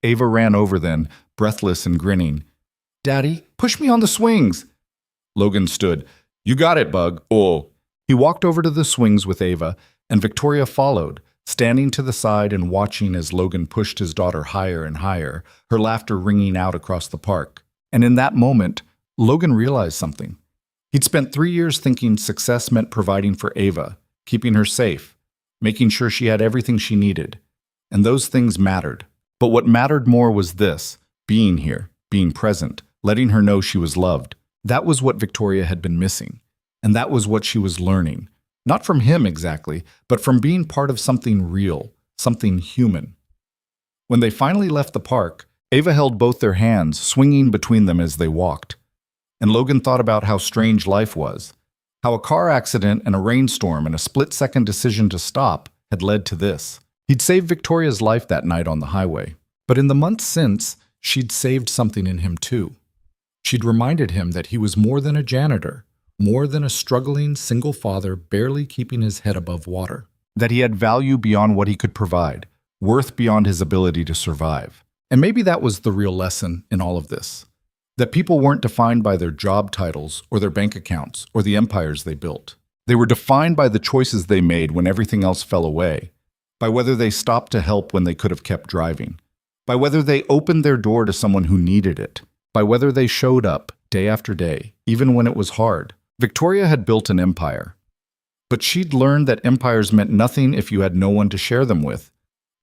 Ava ran over then, breathless and grinning. "Daddy, push me on the swings." Logan stood. "You got it, Bug." "Oh." He walked over to the swings with Ava, and Victoria followed, standing to the side and watching as Logan pushed his daughter higher and higher, her laughter ringing out across the park. And in that moment, Logan realized something. He'd spent 3 years thinking success meant providing for Ava, keeping her safe, making sure she had everything she needed. And those things mattered. But what mattered more was this, being here, being present, letting her know she was loved. That was what Victoria had been missing. And that was what she was learning. Not from him exactly, but from being part of something real, something human. When they finally left the park, Ava held both their hands, swinging between them as they walked. And Logan thought about how strange life was. How a car accident and a rainstorm and a split-second decision to stop had led to this. He'd saved Victoria's life that night on the highway. But in the months since, she'd saved something in him too. She'd reminded him that he was more than a janitor, more than a struggling single father barely keeping his head above water. That he had value beyond what he could provide, worth beyond his ability to survive. And maybe that was the real lesson in all of this. That people weren't defined by their job titles or their bank accounts or the empires they built. They were defined by the choices they made when everything else fell away, by whether they stopped to help when they could have kept driving, by whether they opened their door to someone who needed it, by whether they showed up day after day, even when it was hard. Victoria had built an empire, but she'd learned that empires meant nothing if you had no one to share them with.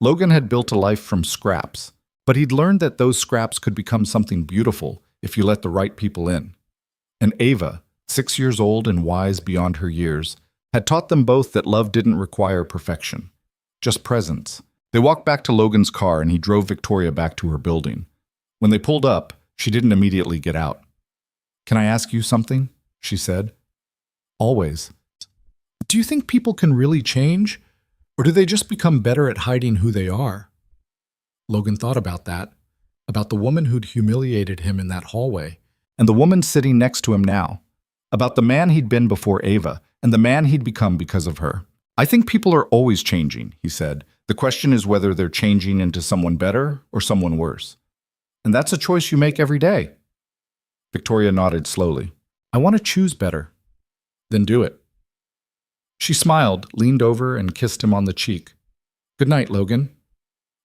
Logan had built a life from scraps, but he'd learned that those scraps could become something beautiful if you let the right people in. And Ava, 6 years old and wise beyond her years, had taught them both that love didn't require perfection, just presence. They walked back to Logan's car and he drove Victoria back to her building. When they pulled up, she didn't immediately get out. "Can I ask you something?" she said. "Always." "Do you think people can really change? Or do they just become better at hiding who they are?" Logan thought about that, about the woman who'd humiliated him in that hallway, and the woman sitting next to him now, about the man he'd been before Ava, and the man he'd become because of her. "I think people are always changing," he said. "The question is whether they're changing into someone better or someone worse. And that's a choice you make every day." Victoria nodded slowly. "I want to choose better." "Then do it." She smiled, leaned over, and kissed him on the cheek. "Good night, Logan."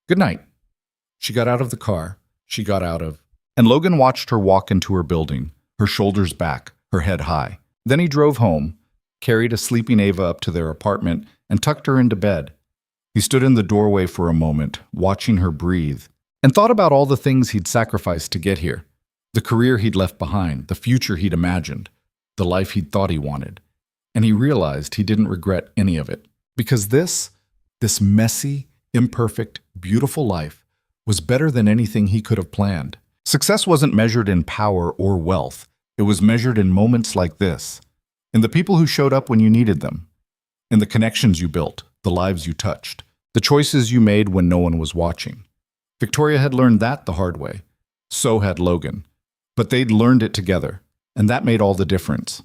"Good night." She got out of the car. And Logan watched her walk into her building, her shoulders back, her head high. Then he drove home, carried a sleeping Ava up to their apartment, and tucked her into bed. He stood in the doorway for a moment, watching her breathe, and thought about all the things he'd sacrificed to get here. The career he'd left behind, the future he'd imagined, the life he'd thought he wanted. And he realized he didn't regret any of it. Because this messy, imperfect, beautiful life was better than anything he could have planned. Success wasn't measured in power or wealth. It was measured in moments like this, in the people who showed up when you needed them, in the connections you built, the lives you touched, the choices you made when no one was watching. Victoria had learned that the hard way. So had Logan. But they'd learned it together, and that made all the difference.